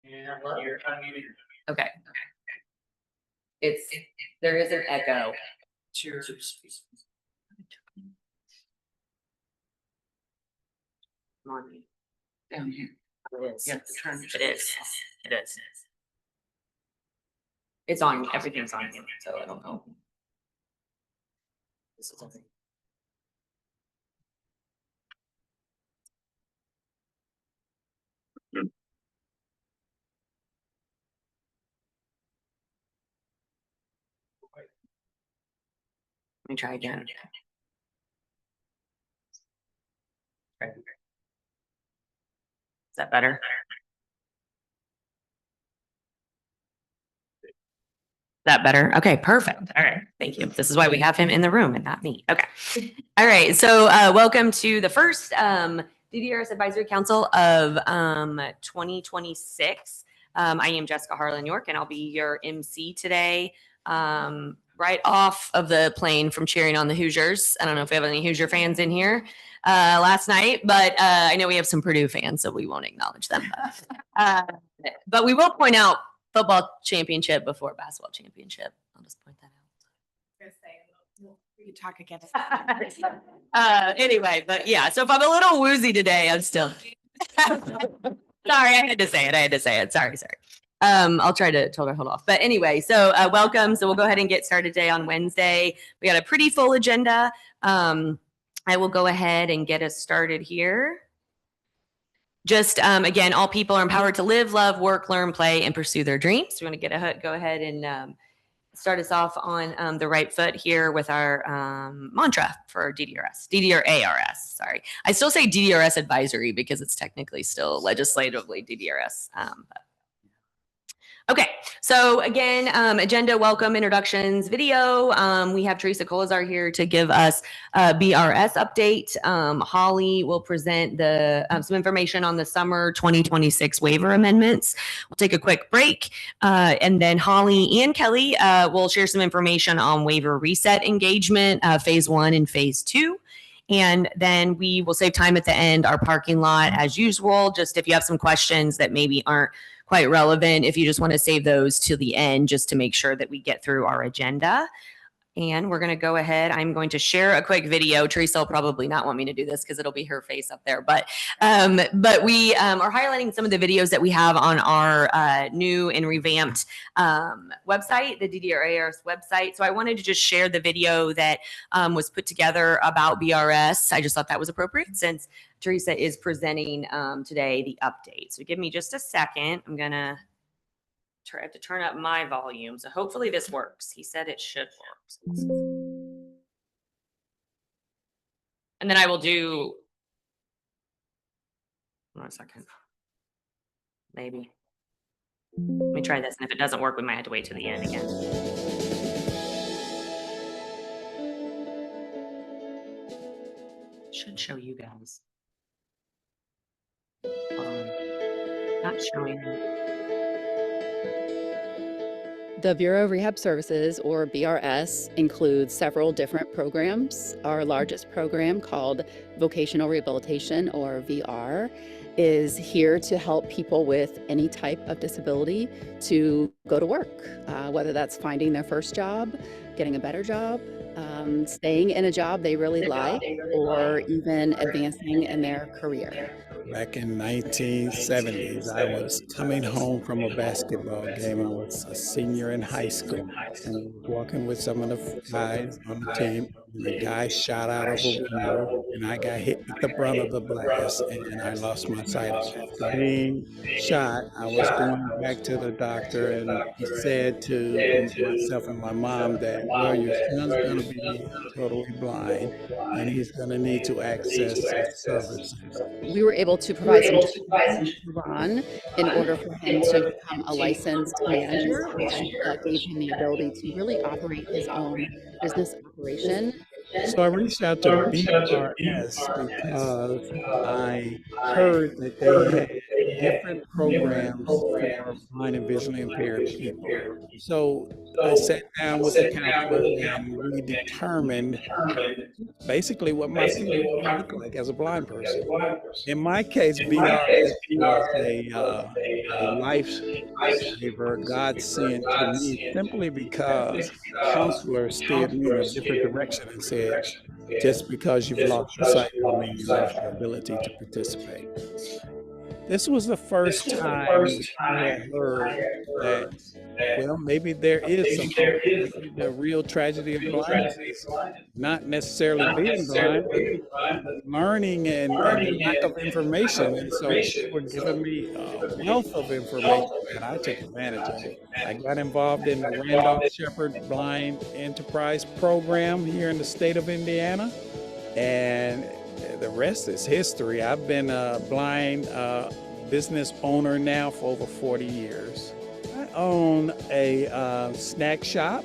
You're unmuted. Okay. There is an echo. Cheers. Down here. It is. Yes, It is. It is. It's on. Everything's on here, so I don't know. This is something. Let me try again. Okay. Is that better? That better? Okay, perfect. All right, thank you. This is why we have him in the room and not me. Okay. All right, so welcome to the first DDARS Advisory Council of 2026. I am Jessica Harlan York, and I'll be your MC today. Right off of the plane from cheering on the Hoosiers. I don't know if we have any Hoosier fans in here last night, but I know we have some Purdue fans, so we won't acknowledge them. But we will point out football championship before basketball championship. I'll just point that out. We can talk again. Anyway, but yeah, so if I'm a little woozy today, I'm still sorry. I had to say it. Sorry. I'll try to tell her hold off. But anyway, so welcome. So we'll go ahead and get started today on Wednesday. We got a pretty full agenda. I will go ahead and get us started here. Just again, all people are empowered to live, love, work, learn, play, and pursue their dreams. We want to go ahead and start us off on the right foot here with our mantra for DDARS. Sorry, I still say DDARS advisory because it's technically still legislatively DDARS. Okay, so again, agenda, welcome, introductions, video. We have Teresa Colazar here to give us a BRS update. Holly will present some information on the summer 2026 waiver amendments. We'll take a quick break, and then Holly and Kelly will share some information on waiver reset engagement, phase 1 and phase 2. And then we will save time at the end, our parking lot as usual. Just if you have some questions that maybe aren't quite relevant, if you just want to save those to the end, just to make sure that we get through our agenda. And we're going to go ahead. I'm going to share a quick video. Teresa will probably not want me to do this because it'll be her face up there. But we are highlighting some of the videos that we have on our new and revamped website, the DDARS website. So I wanted to just share the video that was put together about BRS. I just thought that was appropriate since Teresa is presenting today the update. So give me just a second. I'm going to have to turn up my volume. So hopefully this works. He said it should work. And then I will do, 1 second. Maybe. Let me try this. And if it doesn't work, we might have to wait to the end again. Should show you guys. Not showing. The Bureau of Rehab Services, or BRS, includes several different programs. Our largest program, called Vocational Rehabilitation, or VR, is here to help people with any type of disability to go to work, whether that's finding their first job, getting a better job, staying in a job they really like, or even advancing in their career. Back in 1970s, I was coming home from a basketball game. I was a senior in high school, and I was walking with some of the guys on the team. And the guy shot out of a window, and I got hit with the brunt of the blast, and I lost my sight. After being shot, I was going back to the doctor, and he said to myself and my mom that, well, your son's going to be totally blind, and he's going to need to access services. We were able to provide some training to Ron in order for him to become a licensed manager, which gave him the ability to really operate his own business operation. So I reached out to BRS because I heard that they had different programs for blind and visually impaired people. So I sat down with the counselor and we determined basically what my future would look like as a blind person. In my case, BRS was a lifesaver, godsend to me, simply because the counselor steered me in a different direction and said, just because you've lost your sight don't mean you lost your ability to participate. This was the first time I had heard that, well, maybe there is some hope. Maybe the real tragedy of blindness is not necessarily being blind, but learning and lack of information. And so they were giving me a wealth of information that I took advantage of. I got involved in the Randolph Shepherd Blind Enterprise Program here in the state of Indiana, and the rest is history. I've been a blind business owner now for over 40 years. I own a snack shop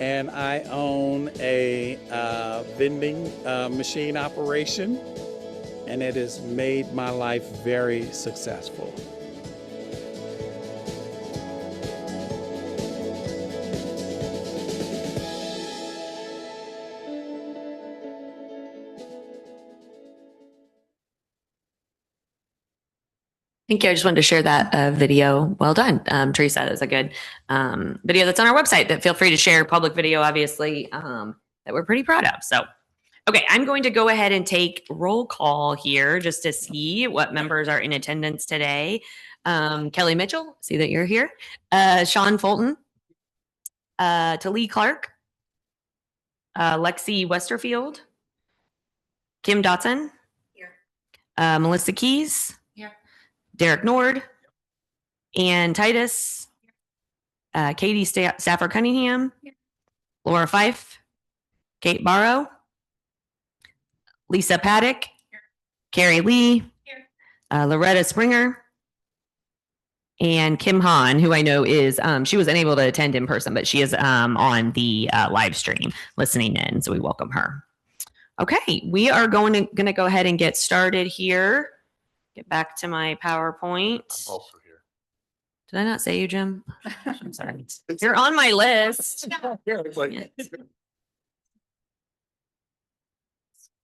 and I own a vending machine operation, and it has made my life very successful. Thank you. I just wanted to share that video. Well done, Teresa. That was a good video that's on our website. That feel free to share, public video, obviously, that we're pretty proud of. So, okay, I'm going to go ahead and take roll call here just to see what members are in attendance today. Kelly Mitchell, see that you're here. Sean Fulton, Talee Clark, Lexi Westerfield, Kim Dotson, Here. Melissa Keys, Here. Derek Nord, and Titus, Katie Stafford Cunningham, Here. Laura Fife, Kate Barrow, Lisa Paddock, Here. Carrie Lee, Here. Loretta Springer, and Kim Hahn, who I know is, she was unable to attend in person, but she is on the live stream listening in. So we welcome her. Okay, we are going to go ahead and get started here. Get back to my PowerPoint. I'm also here. Did I not say you, Jim? I'm sorry. You're on my list. Yeah, it's like,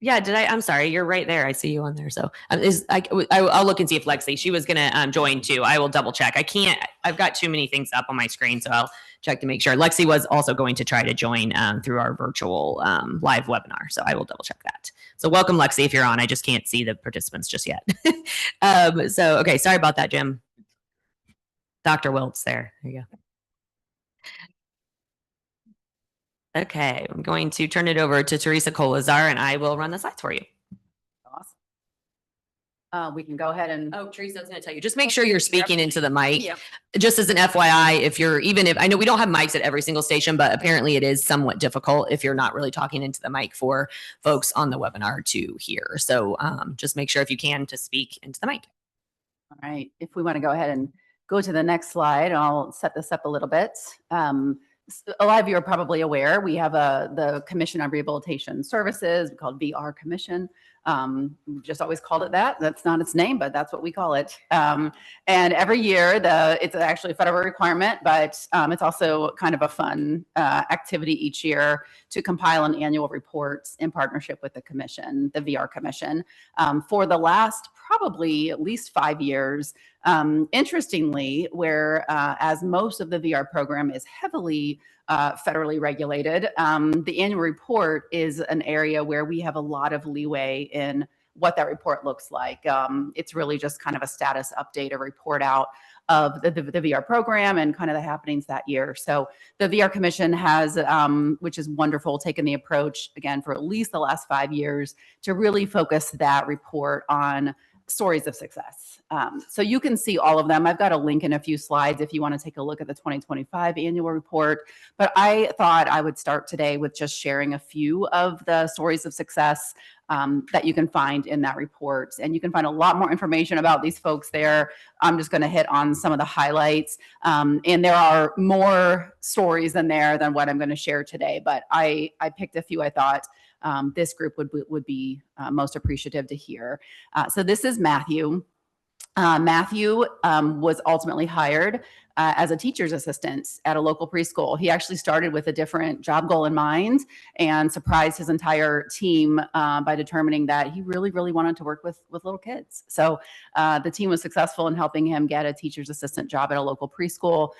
Yeah, did I? I'm sorry. You're right there. I see you on there. So I'll look and see if Lexi, she was going to join too. I will double check. I can't, I've got too many things up on my screen. So I'll check to make sure. Lexi was also going to try to join through our virtual live webinar. So I will double check that. So welcome, Lexi, if you're on. I just can't see the participants just yet. So, okay. Sorry about that, Jim. Dr. Wiltz there. There you go. Okay, I'm going to turn it over to Teresa Colazar and I will run the slides for you. Awesome. We can go ahead and. Oh, Teresa, I was going to tell you, just make sure you're speaking into the mic. Yeah. Just as an FYI, if I know we don't have mics at every single station, but apparently it is somewhat difficult if you're not really talking into the mic for folks on the webinar to hear. So just make sure if you can to speak into the mic. All right. If we want to go ahead and go to the next slide, I'll set this up a little bit. A lot of you are probably aware we have the Commission on Rehabilitation Services called VR Commission. We've just always called it that. That's not its name, but that's what we call it. And every year, it's actually a federal requirement, but it's also kind of a fun activity each year to compile an annual report in partnership with the Commission, the VR Commission, for the last probably at least 5 years. Interestingly, as most of the VR program is heavily federally regulated, the annual report is an area where we have a lot of leeway in what that report looks like. It's really just kind of a status update, a report out of the VR program and kind of the happenings that year. So the VR Commission has, which is wonderful, taken the approach, again, for at least the last 5 years to really focus that report on stories of success. So you can see all of them. I've got a link in a few slides if you want to take a look at the 2025 annual report. But I thought I would start today with just sharing a few of the stories of success that you can find in that report. And you can find a lot more information about these folks there. I'm just going to hit on some of the highlights. And there are more stories in there than what I'm going to share today. But I picked a few I thought this group would be most appreciative to hear. So this is Matthew. Matthew was ultimately hired as a teacher's assistant at a local preschool. He actually started with a different job goal in mind and surprised his entire team by determining that he really, really wanted to work with little kids. So the team was successful in helping him get a teacher's assistant job at a local preschool.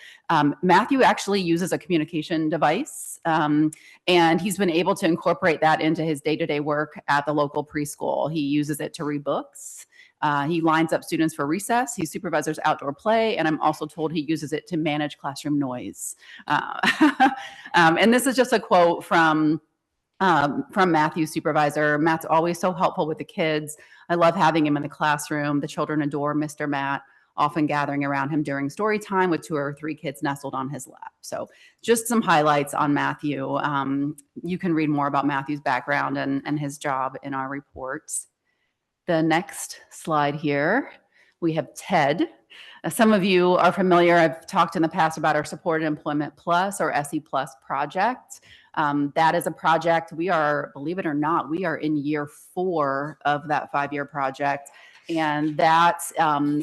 Matthew actually uses a communication device, and he's been able to incorporate that into his day-to-day work at the local preschool. He uses it to read books. He lines up students for recess. He supervises outdoor play, and I'm also told he uses it to manage classroom noise. And this is just a quote from Matthew's supervisor. Matt's always so helpful with the kids. I love having him in the classroom. The children adore Mr. Matt, often gathering around him during story time with 2 or 3 kids nestled on his lap. So just some highlights on Matthew. You can read more about Matthew's background and his job in our reports. The next slide here, we have TED. Some of you are familiar. I've talked in the past about our Supported Employment Plus or SE Plus project. That is a project we are, believe it or not, we are in year 4 of that 5-year project. And that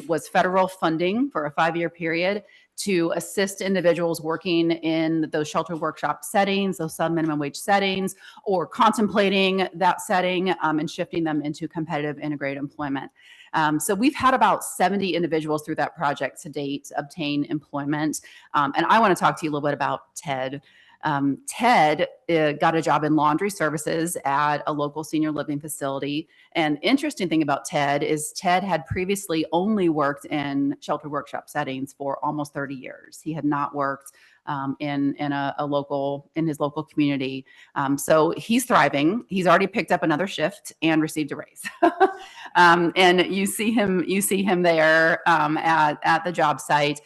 was federal funding for a 5-year period to assist individuals working in those shelter workshop settings, those sub-minimum wage settings, or contemplating that setting and shifting them into competitive integrated employment. So we've had about 70 individuals through that project to date obtain employment. And I want to talk to you a little bit about TED. Ted got a job in laundry services at a local senior living facility. And interesting thing about Ted is Ted had previously only worked in shelter workshop settings for almost 30 years. He had not worked in his local community. So he's thriving. He's already picked up another shift and received a raise. And you see him there at the job site.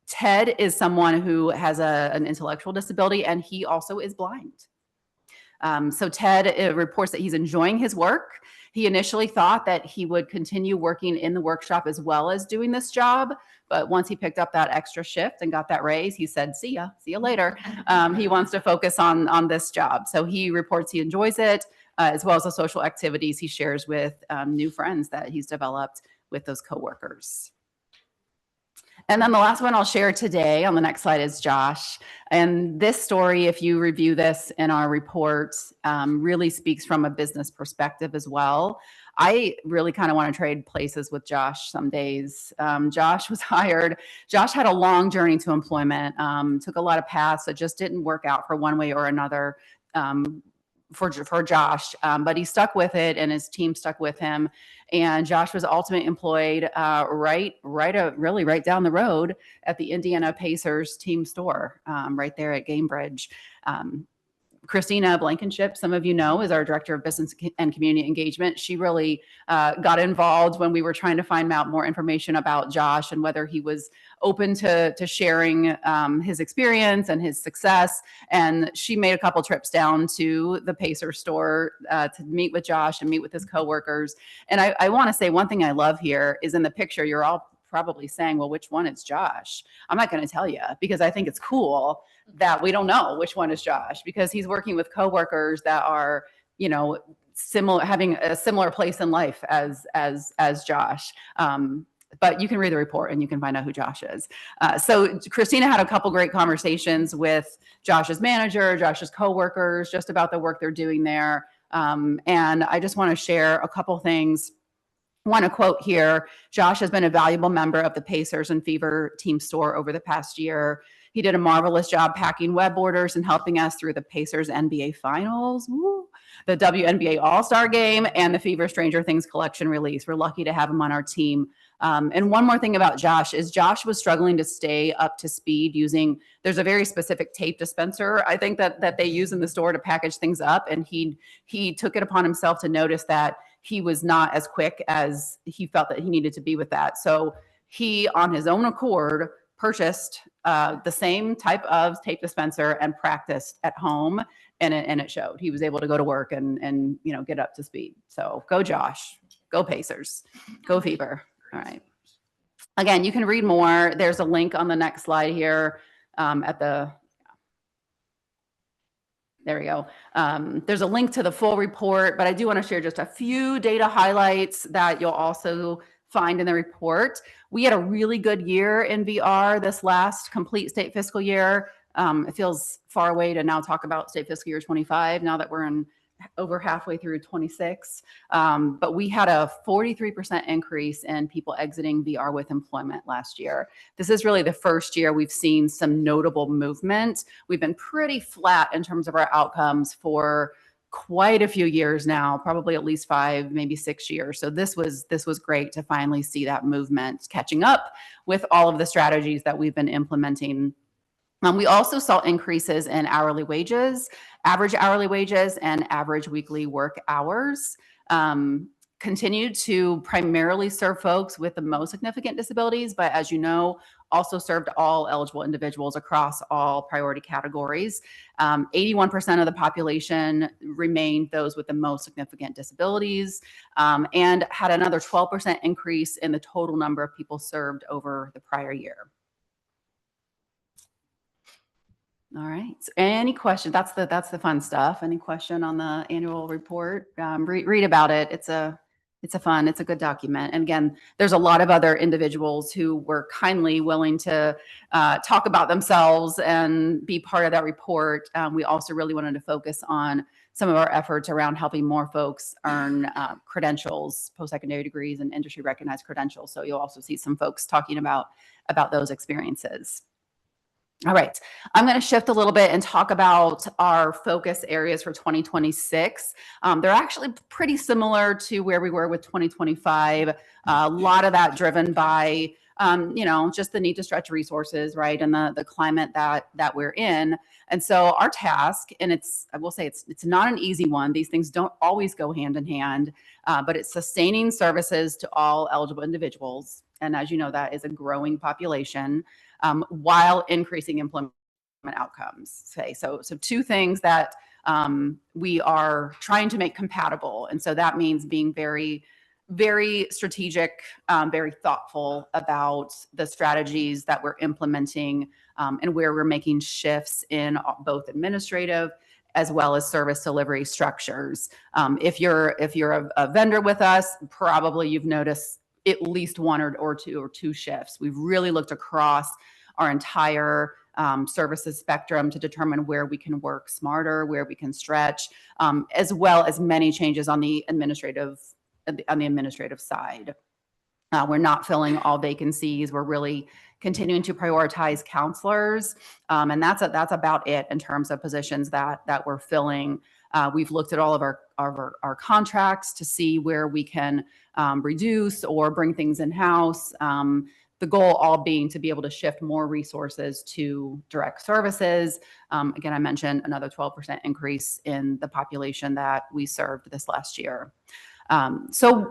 Ted is someone who has an intellectual disability, and he also is blind. So Ted reports that he's enjoying his work. He initially thought that he would continue working in the workshop as well as doing this job. But once he picked up that extra shift and got that raise, he said, see you later. He wants to focus on this job. So he reports he enjoys it, as well as the social activities he shares with new friends that he's developed with those coworkers. And then the last one I'll share today on the next slide is Josh. And this story, if you review this in our report, really speaks from a business perspective as well. I really kind of want to trade places with Josh some days. Josh was hired. Josh had a long journey to employment, took a lot of paths that just didn't work out for one way or another for Josh, but he stuck with it and his team stuck with him. And Josh was ultimately employed right down the road at the Indiana Pacers team store, right there at Gamebridge. Christina Blankenship, some of you know, is our Director of Business and Community Engagement. She really got involved when we were trying to find out more information about Josh and whether he was open to sharing his experience and his success. And she made a couple trips down to the Pacer store to meet with Josh and meet with his coworkers. And I want to say one thing I love here is in the picture, you're all probably saying, well, which one is Josh? I'm not going to tell you because I think it's cool that we don't know which one is Josh because he's working with coworkers that are, you know, similar, having a similar place in life as Josh. But you can read the report and you can find out who Josh is. So Christina had a couple great conversations with Josh's manager, Josh's coworkers, just about the work they're doing there. And I just want to share a couple things. Want to quote here, Josh has been a valuable member of the Pacers and Fever team store over the past year. He did a marvelous job packing web orders and helping us through the Pacers NBA Finals, the WNBA All-Star Game, and the Fever Stranger Things collection release. We're lucky to have him on our team. And one more thing about Josh is Josh was struggling to stay up to speed using, there's a very specific tape dispenser, I think that they use in the store to package things up. And he took it upon himself to notice that he was not as quick as he felt that he needed to be with that. So he, on his own accord, purchased the same type of tape dispenser and practiced at home, and it showed. He was able to go to work and you know, get up to speed. So go Josh, go Pacers, go Fever. All right. Again, you can read more. There's a link on the next slide here there we go. There's a link to the full report, but I do want to share just a few data highlights that you'll also find in the report. We had a really good year in VR this last complete state fiscal year. It feels far away to now talk about state fiscal year 25 now that we're in over halfway through 26. But we had a 43% increase in people exiting VR with employment last year. This is really the first year we've seen some notable movement. We've been pretty flat in terms of our outcomes for quite a few years now, probably at least 5, maybe 6 years. So this was great to finally see that movement catching up with all of the strategies that we've been implementing. We also saw increases in hourly wages, average hourly wages, and average weekly work hours. Continued to primarily serve folks with the most significant disabilities, but as you know, also served all eligible individuals across all priority categories. 81% of the population remained those with the most significant disabilities, and had another 12% increase in the total number of people served over the prior year. All right. So any questions? That's the fun stuff. Any question on the annual report? Read about it. It's a good document. And again, there's a lot of other individuals who were kindly willing to talk about themselves and be part of that report. We also really wanted to focus on some of our efforts around helping more folks earn credentials, post-secondary degrees, and industry recognized credentials. So you'll also see some folks talking about those experiences. All right, I'm going to shift a little bit and talk about our focus areas for 2026. They're actually pretty similar to where we were with 2025. A lot of that driven by, just the need to stretch resources, right, and the climate that we're in. And so our task, and I will say it's not an easy one. These things don't always go hand in hand, but it's sustaining services to all eligible individuals. And as you know, that is a growing population. While increasing employment outcomes. So two things that we are trying to make compatible. And so that means being very, very strategic, very thoughtful about the strategies that we're implementing and where we're making shifts in both administrative as well as service delivery structures. If you're a vendor with us, probably you've noticed at least one or two shifts. We've really looked across our entire services spectrum to determine where we can work smarter, where we can stretch, as well as many changes on the administrative side. We're not filling all vacancies. We're really continuing to prioritize counselors, and that's about it in terms of positions that we're filling. We've looked at all of our contracts to see where we can reduce or bring things in-house. The goal all being to be able to shift more resources to direct services. Again, I mentioned another 12% increase in the population that we served this last year. So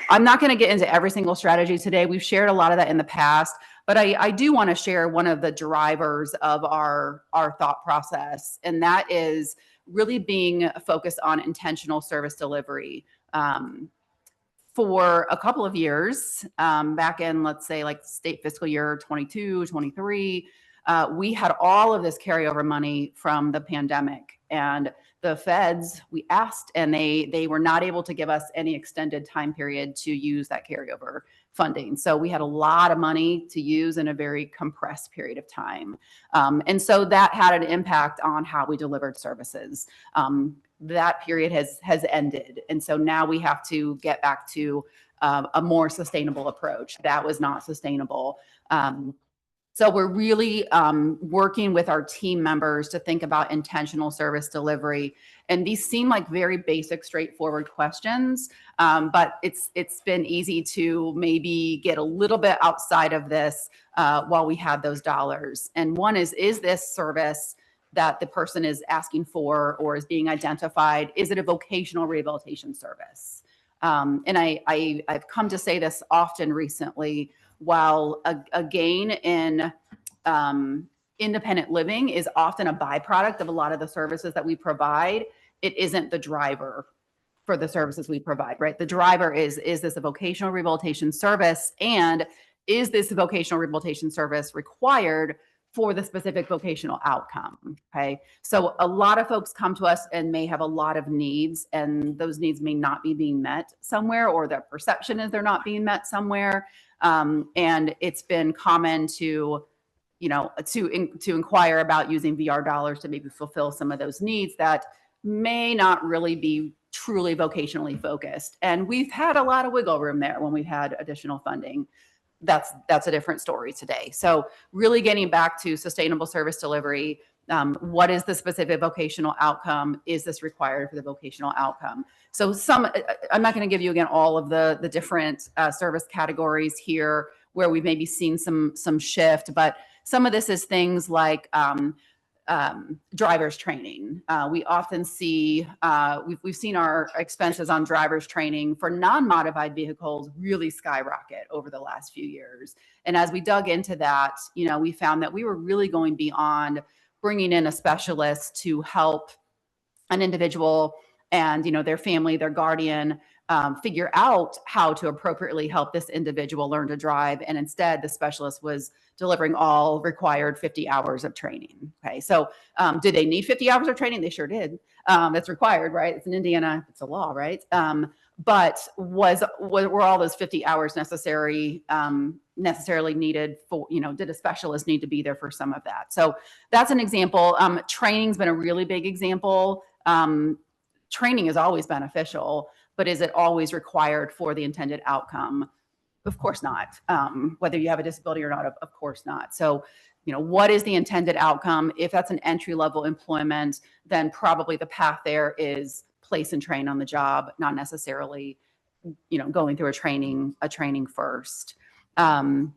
I'm not going to get into every single strategy today. We've shared a lot of that in the past, but I do want to share one of the drivers of our thought process, and that is really being focused on intentional service delivery. For a couple of years, back in, let's say, like state fiscal year 22, 23, we had all of this carryover money from the pandemic. And the feds, we asked, and they were not able to give us any extended time period to use that carryover funding. So we had a lot of money to use in a very compressed period of time. And so that had an impact on how we delivered services. That period has ended. And so now we have to get back to a more sustainable approach. That was not sustainable. So we're really working with our team members to think about intentional service delivery. And these seem like very basic, straightforward questions, but it's been easy to maybe get a little bit outside of this while we have those dollars. And one is this service that the person is asking for or is being identified, is it a vocational rehabilitation service? And I've come to say this often recently, while a gain in independent living is often a byproduct of a lot of the services that we provide, it isn't the driver for the services we provide, right? The driver is this a vocational rehabilitation service? And is this vocational rehabilitation service required for the specific vocational outcome. Okay. So a lot of folks come to us and may have a lot of needs, and those needs may not be being met somewhere, or their perception is they're not being met somewhere. And it's been common to, to inquire about using VR dollars to maybe fulfill some of those needs that may not really be truly vocationally focused. And we've had a lot of wiggle room there when we've had additional funding. That's a different story today. So really getting back to sustainable service delivery. What is the specific vocational outcome? Is this required for the vocational outcome? So I'm not going to give you again all of the different service categories here where we've maybe seen some shift, but some of this is things like driver's training. We often see, we've seen our expenses on driver's training for non-modified vehicles really skyrocket over the last few years. And as we dug into that, we found that we were really going beyond bringing in a specialist to help an individual and, their family, their guardian, figure out how to appropriately help this individual learn to drive. And instead, the specialist was delivering all required 50 hours of training. Okay. So did they need 50 hours of training? They sure did. That's required, right? It's in Indiana. It's a law, right? But were all those 50 hours necessarily needed for, did a specialist need to be there for some of that? So that's an example. Training's been a really big example. Training is always beneficial, but is it always required for the intended outcome? Of course not. Whether you have a disability or not, of course not. So, what is the intended outcome? If that's an entry-level employment, then probably the path there is place and train on the job, not necessarily, going through a training first. Things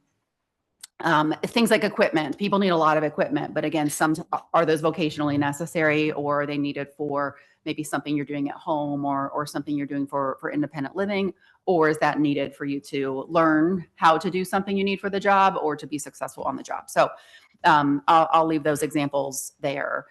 like equipment. People need a lot of equipment, but again, some are those vocationally necessary, or are they needed for maybe something you're doing at home or something you're doing for independent living, or is that needed for you to learn how to do something you need for the job or to be successful on the job? So I'll leave those examples there.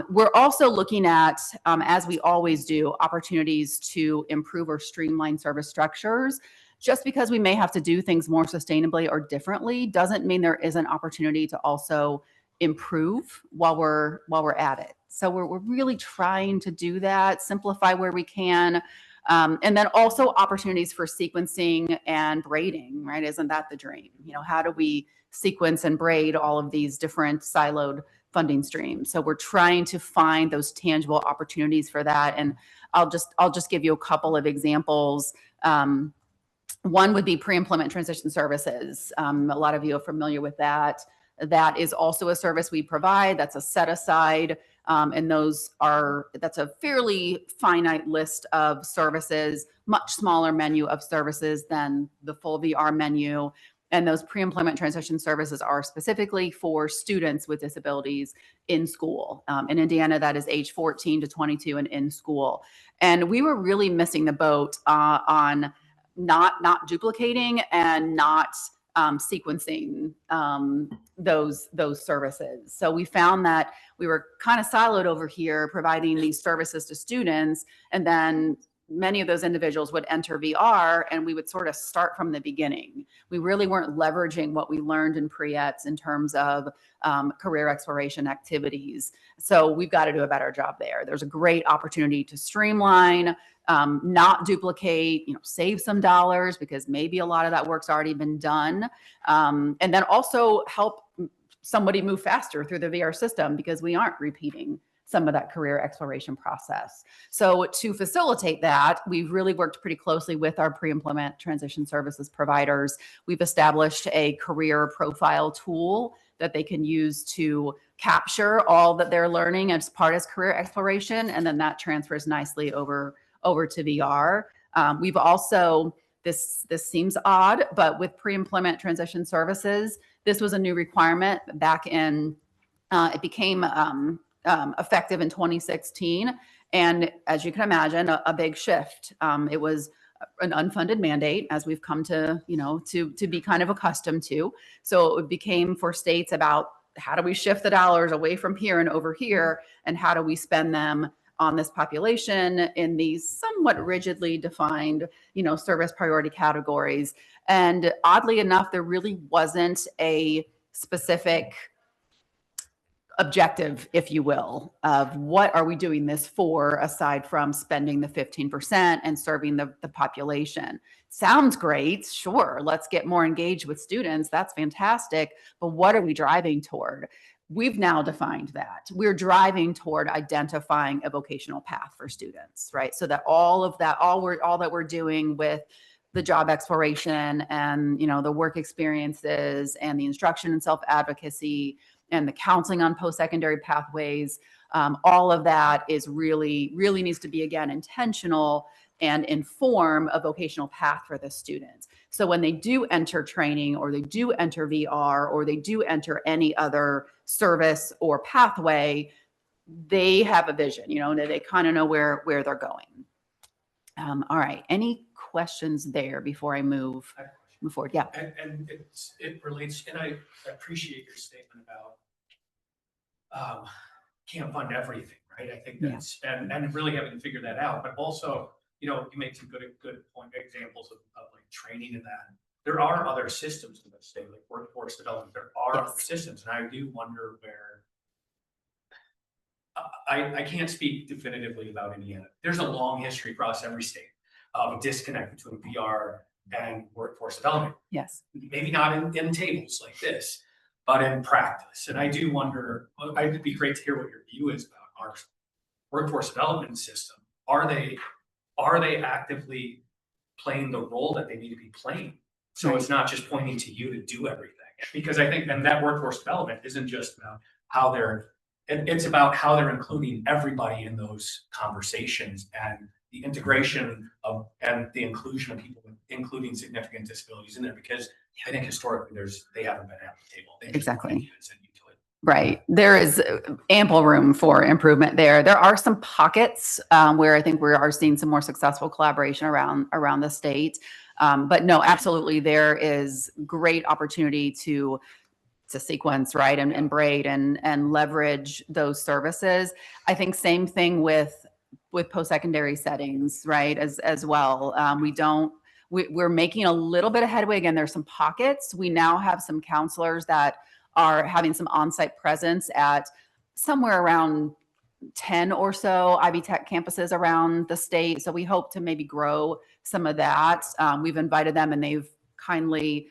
We're also looking at, as we always do, opportunities to improve or streamline service structures. Just because we may have to do things more sustainably or differently doesn't mean there isn't opportunity to also improve while we're at it. So we're really trying to do that, simplify where we can, and then also opportunities for sequencing and braiding, right? Isn't that the dream? How do we sequence and braid all of these different siloed funding streams? So we're trying to find those tangible opportunities for that. And I'll just give you a couple of examples. One would be pre-employment transition services. A lot of you are familiar with that. That is also a service we provide. That's a set aside. And that's a fairly finite list of services, much smaller menu of services than the full VR menu. And those pre-employment transition services are specifically for students with disabilities in school. In Indiana, that is age 14 to 22 and in school. And we were really missing the boat on not duplicating and not sequencing those services. So we found that we were kind of siloed over here providing these services to students, and then many of those individuals would enter VR and we would sort of start from the beginning. We really weren't leveraging what we learned in pre-ETS in terms of career exploration activities. So we've got to do a better job there. There's a great opportunity to streamline, not duplicate, save some dollars because maybe a lot of that work's already been done. And then also help somebody move faster through the VR system because we aren't repeating some of that career exploration process. So to facilitate that, we've really worked pretty closely with our pre-employment transition services providers. We've established a career profile tool that they can use to capture all that they're learning as part of career exploration, and then that transfers nicely over to VR. We've also, this seems odd, but with pre-employment transition services, this was a new requirement back in, it became effective in 2016. And as you can imagine, a big shift. It was an unfunded mandate, as we've come to, to be kind of accustomed to. So it became for states about how do we shift the dollars away from here and over here, and how do we spend them on this population in these somewhat rigidly defined, service priority categories. And oddly enough, there really wasn't a specific objective, if you will, of what are we doing this for, aside from spending the 15% and serving the population. Sounds great. Sure. Let's get more engaged with students. That's fantastic. But what are we driving toward? We've now defined that. We're driving toward identifying a vocational path for students, right? So that all that we're doing with the job exploration and, you know, the work experiences and the instruction and self-advocacy and the counseling on post-secondary pathways, all of that is really needs to be, again, intentional and inform a vocational path for the students. So when they do enter training, or they do enter VR, or they do enter any other service or pathway, they have a vision, you know, they kind of know where they're going. All right. Any questions there before I move forward? Yeah. And it relates, and I appreciate your statement about can't fund everything, right? I think that's and really having to figure that out, but also, you know, you make some good examples of like training and that. There are other systems in the state, like workforce development. There are other systems, and I do wonder where. I can't speak definitively about Indiana. There's a long history across every state of a disconnect between VR and workforce development. Yes. Maybe not in tables like this, but in practice. And I do wonder, it'd be great to hear what your view is about our workforce development system. Are they actively playing the role that they need to be playing? So it's not just pointing to you to do everything. Because I think, and that workforce development isn't just about how it's about how they're including everybody in those conversations, and the integration of and the inclusion of people, including significant disabilities in there, because I think historically they haven't been at the table. Exactly. Right. There is ample room for improvement there. There are some pockets where I think we are seeing some more successful collaboration around the state. But no, absolutely, there is great opportunity to sequence, right, and braid and leverage those services. I think same thing with post-secondary settings, right, as well. We're making a little bit of headway. Again, there's some pockets. We now have some counselors that are having some on-site presence at somewhere around 10 or so Ivy Tech campuses around the state. So we hope to maybe grow some of that. We've invited them, and they've kindly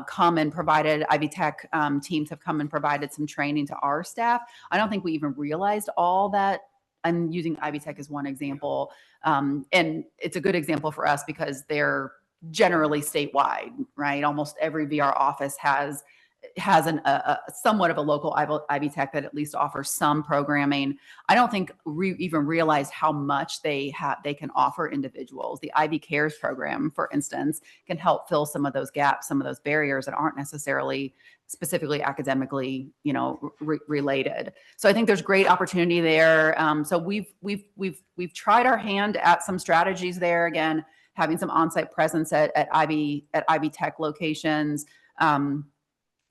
come and provided, Ivy Tech teams have come and provided some training to our staff. I don't think we even realized all that. I'm using Ivy Tech as one example. And it's a good example for us because they're generally statewide, right? Almost every VR office has a somewhat of a local Ivy Tech that at least offers some programming. I don't think even realize how much they can offer individuals. The Ivy Cares program, for instance, can help fill some of those gaps, some of those barriers that aren't necessarily specifically academically, you know, related. So I think there's great opportunity there. So we've tried our hand at some strategies there. Again, having some on-site presence at Ivy Tech locations.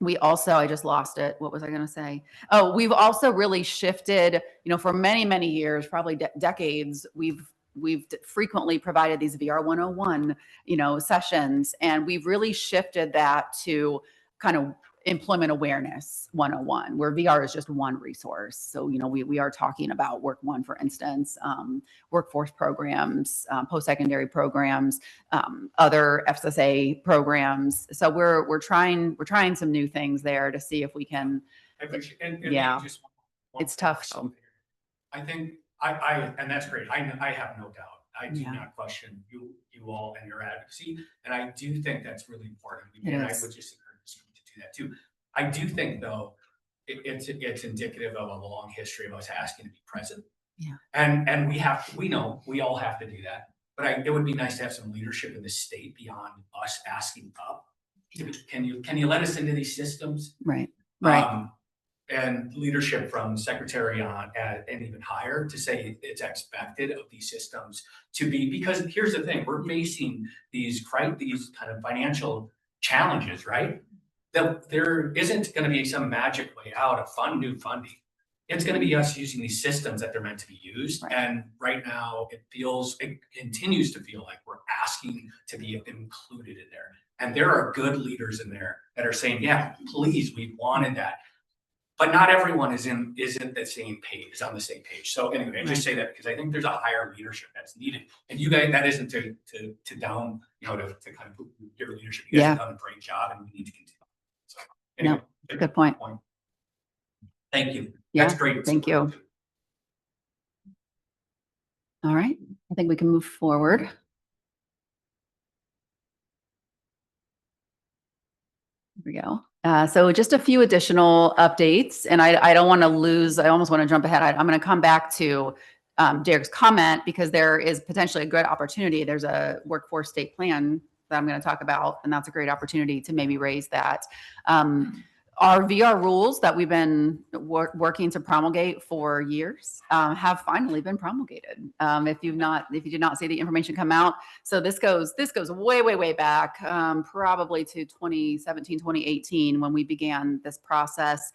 We also, I just lost it. What was I going to say? Oh, we've also really shifted, you know, for many, many years, probably decades, we've frequently provided these VR 101, you know, sessions, and we've really shifted that to kind of employment awareness 101, where VR is just one resource. So, you know, we are talking about Work One, for instance, workforce programs, post-secondary programs, other FSSA programs. So we're trying some new things there to see if we can. I appreciate, and just one it's tough. So. I think and that's great. I have no doubt. I do not question you all and your advocacy, and I do think that's really important. And I would just encourage to do that too. I do think, though, it's indicative of a long history of us asking to be present. Yeah. And we know we all have to do that. But it would be nice to have some leadership in the state beyond us asking up. Can you let us into these systems? Right. And leadership from secretary on and even higher to say it's expected of these systems to be, because here's the thing, we're facing these kind of financial challenges, right? That there isn't going to be some magic way out of new funding. It's going to be us using these systems that they're meant to be used. Right. And right now it continues to feel like we're asking to be included in there. And there are good leaders in there that are saying, yeah, please, we wanted that. but not everyone isn't the same page, is on the same page. So anyway, I just say that because I think there's a higher leadership that's needed. And you guys, that isn't to down, to kind of put your leadership. You guys have done a great job and we need to continue. So anyway, good point. Thank you. Yeah, That's great. thank you. All right, I think we can move forward. Here we go. So just a few additional updates, and I don't want to lose, I almost want to jump ahead. I'm going to come back to Derek's comment because there is potentially a good opportunity. There's a workforce state plan that I'm going to talk about, and that's a great opportunity to maybe raise that. Our VR rules that we've been working to promulgate for years have finally been promulgated. If you did not see the information come out, so this goes way back, probably to 2017, 2018 when we began this process.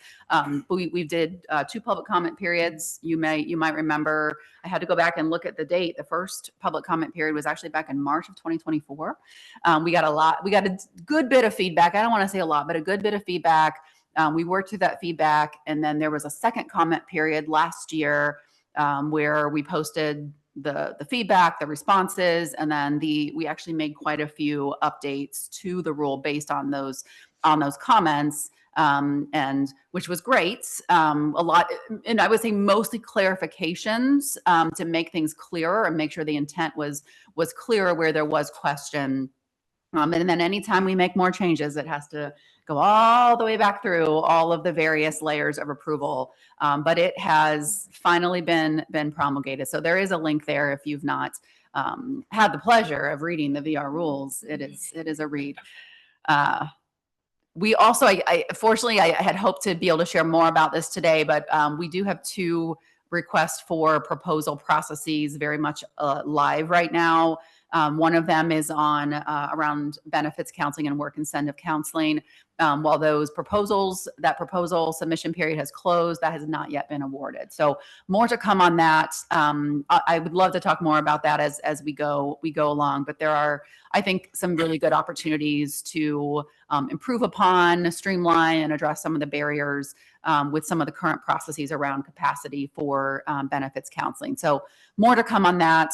We did 2 public comment periods. You might remember. I had to go back and look at the date. The first public comment period was actually back in March of 2024. We got a good bit of feedback. I don't want to say a lot, but a good bit of feedback. We worked through that feedback, and then there was a second comment period last year where we posted the feedback, the responses, and then we actually made quite a few updates to the rule based on those comments, and which was great. A lot, and I would say mostly clarifications to make things clearer and make sure the intent was clearer where there was question. And then anytime we make more changes, it has to go all the way back through all of the various layers of approval. But it has finally been promulgated. So there is a link there if you've not had the pleasure of reading the VR rules. It is a read. We also, fortunately, I had hoped to be able to share more about this today, but we do have 2 requests for proposal processes very much live right now. One of them is on around benefits counseling and work incentive counseling. While that proposal submission period has closed, that has not yet been awarded. So more to come on that. I would love to talk more about that as we go along, but there are, I think, some really good opportunities to improve upon, streamline, and address some of the barriers with some of the current processes around capacity for benefits counseling. So more to come on that.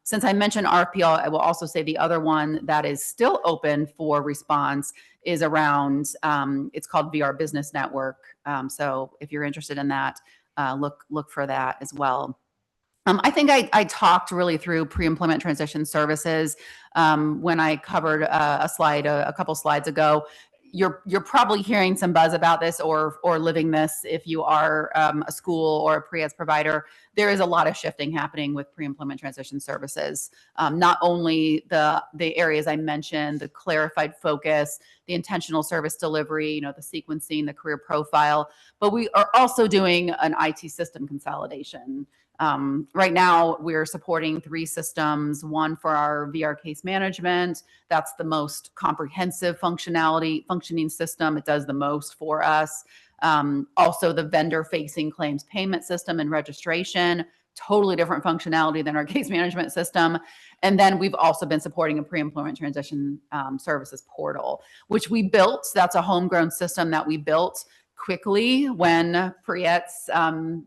Since I mentioned RFP, I will also say the other one that is still open for response is around, it's called VR Business Network. So if you're interested in that, look for that as well. I think I talked really through pre-employment transition services when I covered a slide a couple slides ago. You're probably hearing some buzz about this or living this if you are a school or a pre-eds provider. There is a lot of shifting happening with pre-employment transition services. Not only the areas I mentioned, the clarified focus, the intentional service delivery, the sequencing, the career profile, but we are also doing an IT system consolidation. Right now, we're supporting 3 systems, one for our VR case management. That's the most comprehensive functioning system. It does the most for us. Also, the vendor-facing claims payment system and registration, totally different functionality than our case management system. And then we've also been supporting a pre-employment transition services portal, which we built. That's a homegrown system that we built quickly when pre-ETS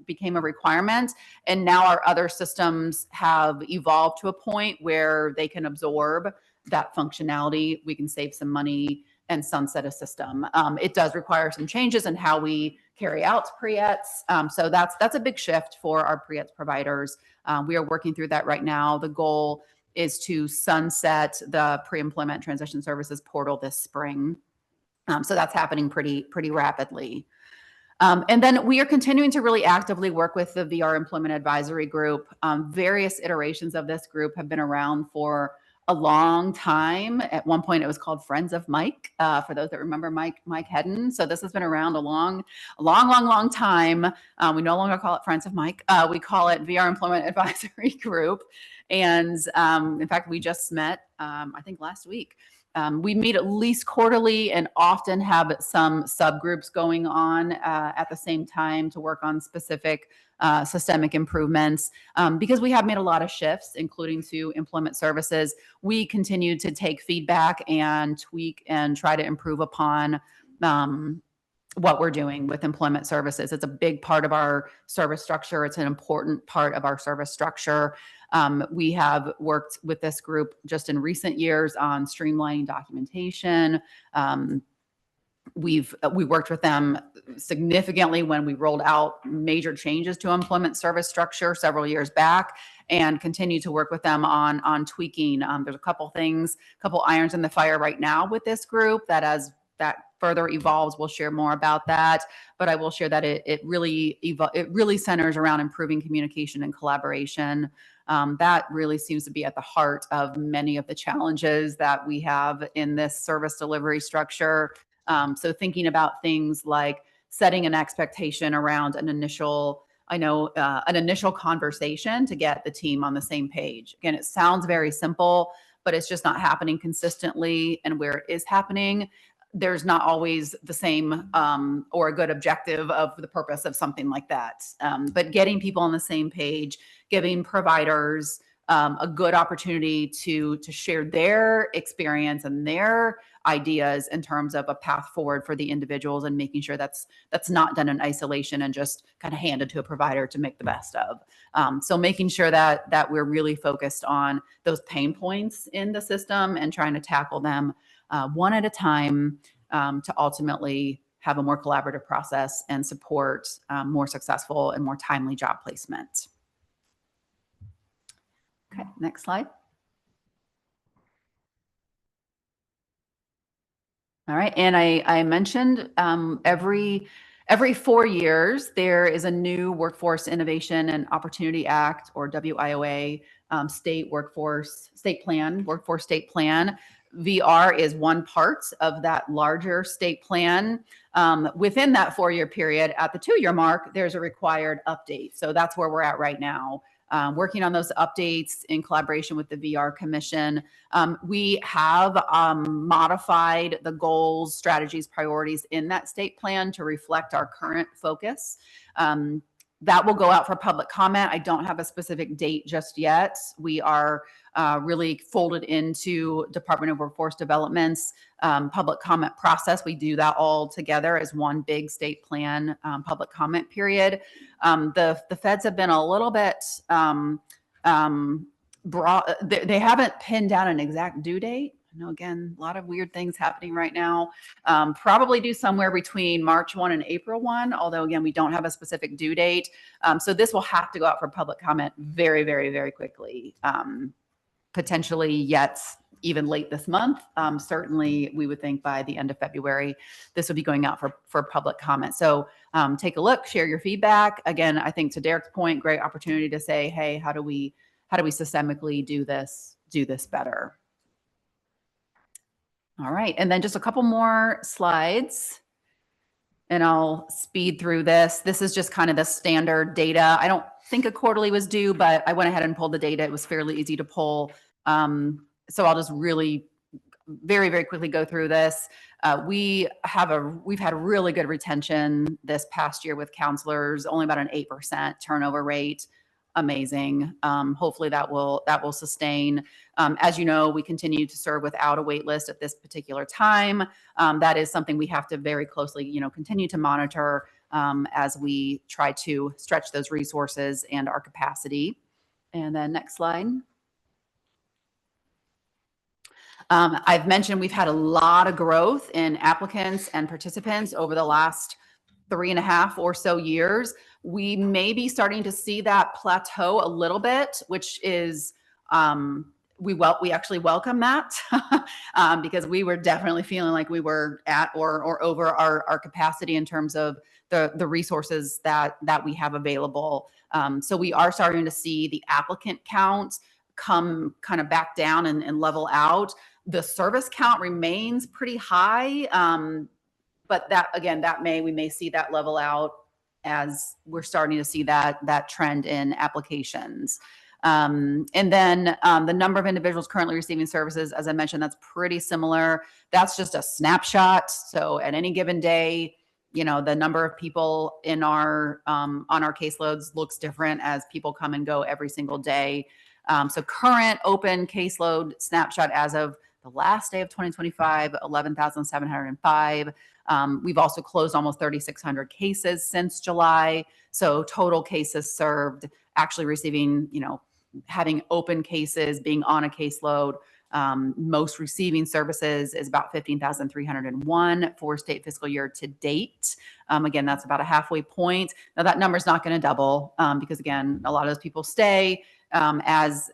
became a requirement. And now our other systems have evolved to a point where they can absorb that functionality. We can save some money and sunset a system. It does require some changes in how we carry out pre-ETS. So that's a big shift for our pre-ETS providers. We are working through that right now. The goal is to sunset the pre-employment transition services portal this spring. So that's happening pretty rapidly. And then we are continuing to really actively work with the VR Employment Advisory Group. Various iterations of this group have been around for a long time. At one point, it was called Friends of Mike, for those that remember Mike Hedden. So this has been around a long time. We no longer call it Friends of Mike. We call it VR Employment Advisory Group. And in fact, we just met, I think last week. We meet at least quarterly and often have some subgroups going on at the same time to work on specific systemic improvements. Because we have made a lot of shifts, including to employment services, we continue to take feedback and tweak and try to improve upon what we're doing with employment services. It's a big part of our service structure. It's an important part of our service structure. We have worked with this group just in recent years on streamlining documentation. We worked with them significantly when we rolled out major changes to employment service structure several years back, and continue to work with them on tweaking. There's a couple irons in the fire right now with this group that, as that further evolves, we'll share more about that. But I will share that it really centers around improving communication and collaboration. That really seems to be at the heart of many of the challenges that we have in this service delivery structure. So thinking about things like setting an expectation around an initial conversation to get the team on the same page. Again, it sounds very simple, but it's just not happening consistently. And where it is happening, there's not always the same or a good objective of the purpose of something like that. But getting people on the same page, giving providers a good opportunity to share their experience and their ideas in terms of a path forward for the individuals, and making sure that's not done in isolation and just kind of handed to a provider to make the best of. So making sure that we're really focused on those pain points in the system and trying to tackle them one at a time to ultimately have a more collaborative process and support more successful and more timely job placement. Okay, next slide. All right, and I mentioned every 4 years there is a new Workforce Innovation and Opportunity Act, or WIOA, workforce state plan. VR is one part of that larger state plan. Within that 4-year period, at the 2-year mark, there's a required update. So that's where we're at right now. Working on those updates in collaboration with the VR Commission. We have modified the goals, strategies, priorities in that state plan to reflect our current focus. That will go out for public comment. I don't have a specific date just yet. We are really folded into Department of Workforce Development's public comment process. We do that all together as one big state plan public comment period. The feds have been a little bit broad. They haven't pinned down an exact due date. I know, again, a lot of weird things happening right now. Probably do somewhere between March 1 and April 1, although, again, we don't have a specific due date. So this will have to go out for public comment very, very, very quickly. Potentially yet even late this month. Certainly, we would think by the end of February, this will be going out for public comment. So take a look, share your feedback. Again, I think to Derek's point, great opportunity to say, hey, how do we systemically do this better? All right, and then just a couple more slides, and I'll speed through this. This is just kind of the standard data. I don't think a quarterly was due, but I went ahead and pulled the data. It was fairly easy to pull. So I'll just really very, very quickly go through this. We've had really good retention this past year with counselors, only about an 8% turnover rate. Amazing. Hopefully that will sustain. As you know, we continue to serve without a wait list at this particular time. That is something we have to very closely, continue to monitor as we try to stretch those resources and our capacity. And then next slide. I've mentioned we've had a lot of growth in applicants and participants over the last 3.5 or so years. We may be starting to see that plateau a little bit, which is we actually welcome that because we were definitely feeling like we were at or over our capacity in terms of the resources that we have available. So we are starting to see the applicant count come kind of back down and level out. The service count remains pretty high, but we may see that level out as we're starting to see that trend in applications. And then the number of individuals currently receiving services, as I mentioned, that's pretty similar. That's just a snapshot. So at any given day, the number of people in on our caseloads looks different as people come and go every single day. So current open caseload snapshot as of the last day of 2025, 11,705. We've also closed almost 3,600 cases since July. So total cases served, actually receiving, having open cases, being on a caseload. Most receiving services is about 15,301 for state fiscal year to date. Again, that's about a halfway point. Now that number is not going to double because again, a lot of those people stay as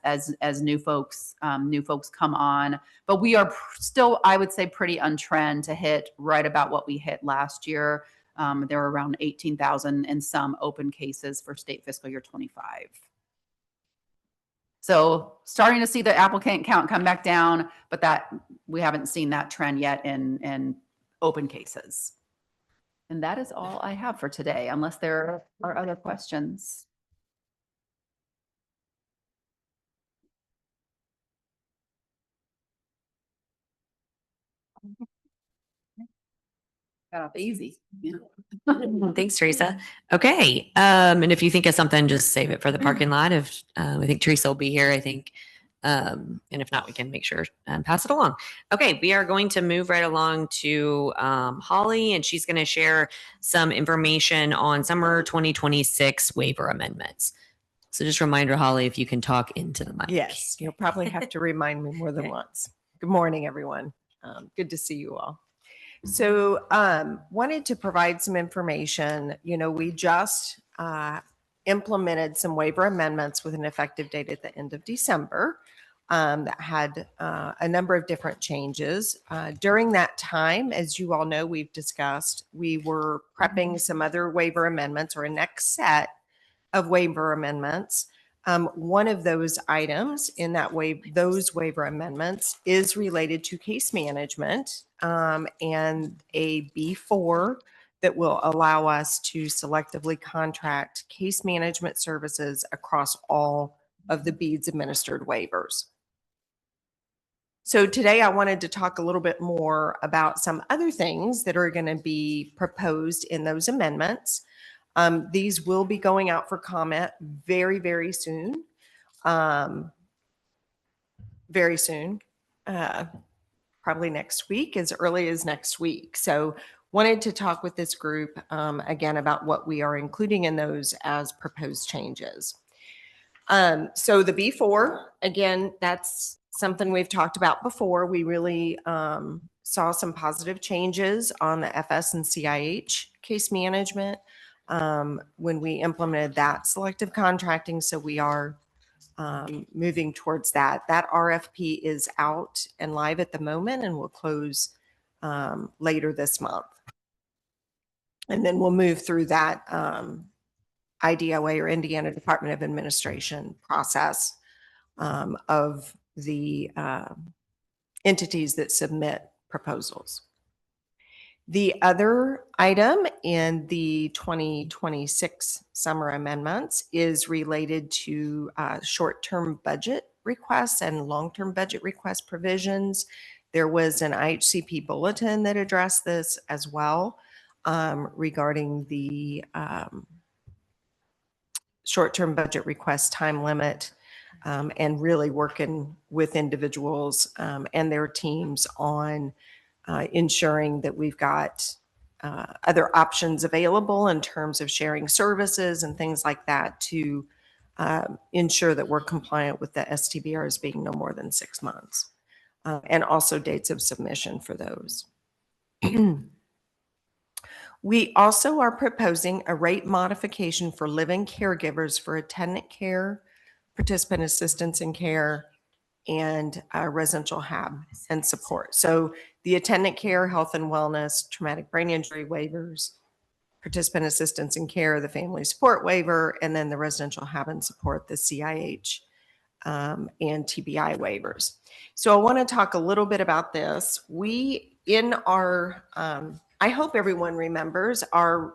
new folks come on. But we are still, I would say, pretty on trend to hit right about what we hit last year. There were around 18,000 and some open cases for state fiscal year 25. So starting to see the applicant count come back down, but that we haven't seen that trend yet in open cases. And that is all I have for today, unless there are other questions. Got off easy. Yeah. Thanks, Teresa. Okay. And if you think of something, just save it for the parking lot. If I think Teresa will be here, I think. And if not, we can make sure and pass it along. Okay, we are going to move right along to Holly, and she's going to share some information on summer 2026 waiver amendments. So just a reminder, Holly, if you can talk into the mic. Yes, you'll probably have to remind me more than once. Good morning, everyone. Good to see you all. So wanted to provide some information. We just implemented some waiver amendments with an effective date at the end of December that had a number of different changes. During that time, as you all know, we've discussed, we were prepping some other waiver amendments or a next set of waiver amendments. One of those items in those waiver amendments is related to case management and a B4 that will allow us to selectively contract case management services across all of the BEADS administered waivers. So today I wanted to talk a little bit more about some other things that are going to be proposed in those amendments. These will be going out for comment very, very soon. Very soon. Probably next week, as early as next week. So wanted to talk with this group again about what we are including in those as proposed changes. So the B4, again, that's something we've talked about before. We really saw some positive changes on the FS and CIH case management when we implemented that selective contracting. So we are moving towards that. That RFP is out and live at the moment and will close later this month. And then we'll move through that IDOA or Indiana Department of Administration process of the entities that submit proposals. The other item in the 2026 summer amendments is related to short-term budget requests and long-term budget request provisions. There was an IHCP bulletin that addressed this as well regarding the short-term budget request time limit and really working with individuals and their teams on ensuring that we've got other options available in terms of sharing services and things like that to ensure that we're compliant with the STBRs being no more than 6 months and also dates of submission for those. We also are proposing a rate modification for living caregivers for attendant care, participant assistance in care, and residential hab and support. So the attendant care, health and wellness, traumatic brain injury waivers, participant assistance in care, the family support waiver, and then the residential hab and support, the CIH and TBI waivers. So I want to talk a little bit about this. We, in our, I hope everyone remembers our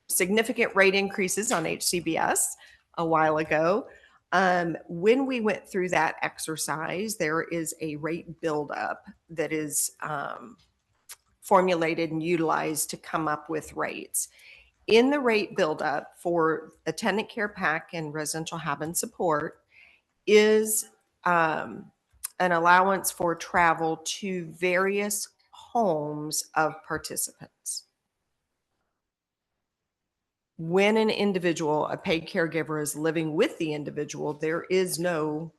significant rate increases on HCBS a while ago. When we went through that exercise, there is a rate buildup that is formulated and utilized to come up with rates. In the rate buildup for attendant care PAC and residential hab and support is an allowance for travel to various homes of participants. When an individual, a paid caregiver, is living with the individual, there is no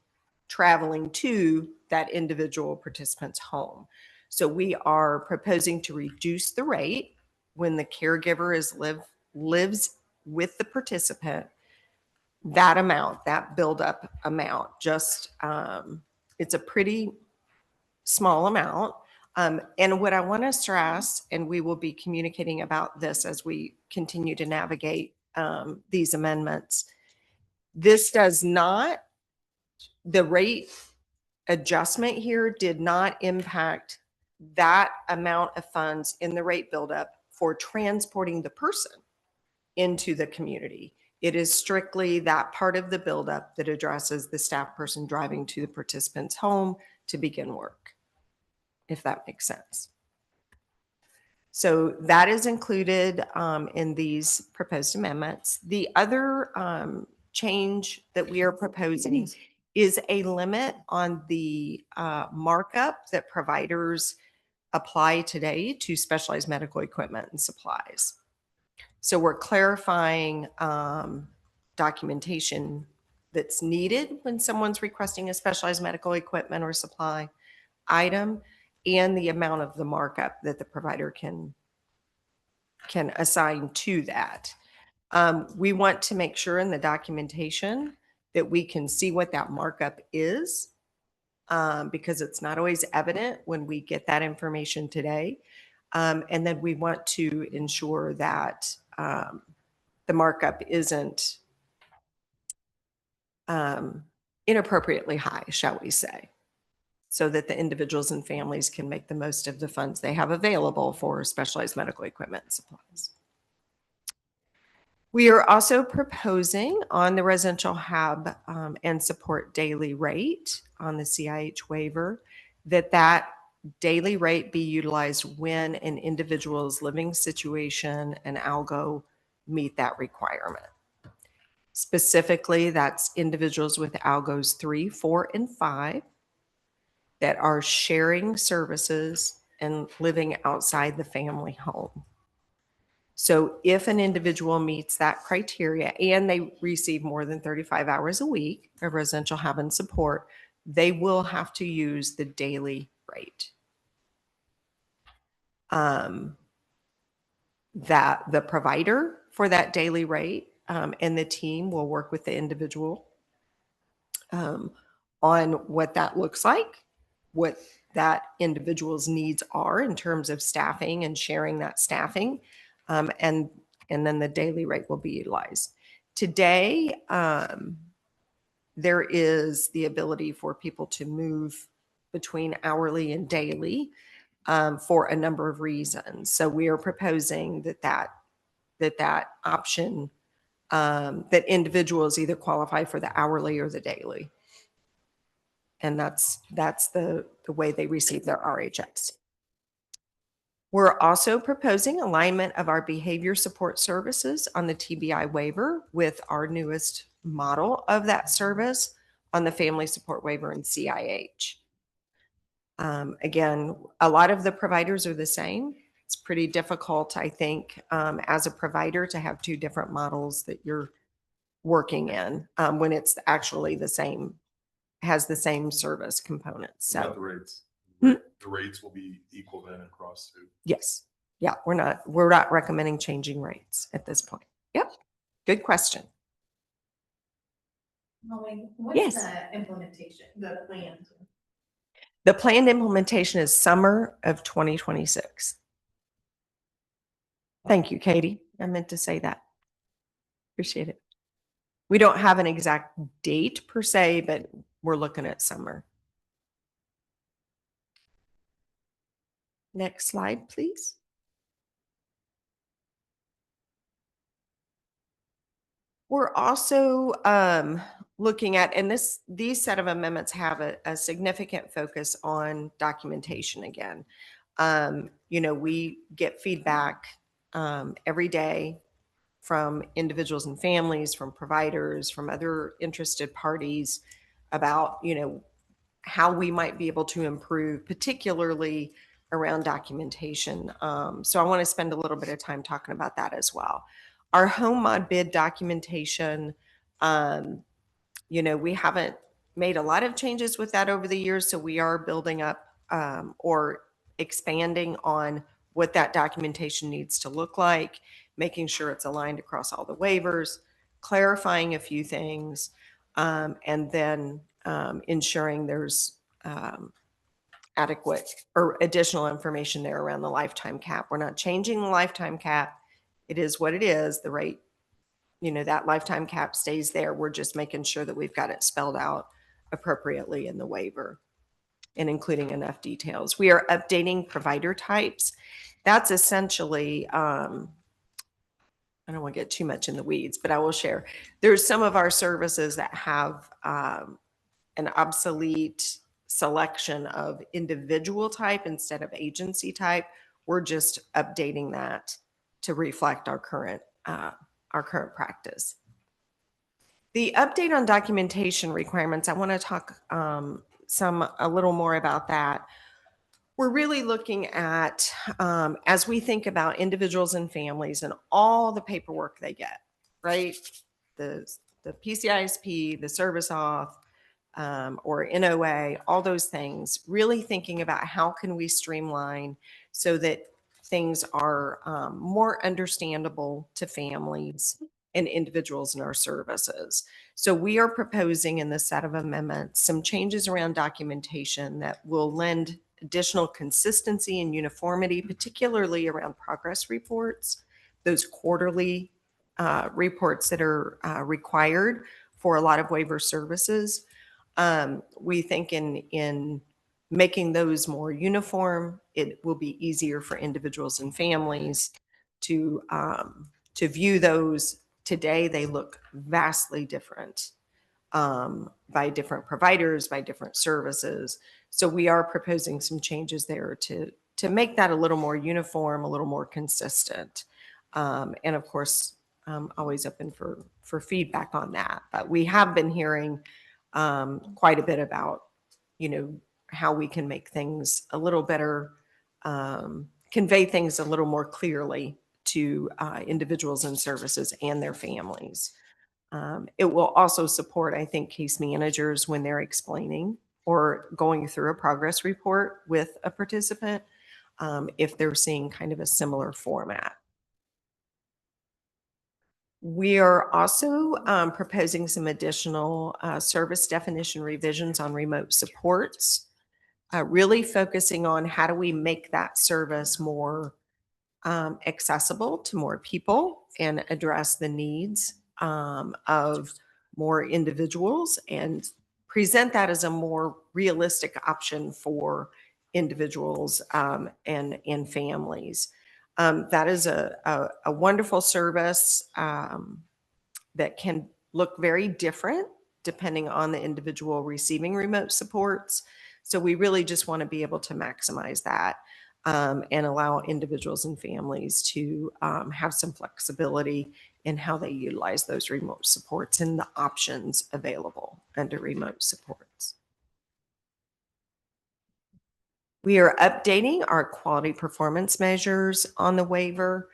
traveling to that individual participant's home. So we are proposing to reduce the rate when the caregiver lives with the participant. That amount, that build-up amount, just it's a pretty small amount. And what I want to stress, and we will be communicating about this as we continue to navigate these amendments, this does not, the rate adjustment here did not impact that amount of funds in the rate buildup for transporting the person into the community. It is strictly that part of the buildup that addresses the staff person driving to the participant's home to begin work, if that makes sense. So that is included in these proposed amendments. The other change that we are proposing is a limit on the markup that providers apply today to specialized medical equipment and supplies. So we're clarifying documentation that's needed when someone's requesting a specialized medical equipment or supply item, and the amount of the markup that the provider can assign to that. We want to make sure in the documentation that we can see what that markup is, because it's not always evident when we get that information today. And then we want to ensure that the markup isn't inappropriately high, shall we say, so that the individuals and families can make the most of the funds they have available for specialized medical equipment and supplies. We are also proposing on the residential hub and support daily rate on the CIH waiver that daily rate be utilized when an individual's living situation and algo meet that requirement. Specifically, that's individuals with algos 3, 4, and 5 that are sharing services and living outside the family home. So if an individual meets that criteria and they receive more than 35 hours a week of residential hub and support, they will have to use the daily rate. That the provider for that daily rate and the team will work with the individual on what that looks like, what that individual's needs are in terms of staffing and sharing that staffing. And then the daily rate will be utilized. Today, there is the ability for people to move between hourly and daily for a number of reasons. So we are proposing that option, that individuals either qualify for the hourly or the daily. And that's the way they receive their RHS. We're also proposing alignment of our behavior support services on the TBI waiver with our newest model of that service on the family support waiver in CIH. Again, a lot of the providers are the same. It's pretty difficult, I think, as a provider to have two different models that you're working in when it's actually the same, has the same service components. What about So the rates? The rates will be equal then across too. yes. Yeah, we're not recommending changing rates at this point. Yep. Good question. Molly, what's Yes. the implementation, the plan? The planned implementation is summer of 2026. Thank you, Katie. I meant to say that. Appreciate it. We don't have an exact date per se, but we're looking at summer. Next slide, please. We're also looking at, and these set of amendments have a significant focus on documentation again. We get feedback every day from individuals and families, from providers, from other interested parties about, how we might be able to improve, particularly around documentation. So I want to spend a little bit of time talking about that as well. Our home mod bid documentation, we haven't made a lot of changes with that over the years, so we are building up or expanding on what that documentation needs to look like, making sure it's aligned across all the waivers, clarifying a few things, and then ensuring there's adequate or additional information there around the lifetime cap. We're not changing the lifetime cap. It is what it is. The rate, that lifetime cap stays there. We're just making sure that we've got it spelled out appropriately in the waiver and including enough details. We are updating provider types. That's essentially, I don't want to get too much in the weeds, but I will share. There's some of our services that have an obsolete selection of individual type instead of agency type. We're just updating that to reflect our current practice. The update on documentation requirements, I want to talk a little more about that. We're really looking at, as we think about individuals and families and all the paperwork they get, right? The PCISP, the service auth, or NOA, all those things, really thinking about how can we streamline so that things are more understandable to families and individuals in our services. So we are proposing in the set of amendments some changes around documentation that will lend additional consistency and uniformity, particularly around progress reports, those quarterly reports that are required for a lot of waiver services. We think in making those more uniform, it will be easier for individuals and families to view those. Today, they look vastly different by different providers, by different services. So we are proposing some changes there to make that a little more uniform, a little more consistent. And of course, I'm always open for feedback on that. But we have been hearing quite a bit about, how we can make things a little better, convey things a little more clearly to individuals and services and their families. It will also support, I think, case managers when they're explaining or going through a progress report with a participant, if they're seeing kind of a similar format. We are also proposing some additional service definition revisions on remote supports, really focusing on how do we make that service more accessible to more people and address the needs of more individuals and present that as a more realistic option for individuals and families. That is a wonderful service that can look very different depending on the individual receiving remote supports. So we really just want to be able to maximize that and allow individuals and families to have some flexibility in how they utilize those remote supports and the options available under remote supports. We are updating our quality performance measures on the waiver.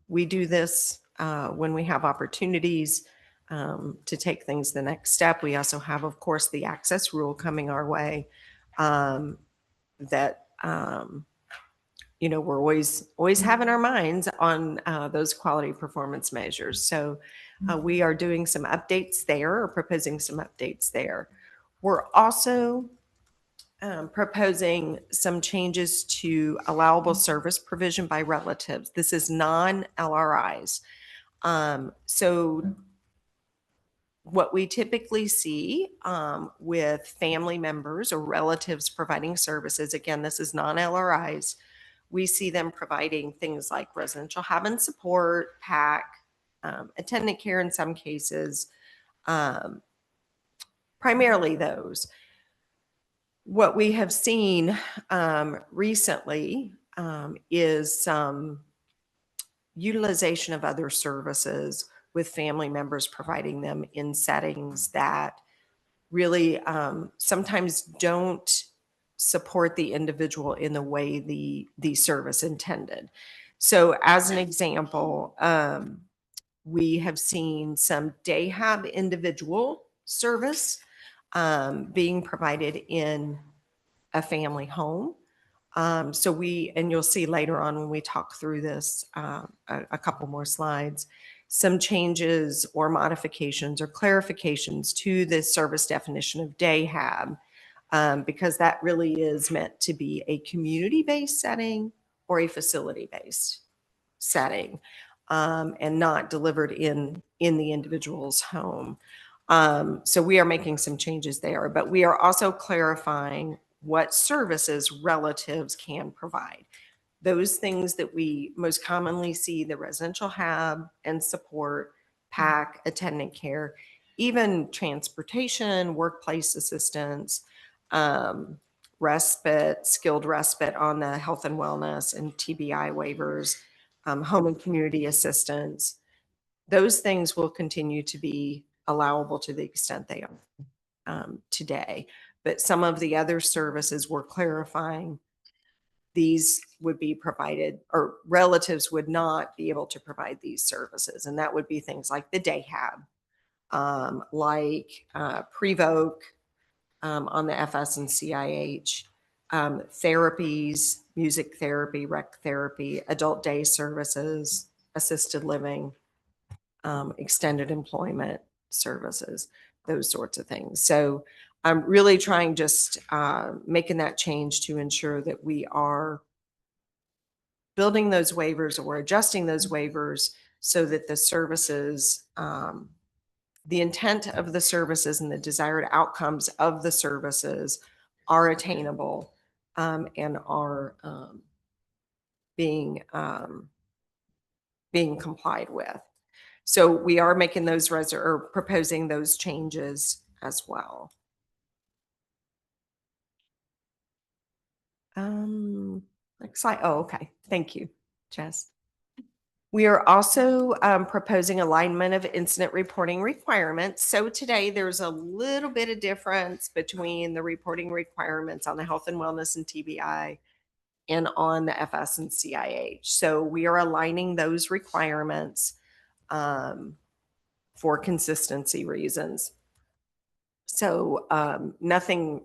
We do this when we have opportunities to take things the next step. We also have, of course, the access rule coming our way that we're always having our minds on those quality performance measures. So we are doing some updates there, or proposing some updates there. We're also proposing some changes to allowable service provision by relatives. This is non-LRIs. So what we typically see with family members or relatives providing services, again, this is non-LRIs, we see them providing things like residential hab and support, PAC, attendant care in some cases, primarily those. What we have seen recently is some utilization of other services with family members providing them in settings that really sometimes don't support the individual in the way the service intended. So as an example, we have seen some day hab individual service being provided in a family home. And you'll see later on when we talk through this, a couple more slides, some changes or modifications or clarifications to the service definition of day hab, because that really is meant to be a community-based setting or a facility-based setting, and not delivered in the individual's home. So we are making some changes there, but we are also clarifying what services relatives can provide. Those things that we most commonly see, the residential hab and support, PAC, attendant care, even transportation, workplace assistance, respite, skilled respite on the health and wellness and TBI waivers, home and community assistance. Those things will continue to be allowable to the extent they are today. But some of the other services we're clarifying, these would be provided, or relatives would not be able to provide these services. And that would be things like the day hab, like Prevoke on the FS and CIH, therapies, music therapy, rec therapy, adult day services, assisted living, extended employment services, those sorts of things. So I'm really trying just making that change to ensure that we are building those waivers or adjusting those waivers so that the services, the intent of the services and the desired outcomes of the services are attainable, and are being complied with. So we are making those or proposing those changes as well. Next slide. Oh, okay. Thank you, Jess. We are also proposing alignment of incident reporting requirements. So today there's a little bit of difference between the reporting requirements on the health and wellness and TBI and on the FS and CIH. So we are aligning those requirements for consistency reasons. So nothing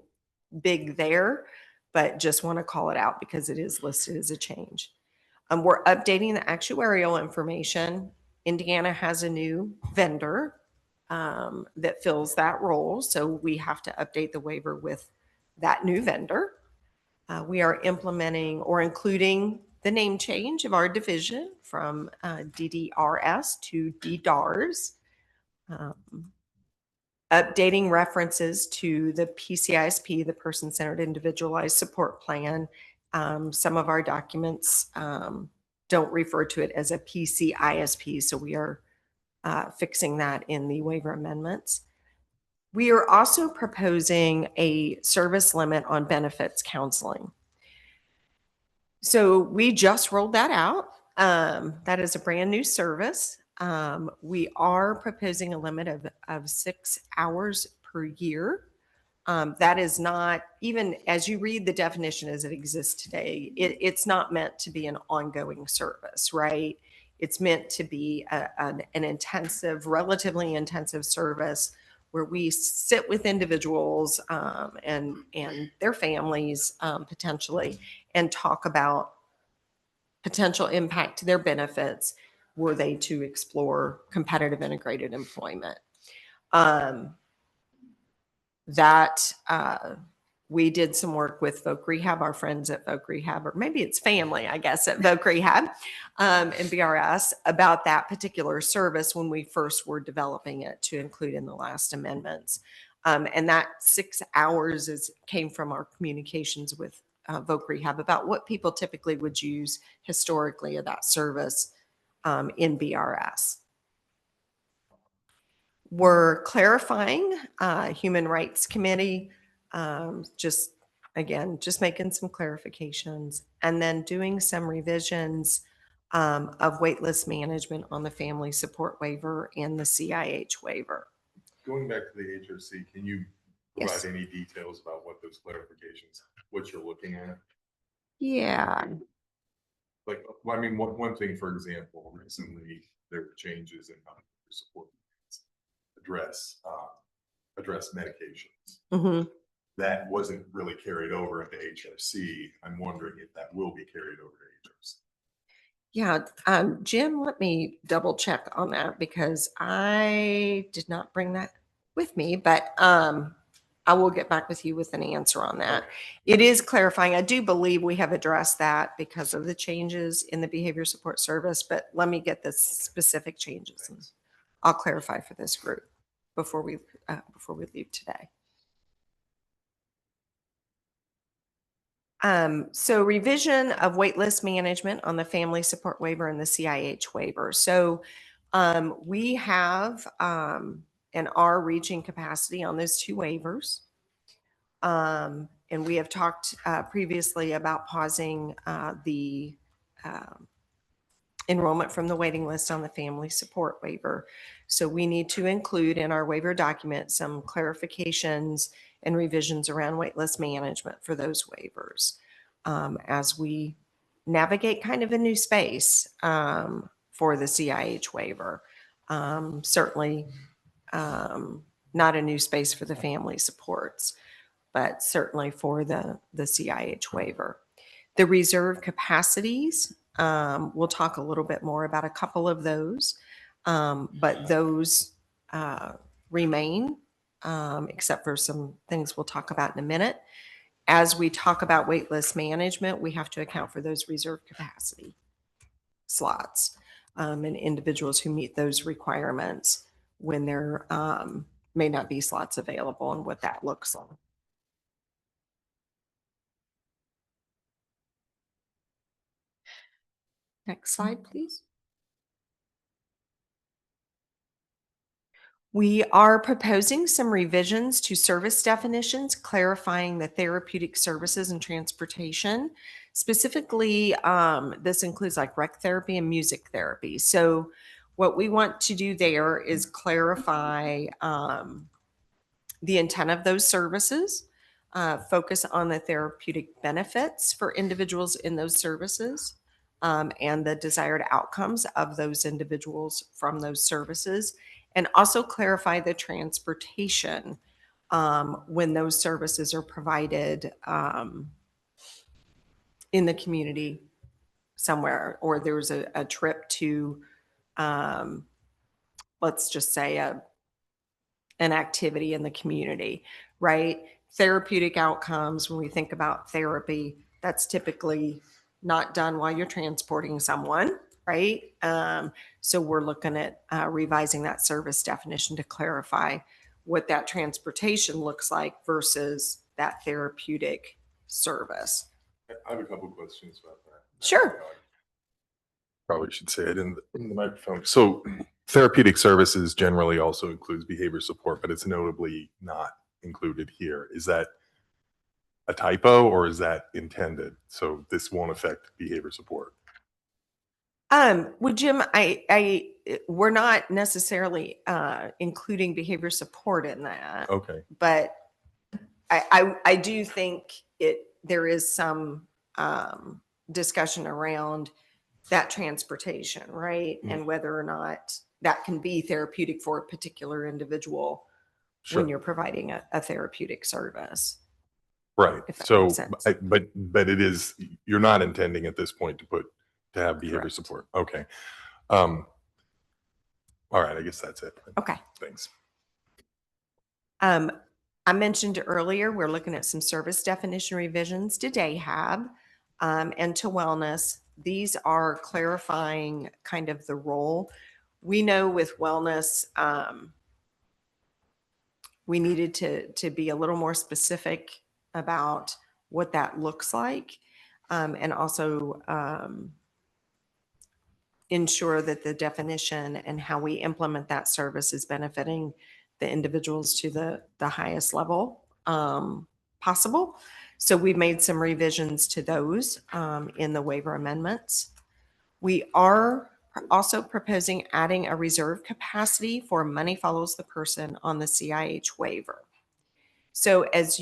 big there, but just want to call it out because it is listed as a change. We're updating the actuarial information. Indiana has a new vendor that fills that role. So we have to update the waiver with that new vendor. We are implementing or including the name change of our division from DDRS to DDARS. Updating references to the PCISP, the Person-Centered Individualized Support Plan. Some of our documents don't refer to it as a PCISP, so we are fixing that in the waiver amendments. We are also proposing a service limit on benefits counseling. So we just rolled that out. That is a brand new service. We are proposing a limit of 6 hours per year. That is not, even as you read the definition as it exists today, it's not meant to be an ongoing service, right? It's meant to be an intensive, relatively intensive service where we sit with individuals and their families potentially and talk about potential impact to their benefits were they to explore competitive integrated employment. We did some work with Voc Rehab, our friends at Voc Rehab, or maybe it's family, I guess, at Voc Rehab and BRS about that particular service when we first were developing it to include in the last amendments. And that 6 hours came from our communications with Voc Rehab about what people typically would use historically of that service in BRS. We're clarifying Human Rights Committee, just making some clarifications and then doing some revisions of waitlist management on the family support waiver and the CIH waiver. Going back to the HRC, can you Yes. provide any details about what those clarifications, what you're looking at? Yeah. Like, well, I mean, one thing, for example, recently there were changes in how support address medications. Mhm. That wasn't really carried over into HRC. I'm wondering if that will be carried over to HRC. Yeah, Jim, let me double check on that because I did not bring that with me, but I will get back with you with an answer on that. Okay. It is clarifying. I do believe we have addressed that because of the changes in the behavior support service, but let me get the specific changes and I'll clarify for this group before we leave today. So revision of waitlist management on the family support waiver and the CIH waiver. So we have and are reaching capacity on those two waivers. And we have talked previously about pausing the enrollment from the waiting list on the family support waiver. So we need to include in our waiver document some clarifications and revisions around waitlist management for those waivers as we navigate kind of a new space for the CIH waiver. Certainly not a new space for the family supports, but certainly for the CIH waiver. The reserve capacities, we'll talk a little bit more about a couple of those, but those remain, except for some things we'll talk about in a minute. As we talk about waitlist management, we have to account for those reserve capacity slots and individuals who meet those requirements when there may not be slots available and what that looks like. Next slide, please. We are proposing some revisions to service definitions, clarifying the therapeutic services and transportation. Specifically, this includes like rec therapy and music therapy. So what we want to do there is clarify the intent of those services, focus on the therapeutic benefits for individuals in those services, and the desired outcomes of those individuals from those services, and also clarify the transportation when those services are provided in the community somewhere, or there's a trip to, let's just say, an activity in the community, right? Therapeutic outcomes, when we think about therapy, that's typically not done while you're transporting someone, right? So we're looking at revising that service definition to clarify what that transportation looks like versus that therapeutic service. I have a couple questions about that. Sure. Probably should say it in the microphone. So therapeutic services generally also includes behavior support, but it's notably not included here. Is that a typo or is that intended? So this won't affect behavior support. Well, Jim, we're not necessarily including behavior support in that. Okay. But I do think there is some discussion around that transportation, right? Mhm. And whether or not that can be therapeutic for a particular individual Sure. when you're providing a therapeutic service. Right. If that So, makes sense. but it is, you're not intending at this point to have behavior Correct. support. Okay. All right. I guess that's it. Okay. Thanks. I mentioned earlier, we're looking at some service definition revisions to DAHAB and to wellness. These are clarifying kind of the role. We know with wellness, we needed to be a little more specific about what that looks like and also ensure that the definition and how we implement that service is benefiting the individuals to the highest level possible. So we've made some revisions to those in the waiver amendments. We are also proposing adding a reserve capacity for money follows the person on the CIH waiver. So as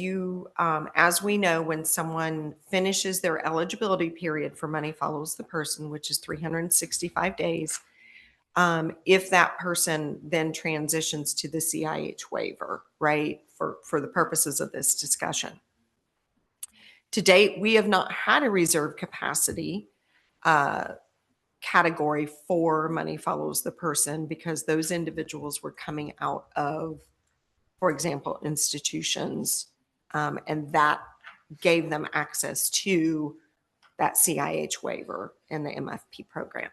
we know, when someone finishes their eligibility period for Money Follows the Person, which is 365 days, if that person then transitions to the CIH waiver, right, for the purposes of this discussion. To date, we have not had a reserve capacity category for Money Follows the Person because those individuals were coming out of, for example, institutions, and that gave them access to that CIH waiver and the MFP program.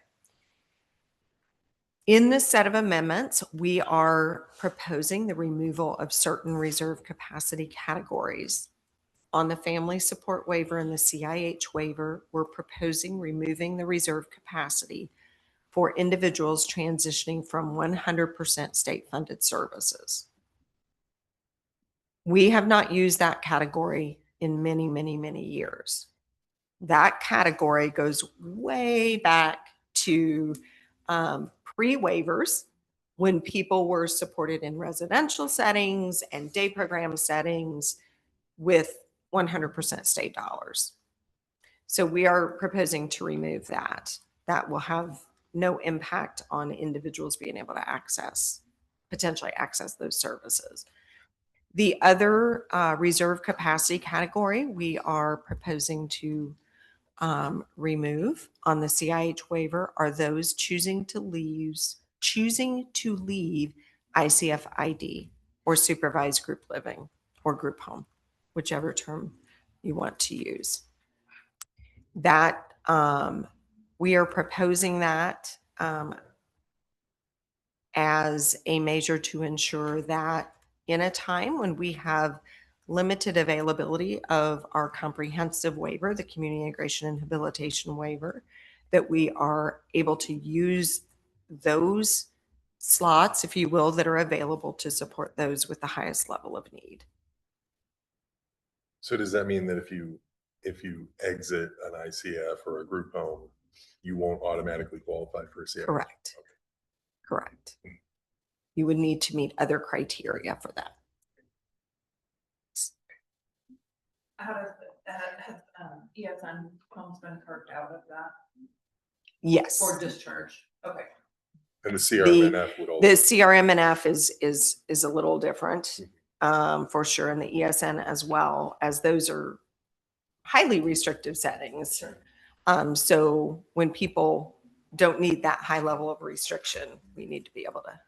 In this set of amendments, we are proposing the removal of certain reserve capacity categories. On the family support waiver and the CIH waiver, we're proposing removing the reserve capacity for individuals transitioning from 100% state-funded services. We have not used that category in many, many, many years. That category goes way back to pre-waivers when people were supported in residential settings and day program settings with 100% state dollars. So we are proposing to remove that. That will have no impact on individuals being able to potentially access those services. The other reserve capacity category we are proposing to remove on the CIH waiver are those choosing to leave ICF ID or supervised group living or group home, whichever term you want to use. That we are proposing that as a measure to ensure that in a time when we have limited availability of our comprehensive waiver, the community integration and habilitation waiver, that we are able to use those slots, if you will, that are available to support those with the highest level of need. So does that mean that if you exit an ICF or a group home, you won't automatically qualify for a CIH? Correct. Correct. You would need to meet other criteria for that. How does, has ESN homes been carved out of that Yes. for discharge? Okay. And the CRMNF would also. The CRMNF is a little different for sure, and the ESN as well, as those are highly restrictive settings. Sure. So when people don't need that high level of restriction, we need to be able to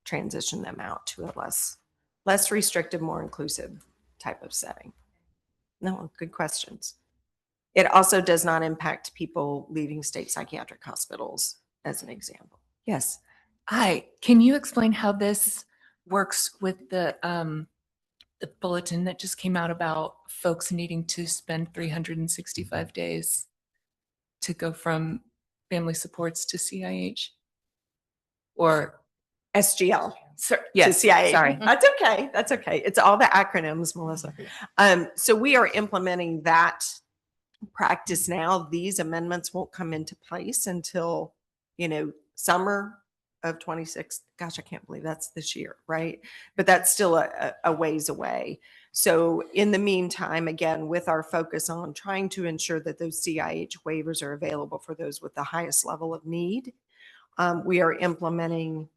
transition them out to a less restrictive, more inclusive type of setting. No, good questions. It also does not impact people leaving state psychiatric hospitals, as an example. Yes. Hi, can you explain how this works with the bulletin that just came out about folks needing to spend 365 days to go from family supports to CIH? Or SGL. yes, to CIH. sorry. That's okay. That's okay. It's all the acronyms, Melissa. So we are implementing that practice now. These amendments won't come into place until, summer of 26. Gosh, I can't believe that's this year, right? But that's still a ways away. So in the meantime, again, with our focus on trying to ensure that those CIH waivers are available for those with the highest level of need, we are implementing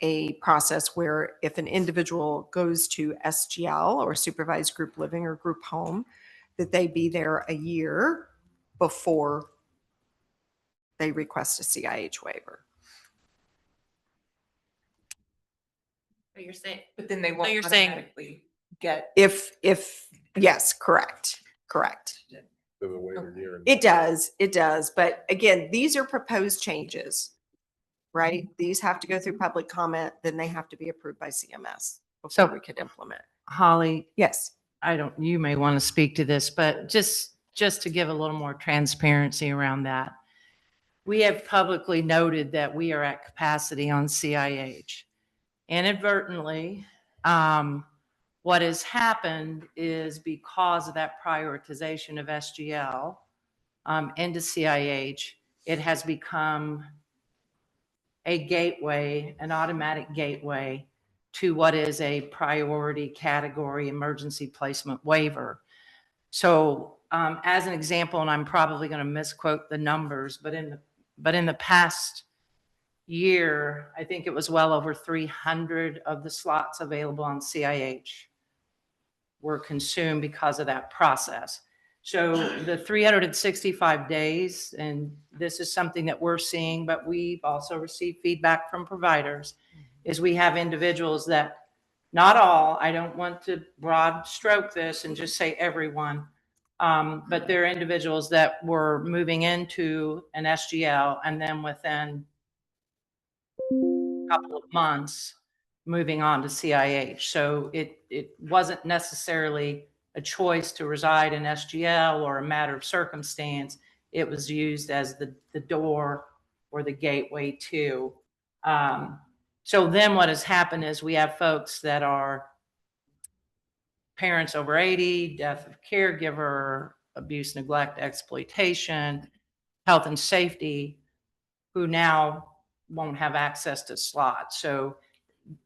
a process where if an individual goes to SGL or supervised group living or group home, that they be there a year before they request a CIH waiver. But you're saying, but then they won't you're saying- automatically get. If yes, correct. The waiver year. It does. But again, these are proposed changes, right? These have to go through public comment, then they have to be approved by CMS before So- we could implement. Holly, Yes. you may want to speak to this, but just to give a little more transparency around that. We have publicly noted that we are at capacity on CIH. Inadvertently, what has happened is because of that prioritization of SGL into CIH, it has become a gateway, an automatic gateway to what is a priority category emergency placement waiver. So as an example, and I'm probably going to misquote the numbers, but in the past year, I think it was well over 300 of the slots available on CIH were consumed because of that process. So the 365 days, and this is something that we're seeing, but we've also received feedback from providers, is we have individuals that, not all, I don't want to broad stroke this and just say everyone, but there are individuals that were moving into an SGL and then within a couple of months moving on to CIH. So it wasn't necessarily a choice to reside in SGL or a matter of circumstance. It was used as the door or the gateway to. So then what has happened is we have folks that are parents over 80, death of caregiver, abuse, neglect, exploitation, health and safety, who now won't have access to slots. So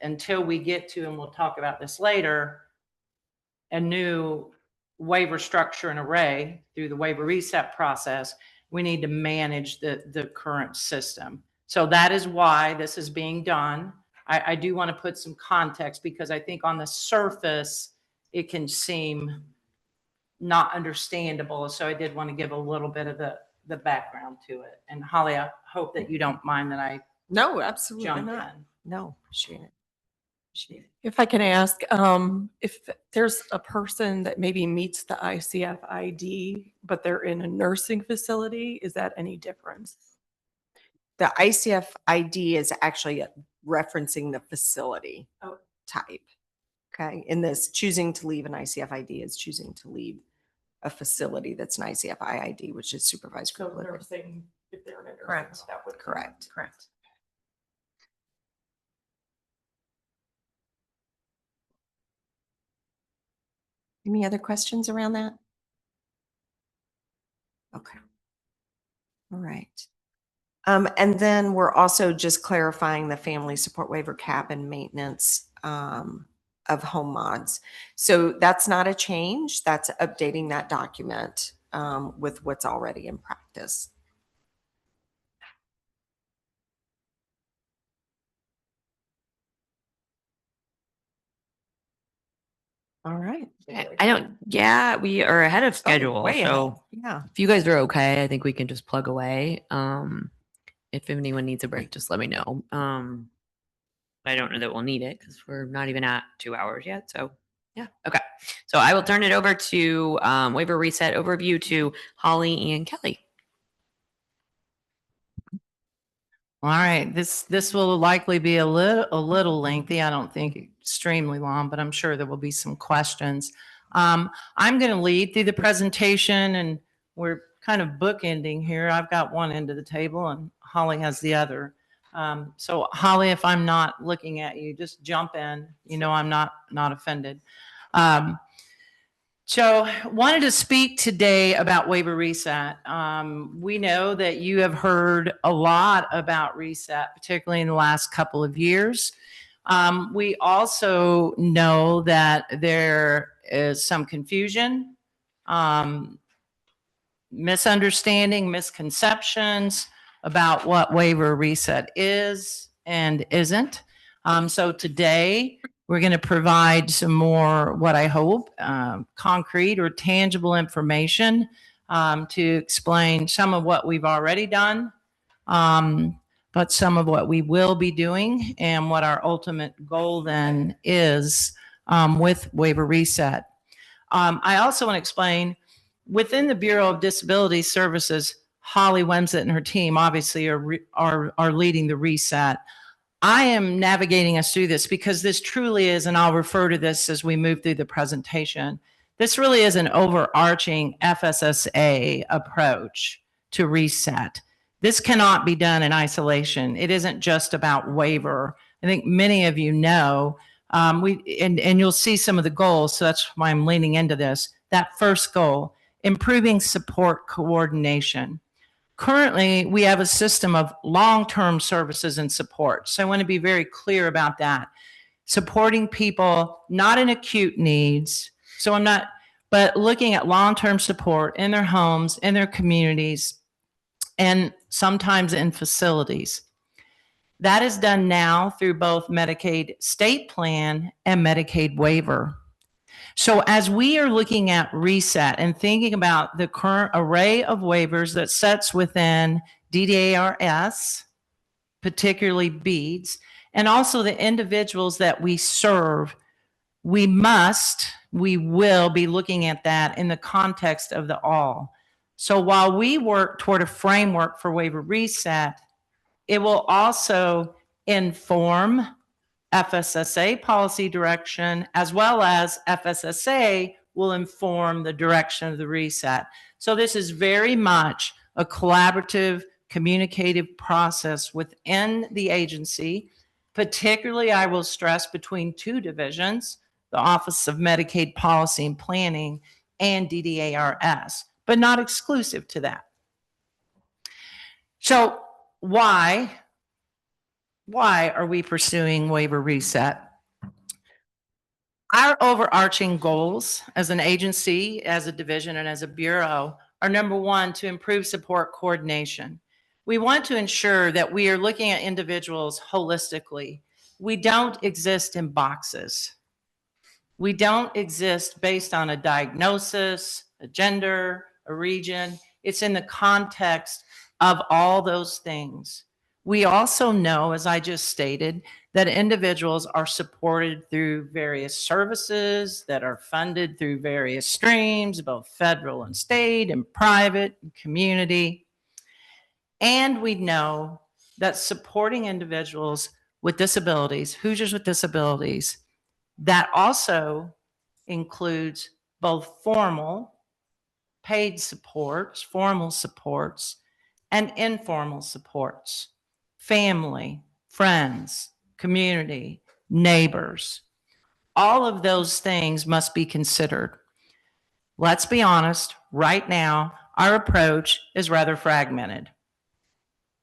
until we get to, and we'll talk about this later, a new waiver structure and array through the waiver reset process, we need to manage the current system. So that is why this is being done. I do want to put some context because I think on the surface, it can seem not understandable. So I did want to give a little bit of the background to it. And Holly, I hope that you don't mind that I No, absolutely jump not. in. No, appreciate it. If I can ask, if there's a person that maybe meets the ICF ID, but they're in a nursing facility, is that any difference? The ICF ID is actually referencing the facility Oh. type. Okay. In this, choosing to leave an ICF ID is choosing to leave a facility that's an ICF ID, which is supervised So group living. nursing, if they're in a nursing, Correct. that would. Correct. Correct. Any other questions around that? Okay. All right. And then we're also just clarifying the family support waiver cap and maintenance of home mods. So that's not a change. That's updating that document with what's already in practice. All right. I don't, yeah, we are ahead of schedule. way ahead. So Yeah. if you guys are okay, I think we can just plug away. If anyone needs a break, just let me know. I don't know that we'll need it because we're not even at 2 hours yet. So yeah. Okay. So I will turn it over to waiver reset overview to Holly and Kelly. All right, this will likely be a little lengthy. I don't think extremely long, but I'm sure there will be some questions. I'm going to lead through the presentation, and we're kind of bookending here. I've got one end of the table, and Holly has the other. So Holly, if I'm not looking at you, just jump in. You know I'm not offended. So wanted to speak today about waiver reset. We know that you have heard a lot about reset, particularly in the last couple of years. We also know that there is some confusion, misunderstanding, misconceptions about what waiver reset is and isn't. So today, we're going to provide some more, what I hope, concrete or tangible information to explain some of what we've already done, but some of what we will be doing and what our ultimate goal then is with waiver reset. I also want to explain, within the Bureau of Disability Services, Holly Wemsett and her team obviously are leading the reset. I am navigating us through this because this truly is, and I'll refer to this as we move through the presentation, this really is an overarching FSSA approach to reset. This cannot be done in isolation. It isn't just about waiver. I think many of you know, and you'll see some of the goals, so that's why I'm leaning into this. That first goal, improving support coordination. Currently, we have a system of long-term services and support. So I want to be very clear about that. supporting people not in acute needs. So I'm not, but looking at long-term support in their homes, in their communities, and sometimes in facilities. That is done now through both Medicaid state plan and Medicaid waiver. So as we are looking at reset and thinking about the current array of waivers that sits within DDARS, particularly BEADS, and also the individuals that we serve, we will be looking at that in the context of the all. So while we work toward a framework for waiver reset, it will also inform FSSA policy direction, as well as FSSA will inform the direction of the reset. So this is very much a collaborative, communicative process within the agency. Particularly, I will stress between two divisions, the Office of Medicaid Policy and Planning and DDARS, but not exclusive to that. So why are we pursuing waiver reset? Our overarching goals as an agency, as a division, and as a bureau are, number one, to improve support coordination. We want to ensure that we are looking at individuals holistically. We don't exist in boxes. We don't exist based on a diagnosis, a gender, a region. It's in the context of all those things. We also know, as I just stated, that individuals are supported through various services that are funded through various streams, both federal and state and private and community. And we know that supporting individuals with disabilities, Hoosiers with disabilities, that also includes both formal paid supports, formal supports, and informal supports, family, friends, community, neighbors. All of those things must be considered. Let's be honest, right now, our approach is rather fragmented.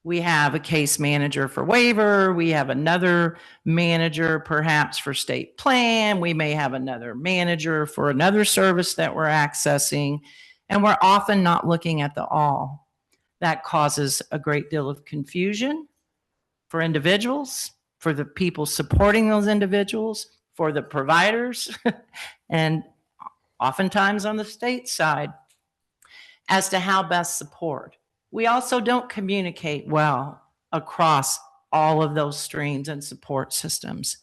We have a case manager for waiver. We have another manager perhaps for state plan. We may have another manager for another service that we're accessing. And we're often not looking at the all. That causes a great deal of confusion for individuals, for the people supporting those individuals, for the providers, and oftentimes on the state side as to how best support. We also don't communicate well across all of those streams and support systems.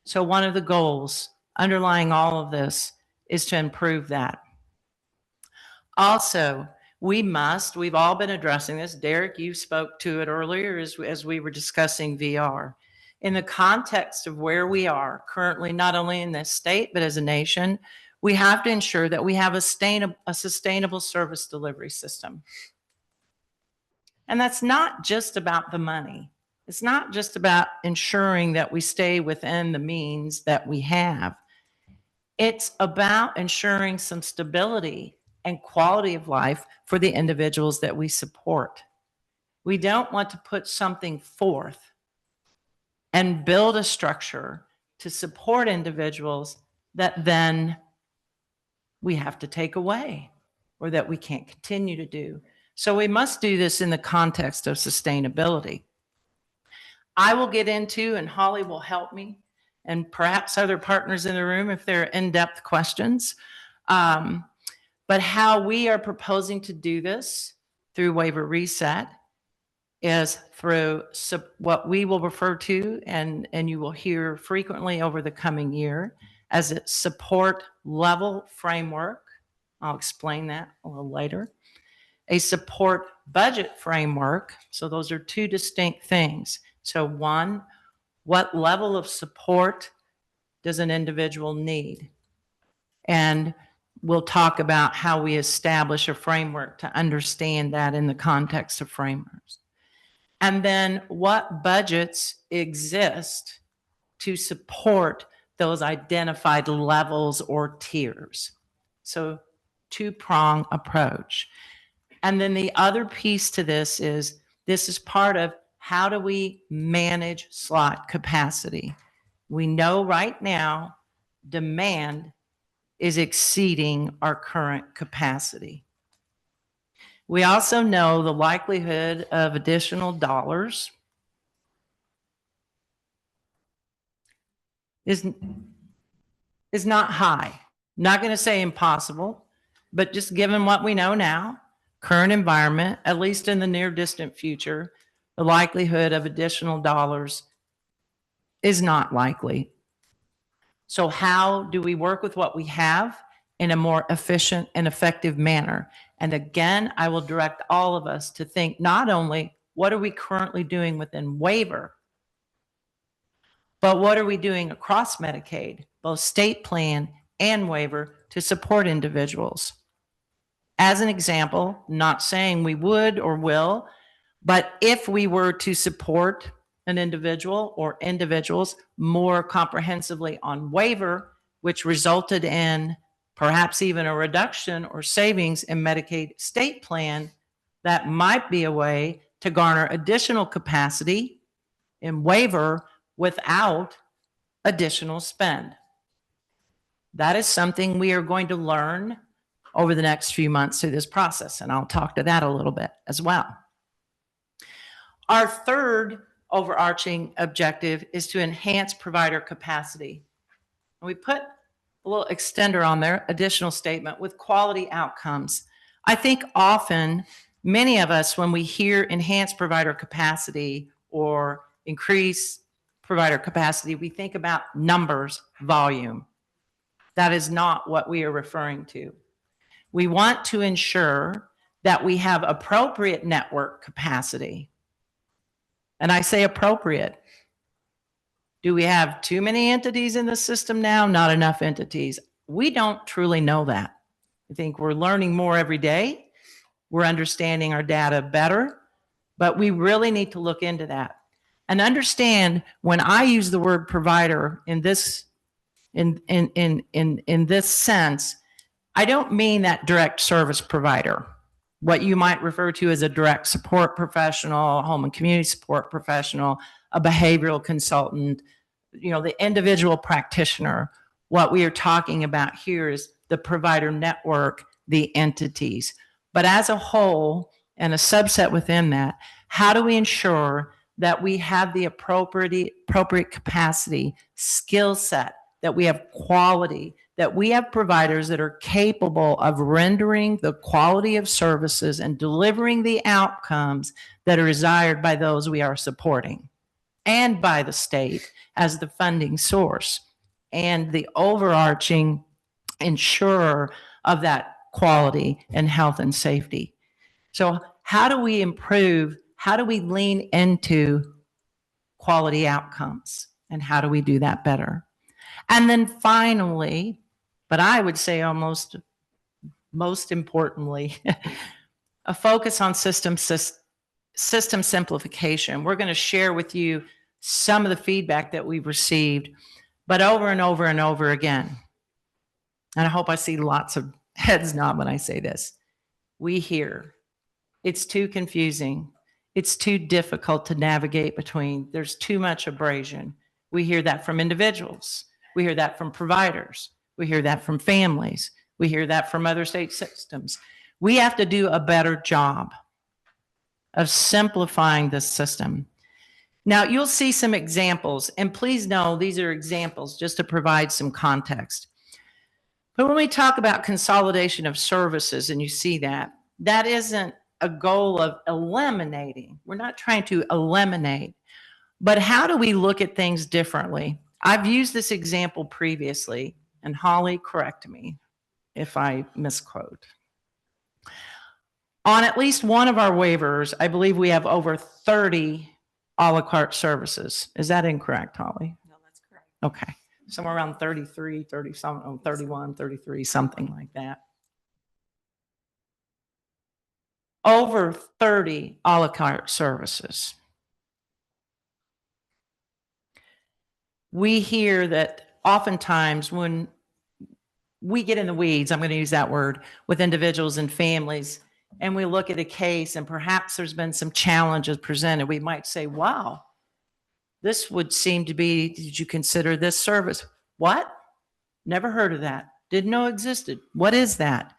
So one of the goals underlying all of this is to improve that. Also, we've all been addressing this. Derek, you spoke to it earlier as we were discussing VR. In the context of where we are currently, not only in this state, but as a nation, we have to ensure that we have a sustainable service delivery system. And that's not just about the money. It's not just about ensuring that we stay within the means that we have. It's about ensuring some stability and quality of life for the individuals that we support. We don't want to put something forth and build a structure to support individuals that then we have to take away or that we can't continue to do. So we must do this in the context of sustainability. I will get into, and Holly will help me, and perhaps other partners in the room if there are in-depth questions, but how we are proposing to do this through waiver reset is through what we will refer to, and you will hear frequently over the coming year, as a support level framework. I'll explain that a little later. A support budget framework. So those are two distinct things. So one, what level of support does an individual need? And we'll talk about how we establish a framework to understand that in the context of frameworks. And then what budgets exist to support those identified levels or tiers. So two-prong approach. And then the other piece to this is part of how do we manage slot capacity? We know right now demand is exceeding our current capacity. We also know the likelihood of additional dollars is not high. Not going to say impossible, but just given what we know now, current environment, at least in the near distant future, the likelihood of additional dollars is not likely. So how do we work with what we have in a more efficient and effective manner? And again, I will direct all of us to think not only what are we currently doing within waiver, but what are we doing across Medicaid, both state plan and waiver, to support individuals? As an example, not saying we would or will, but if we were to support an individual or individuals more comprehensively on waiver, which resulted in perhaps even a reduction or savings in Medicaid state plan, that might be a way to garner additional capacity in waiver without additional spend. That is something we are going to learn over the next few months through this process, and I'll talk to that a little bit as well. Our third overarching objective is to enhance provider capacity. And we put a little extender on there, additional statement, with quality outcomes. I think often many of us, when we hear enhanced provider capacity or increase provider capacity, we think about numbers, volume. That is not what we are referring to. We want to ensure that we have appropriate network capacity. And I say appropriate. Do we have too many entities in the system now? Not enough entities. We don't truly know that. I think we're learning more every day. We're understanding our data better, but we really need to look into that and understand when I use the word provider in this sense, I don't mean that direct service provider, what you might refer to as a direct support professional, home and community support professional, a behavioral consultant, the individual practitioner. What we are talking about here is the provider network, the entities. But as a whole and a subset within that, how do we ensure that we have the appropriate capacity, skill set, that we have quality, that we have providers that are capable of rendering the quality of services and delivering the outcomes that are desired by those we are supporting and by the state as the funding source and the overarching insurer of that quality and health and safety. So how do we improve? How do we lean into quality outcomes? And how do we do that better? And then finally, but I would say almost most importantly, a focus on system simplification. We're going to share with you some of the feedback that we've received, but over and over and over again. And I hope I see lots of heads nod when I say this. We hear it's too confusing. It's too difficult to navigate between. There's too much abrasion. We hear that from individuals. We hear that from providers. We hear that from families. We hear that from other state systems. We have to do a better job of simplifying this system. Now, you'll see some examples, and please know these are examples just to provide some context. But when we talk about consolidation of services, and you see that, that isn't a goal of eliminating. We're not trying to eliminate, but how do we look at things differently? I've used this example previously, and Holly, correct me if I misquote. On at least one of our waivers, I believe we have over 30 a la carte services. Is that incorrect, Holly? No, that's correct. Okay. Somewhere around 33, 30, 31, 33, something like that. Over 30 a la carte services. We hear that oftentimes when we get in the weeds, I'm going to use that word, with individuals and families, and we look at a case and perhaps there's been some challenges presented, we might say, wow, This would seem to be, did you consider this service? What? Never heard of that. Didn't know existed. What is that?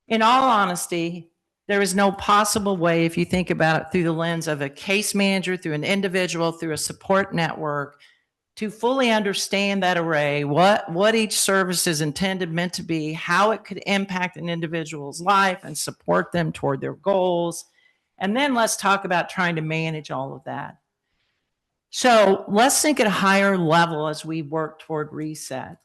In all honesty, there is no possible way, if you think about it through the lens of a case manager, through an individual, through a support network, to fully understand that array, what each service is intended, meant to be, how it could impact an individual's life and support them toward their goals. And then let's talk about trying to manage all of that. So let's think at a higher level as we work toward reset.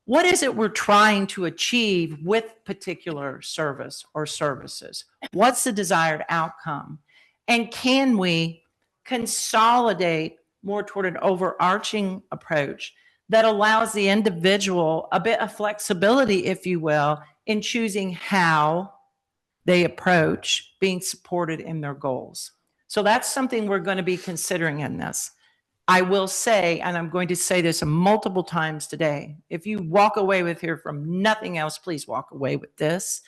What is it we're trying to achieve with particular service or services? What's the desired outcome? And can we consolidate more toward an overarching approach that allows the individual a bit of flexibility, if you will, in choosing how they approach being supported in their goals? So that's something we're going to be considering in this. I will say, and I'm going to say this multiple times today, if you walk away with here from nothing else, please walk away with this.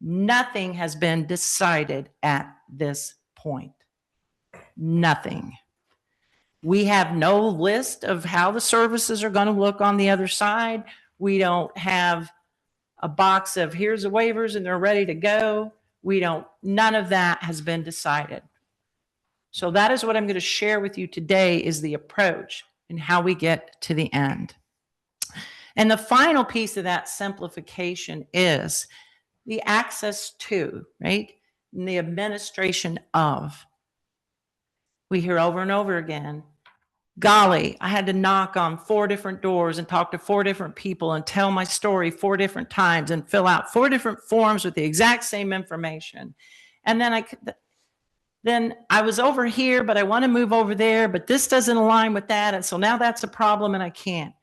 Nothing has been decided at this point. Nothing. We have no list of how the services are going to look on the other side. We don't have a box of here's the waivers and they're ready to go. None of that has been decided. So that is what I'm going to share with you today, is the approach and how we get to the end. And the final piece of that simplification is the access to, right? And the administration of. We hear over and over again, golly, I had to knock on 4 different doors and talk to 4 different people and tell my story 4 different times and fill out 4 different forms with the exact same information. And then I was over here, but I want to move over there, but this doesn't align with that. And so now that's a problem and I can't.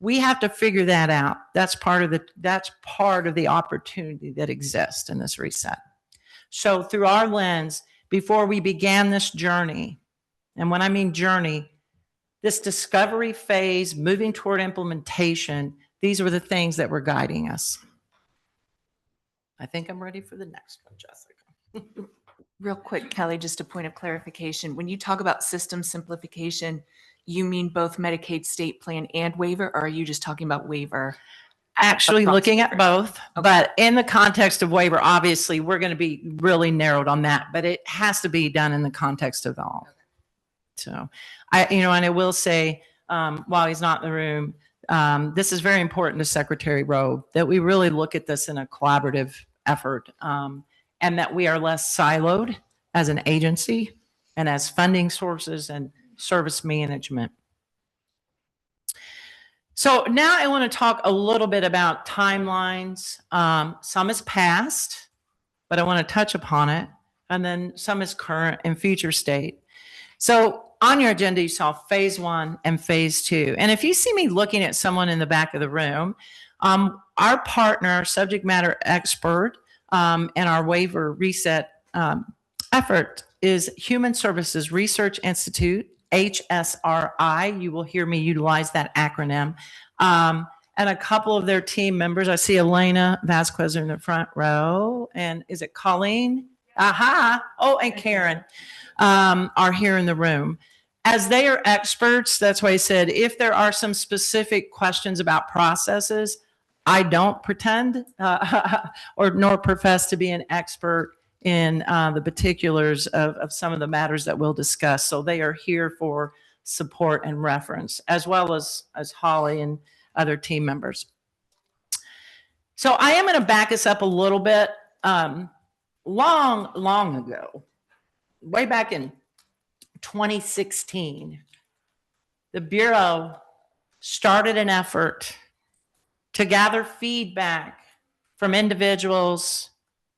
We have to figure that out. That's part of the opportunity that exists in this reset. So through our lens, before we began this journey, and when I mean journey, this discovery phase, moving toward implementation, these were the things that were guiding us. I think I'm ready for the next one, Jessica. Real quick, Kelly, just a point of clarification. When you talk about system simplification, you mean both Medicaid state plan and waiver, or are you just talking about waiver? Actually looking at both, Okay. but in the context of waiver, obviously we're going to be really narrowed on that, but it has to be done in the context of all. So and I will say, while he's not in the room, this is very important to Secretary Rowe, that we really look at this in a collaborative effort, and that we are less siloed as an agency and as funding sources and service management. So now I want to talk a little bit about timelines. Some is past, but I want to touch upon it. And then some is current and future state. So on your agenda, you saw phase 1 and phase 2. And if you see me looking at someone in the back of the room, our partner, subject matter expert, and our waiver reset effort is Human Services Research Institute, HSRI. You will hear me utilize that acronym. And a couple of their team members. I see Elena Vasquez in the front row. And is it Colleen? Aha. Oh, and Karen are here in the room. As they are experts, that's why I said, if there are some specific questions about processes, I don't pretend nor profess to be an expert in the particulars of some of the matters that we'll discuss. So they are here for support and reference, as well as Holly and other team members. So I am going to back us up a little bit. Long ago, way back in 2016, the Bureau started an effort to gather feedback from individuals,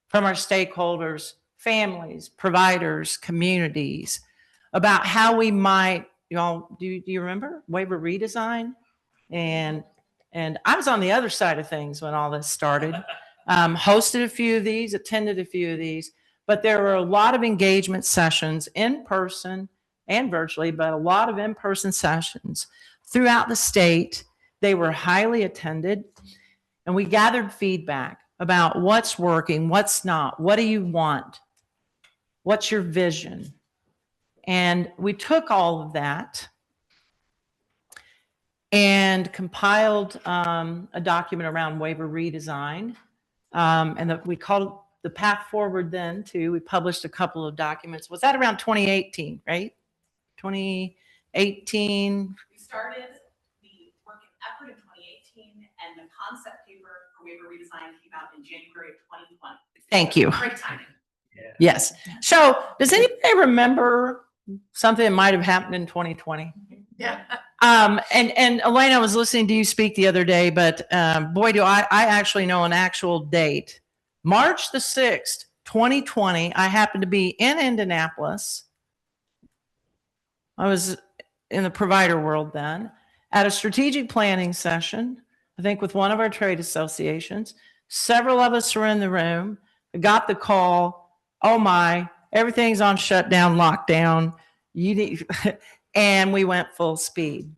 from our stakeholders, families, providers, communities, about how we might, do you remember waiver redesign? And I was on the other side of things when all this started. Hosted a few of these, attended a few of these, but there were a lot of engagement sessions in person and virtually, but a lot of in-person sessions throughout the state. They were highly attended, and we gathered feedback about what's working, what's not, what do you want, what's your vision? And we took all of that and compiled a document around waiver redesign. We called it the path forward then too. We published a couple of documents. Was that around 2018, right? 2018. We started the work effort in 2018, and the concept paper for waiver redesign came out in January of 2020. Thank you. Great timing. Yes. So does anybody remember something that might have happened in 2020? Yeah. And Elena, I was listening to you speak the other day, but boy, do I actually know an actual date. March the 6th, 2020, I happened to be in Indianapolis. I was in the provider world then at a strategic planning session, I think with one of our trade associations. Several of us were in the room. I got the call, oh my, everything's on shutdown, lockdown. You need, and we went full speed.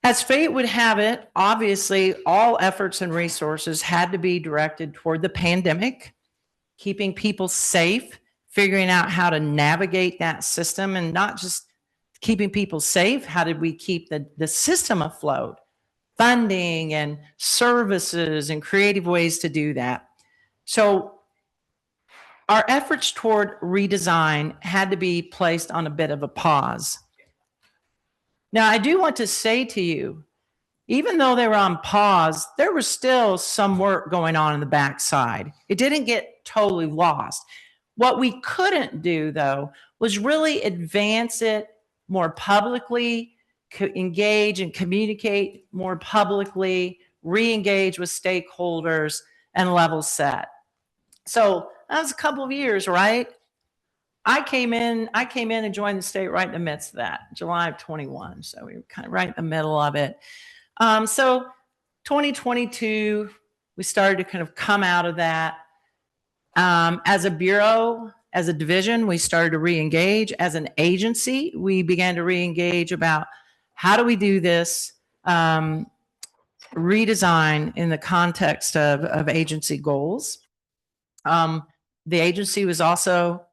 As fate would have it, obviously, all efforts and resources had to be directed toward the pandemic, keeping people safe, figuring out how to navigate that system, and not just keeping people safe. How did we keep the system afloat? Funding and services and creative ways to do that. So our efforts toward redesign had to be placed on a bit of a pause. Now, I do want to say to you, even though they were on pause, there was still some work going on in the backside. It didn't get totally lost. What we couldn't do, though, was really advance it more publicly, engage and communicate more publicly, re-engage with stakeholders, and level set. So that was a couple of years, right? I came in and joined the state right in the midst of that, July of 21. So we were kind of right in the middle of it. So 2022, we started to kind of come out of that. As a bureau, as a division, we started to re-engage. As an agency, we began to re-engage about how do we do this redesign in the context of agency goals. The agency was also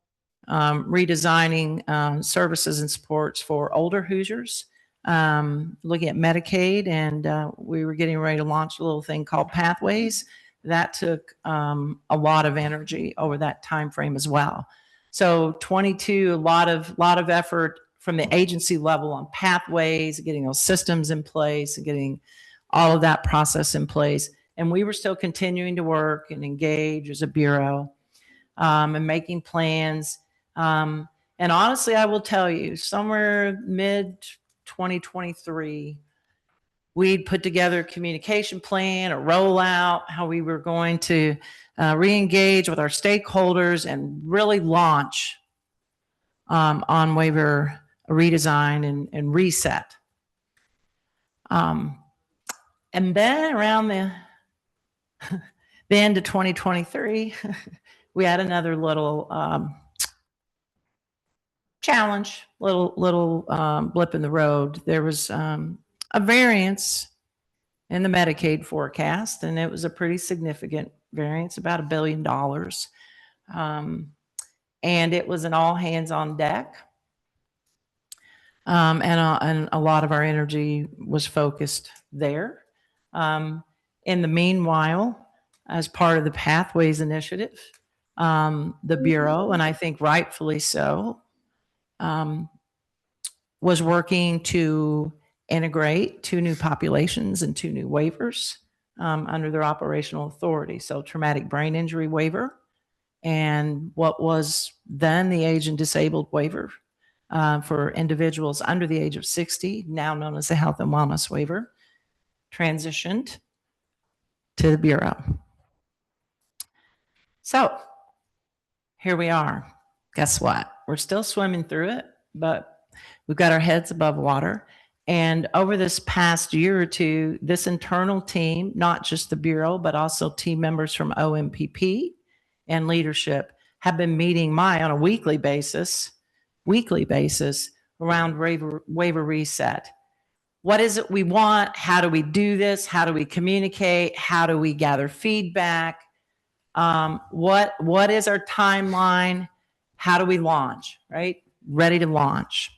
redesigning services and supports for older Hoosiers, looking at Medicaid, and we were getting ready to launch a little thing called Pathways. That took a lot of energy over that time frame as well. So 22, a lot of effort from the agency level on pathways, getting those systems in place and getting all of that process in place. And we were still continuing to work and engage as a bureau and making plans. And honestly, I will tell you, somewhere mid 2023, we'd put together a communication plan, a rollout, how we were going to re-engage with our stakeholders and really launch on waiver redesign and reset. And then around the end of 2023, we had another little challenge, little blip in the road. There was a variance in the Medicaid forecast, and it was a pretty significant variance, about $1 billion. And it was an all hands on deck. And a lot of our energy was focused there. In the meanwhile, as part of the Pathways Initiative, the Bureau, and I think rightfully so, was working to integrate 2 new populations and 2 new waivers under their operational authority. So traumatic brain injury waiver and what was then the age and disabled waiver for individuals under the age of 60, now known as the health and wellness waiver, transitioned to the Bureau. So here we are. Guess what? We're still swimming through it, but we've got our heads above water. And over this past year or two, this internal team, not just the Bureau, but also team members from OMPP and leadership have been meeting on a weekly basis around waiver reset. What is it we want? How do we do this? How do we communicate? How do we gather feedback? What is our timeline? How do we launch, right? Ready to launch.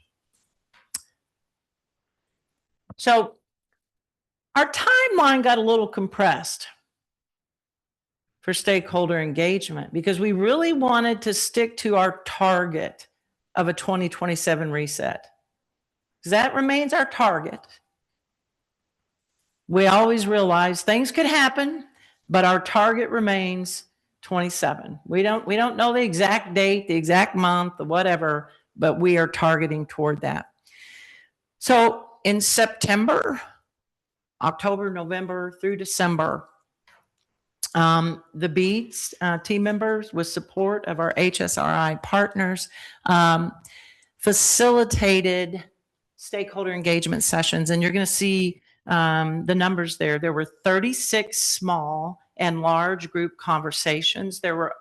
So our timeline got a little compressed for stakeholder engagement because we really wanted to stick to our target of a 2027 reset. Because that remains our target. We always realize things could happen, but our target remains 27. We don't know the exact date, the exact month, or whatever, but we are targeting toward that. So in September, October, November through December, the BEADS team members, with support of our HSRI partners, facilitated stakeholder engagement sessions. And you're going to see the numbers there. There were 36 small and large group conversations. There were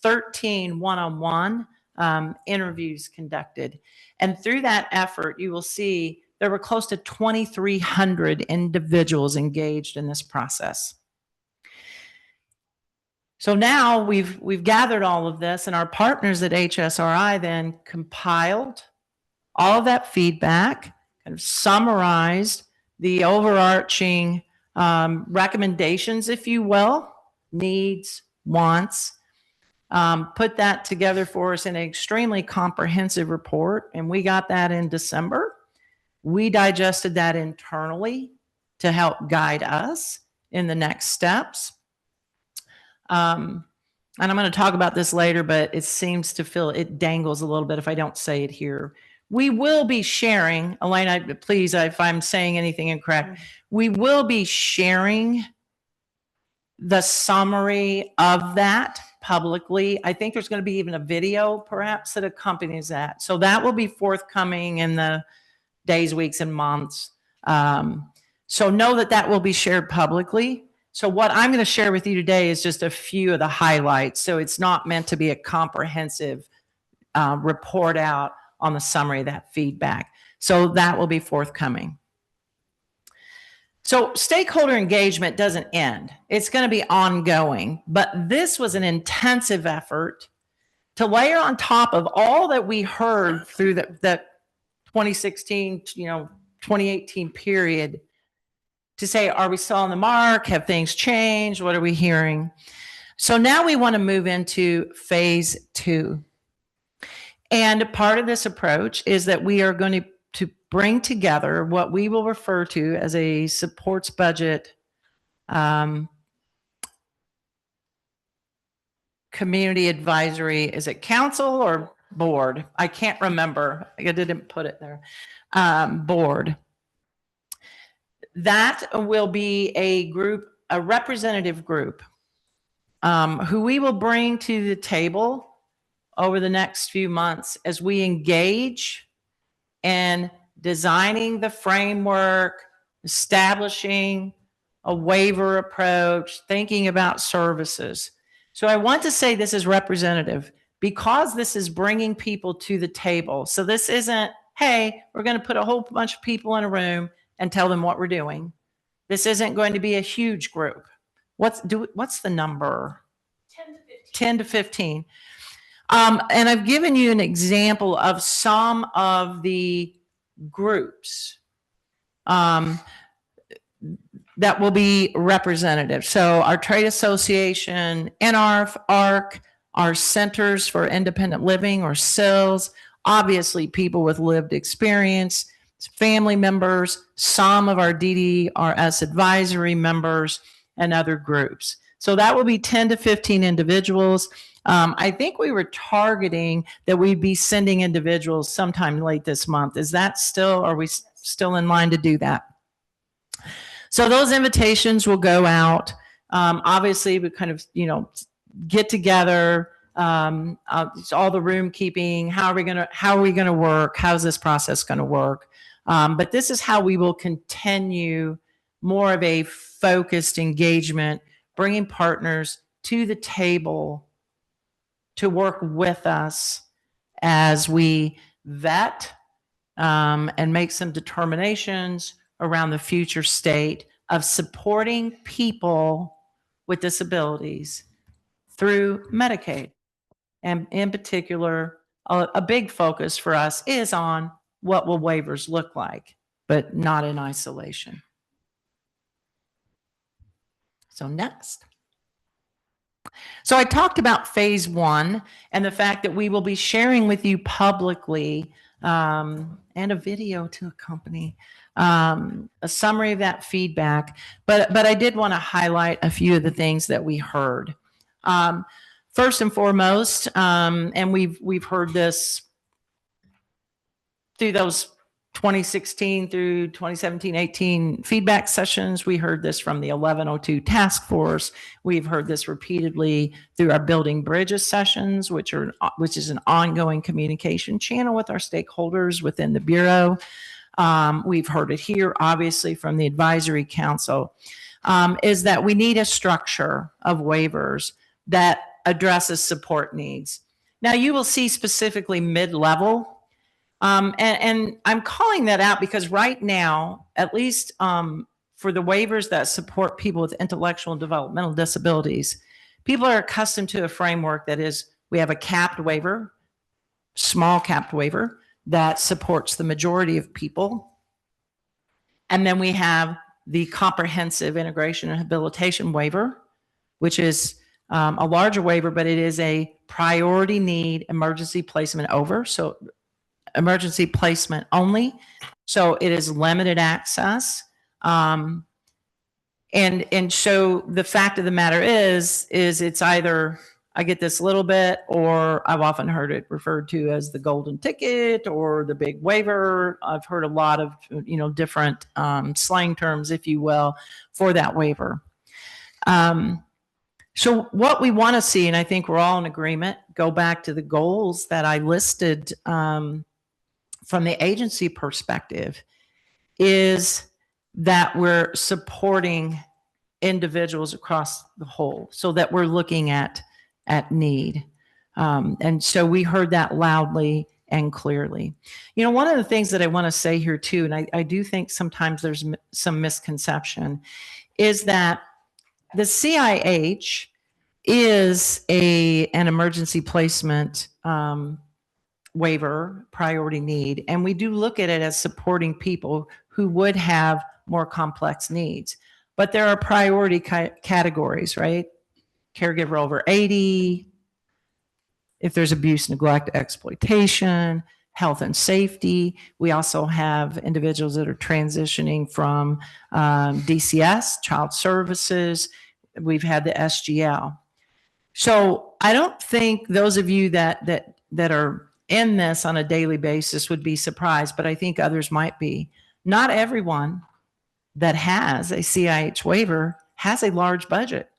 13 one-on-one interviews conducted. And through that effort, you will see there were close to 2,300 individuals engaged in this process. So now we've gathered all of this, and our partners at HSRI then compiled all of that feedback, kind of summarized the overarching recommendations, if you will, needs, wants, put that together for us in an extremely comprehensive report, and we got that in December. We digested that internally to help guide us in the next steps. And I'm going to talk about this later, but it seems to feel it dangles a little bit if I don't say it here. We will be sharing, Elena, please, if I'm saying anything incorrect, we will be sharing the summary of that publicly. I think there's going to be even a video perhaps that accompanies that. So that will be forthcoming in the days, weeks, and months. So know that that will be shared publicly. So what I'm going to share with you today is just a few of the highlights. So it's not meant to be a comprehensive report out on the summary of that feedback. So that will be forthcoming. So stakeholder engagement doesn't end. It's going to be ongoing, but this was an intensive effort to layer on top of all that we heard through the 2016, 2018 period to say, are we still on the mark? Have things changed? What are we hearing? So now we want to move into phase 2. And part of this approach is that we are going to bring together what we will refer to as a supports budget community advisory. Is it council or board? I can't remember. I didn't put it there. Board. That will be a group, a representative group, who we will bring to the table over the next few months as we engage in designing the framework, establishing a waiver approach, thinking about services. So I want to say this is representative because this is bringing people to the table. So this isn't, hey, we're going to put a whole bunch of people in a room and tell them what we're doing. This isn't going to be a huge group. What's the number? 10 to 15. And I've given you an example of some of the groups that will be representative. So our trade association, NRF, ARC, our centers for independent living or CILs, obviously people with lived experience, family members, some of our DDARS advisory members, and other groups. So that will be 10 to 15 individuals. I think we were targeting that we'd be sending individuals sometime late this month. Is that still, are we still in line to do that? So those invitations will go out. Obviously, we kind of, get together, all the room keeping, how are we going to work? How's this process going to work? But this is how we will continue more of a focused engagement, bringing partners to the table to work with us as we vet and make some determinations around the future state of supporting people with disabilities through Medicaid. And in particular, a big focus for us is on what will waivers look like, but not in isolation. So next. So I talked about phase one and the fact that we will be sharing with you publicly and a video to accompany a summary of that feedback. But I did want to highlight a few of the things that we heard. First and foremost, and we've heard this through those 2016 through 2017-18 feedback sessions. We heard this from the 1102 task force. We've heard this repeatedly through our building bridges sessions, which is an ongoing communication channel with our stakeholders within the Bureau. We've heard it here, obviously, from the advisory council, is that we need a structure of waivers that addresses support needs. Now, you will see specifically mid-level. And I'm calling that out because right now, at least for the waivers that support people with intellectual and developmental disabilities, people are accustomed to a framework that is, we have a capped waiver, small capped waiver that supports the majority of people. And then we have the comprehensive integration and habilitation waiver, which is a larger waiver, but it is a priority need emergency placement over. So emergency placement only. So it is limited access. And so the fact of the matter is it's either I get this little bit, or I've often heard it referred to as the golden ticket or the big waiver. I've heard a lot of, different slang terms, if you will, for that waiver. So what we want to see, and I think we're all in agreement, go back to the goals that I listed from the agency perspective, is that we're supporting individuals across the whole, so that we're looking at need. And so we heard that loudly and clearly. One of the things that I want to say here too, and I do think sometimes there's some misconception, is that the CIH is an emergency placement waiver priority need. And we do look at it as supporting people who would have more complex needs. But there are priority categories, right? Caregiver over 80, if there's abuse, neglect, exploitation, health and safety. We also have individuals that are transitioning from DCS, child services. We've had the SGL. So I don't think those of you that are in this on a daily basis would be surprised, but I think others might be. Not everyone that has a CIH waiver has a large budget.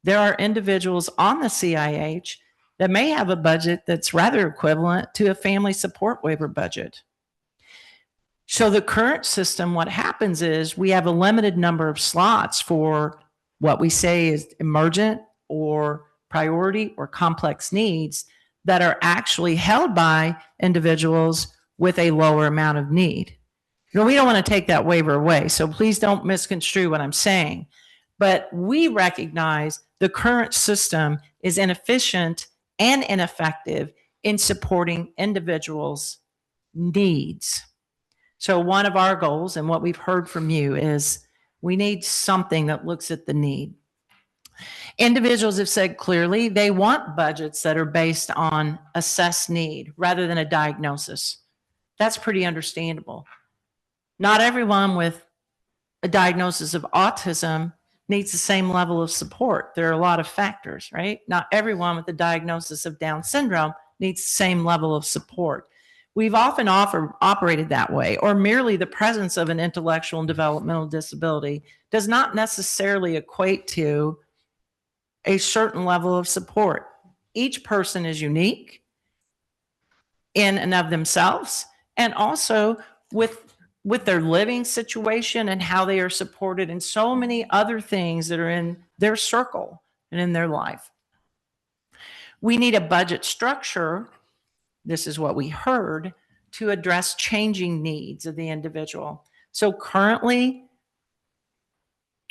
There are individuals on the CIH that may have a budget that's rather equivalent to a family support waiver budget. So the current system, what happens is we have a limited number of slots for what we say is emergent or priority or complex needs that are actually held by individuals with a lower amount of need. We don't want to take that waiver away, so please don't misconstrue what I'm saying. But we recognize the current system is inefficient and ineffective in supporting individuals' needs. So one of our goals, and what we've heard from you, is we need something that looks at the need. Individuals have said clearly they want budgets that are based on assessed need rather than a diagnosis. That's pretty understandable. Not everyone with a diagnosis of autism needs the same level of support. There are a lot of factors, right? Not everyone with a diagnosis of Down syndrome needs the same level of support. We've often operated that way, or merely the presence of an intellectual and developmental disability does not necessarily equate to a certain level of support. Each person is unique in and of themselves, and also with their living situation and how they are supported and so many other things that are in their circle and in their life. We need a budget structure, this is what we heard, to address changing needs of the individual. So currently,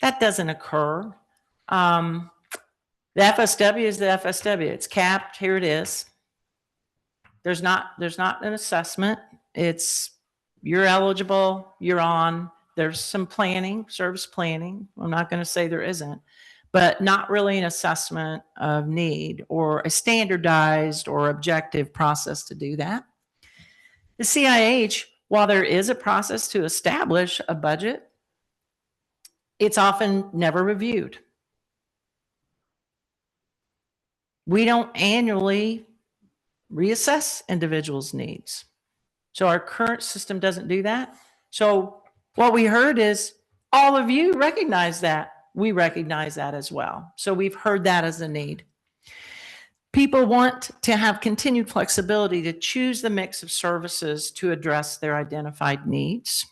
that doesn't occur. The FSW is the FSW. It's capped. Here it is. There's not an assessment. It's you're eligible, you're on. There's some planning, service planning. I'm not going to say there isn't, but not really an assessment of need or a standardized or objective process to do that. The CIH, while there is a process to establish a budget, it's often never reviewed. We don't annually reassess individuals' needs. So our current system doesn't do that. So what we heard is all of you recognize that. We recognize that as well. So we've heard that as a need. People want to have continued flexibility to choose the mix of services to address their identified needs.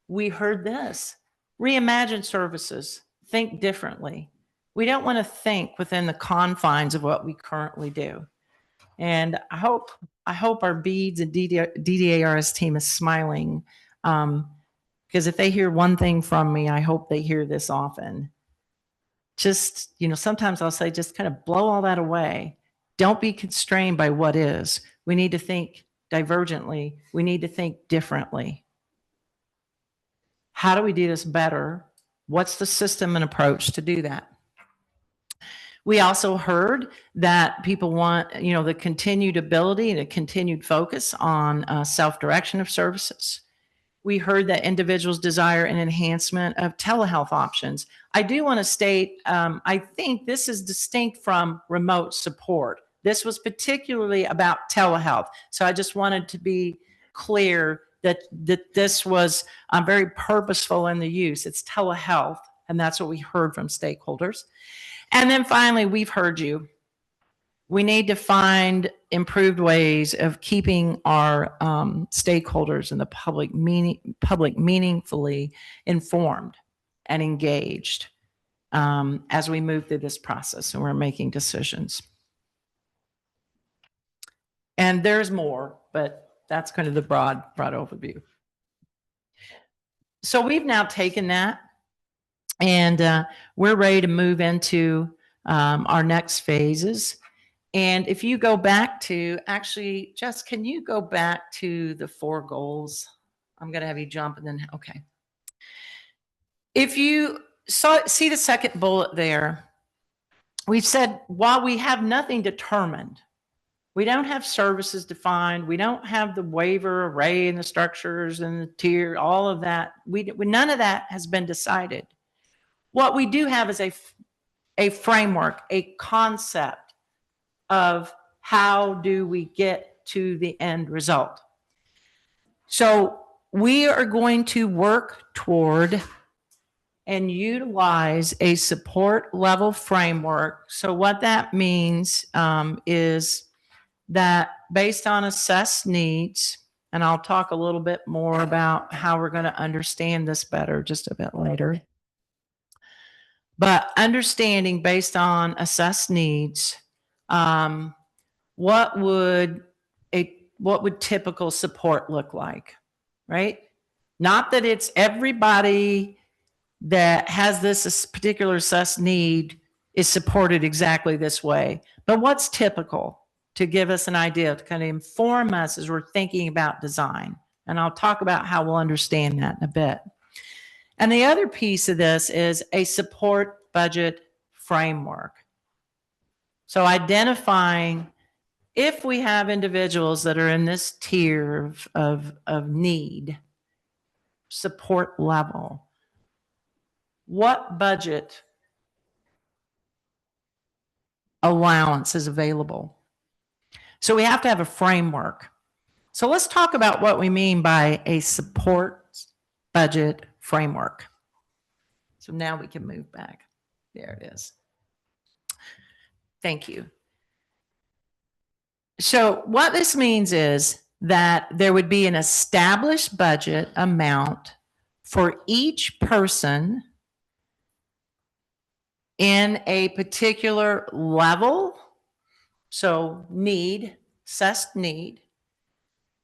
We heard this. Reimagine services. Think differently. We don't want to think within the confines of what we currently do. And I hope our BEADS and DDARS team is smiling, because if they hear one thing from me, I hope they hear this often. Just, sometimes I'll say, just kind of blow all that away. Don't be constrained by what is. We need to think divergently. We need to think differently. How do we do this better? What's the system and approach to do that? We also heard that people want, the continued ability and a continued focus on self-direction of services. We heard that individuals desire an enhancement of telehealth options. I do want to state, I think this is distinct from remote support. This was particularly about telehealth. So I just wanted to be clear that this was very purposeful in the use. It's telehealth, and that's what we heard from stakeholders. And then finally, we've heard you. We need to find improved ways of keeping our stakeholders and the public meaningfully informed and engaged as we move through this process and we're making decisions. And there's more, but that's kind of the broad overview. So we've now taken that, and we're ready to move into our next phases. And if you go back to, actually, Jess, can you go back to the 4 goals? I'm going to have you jump and then, okay. If you see the second bullet there, we've said, while we have nothing determined, we don't have services defined, we don't have the waiver array and the structures and the tier, all of that. None of that has been decided. What we do have is a framework, a concept of how do we get to the end result. So we are going to work toward and utilize a support level framework. So what that means is that based on assessed needs, and I'll talk a little bit more about how we're going to understand this better just a bit later. But understanding based on assessed needs, what would typical support look like, right? Not that it's everybody that has this particular assessed need is supported exactly this way, but what's typical to give us an idea, to kind of inform us as we're thinking about design. And I'll talk about how we'll understand that in a bit. And the other piece of this is a support budget framework. So identifying if we have individuals that are in this tier of need, support level, what budget allowance is available? So we have to have a framework. So let's talk about what we mean by a support budget framework. So now we can move back. There it is. Thank you. So what this means is that there would be an established budget amount for each person in a particular level. So need, assessed need.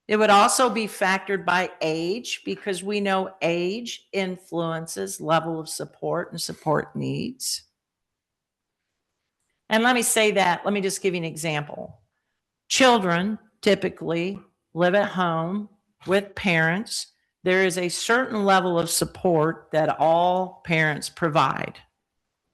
It would also be factored by age, because we know age influences level of support and support needs. And let me say that, let me just give you an example. Children typically live at home with parents. There is a certain level of support that all parents provide.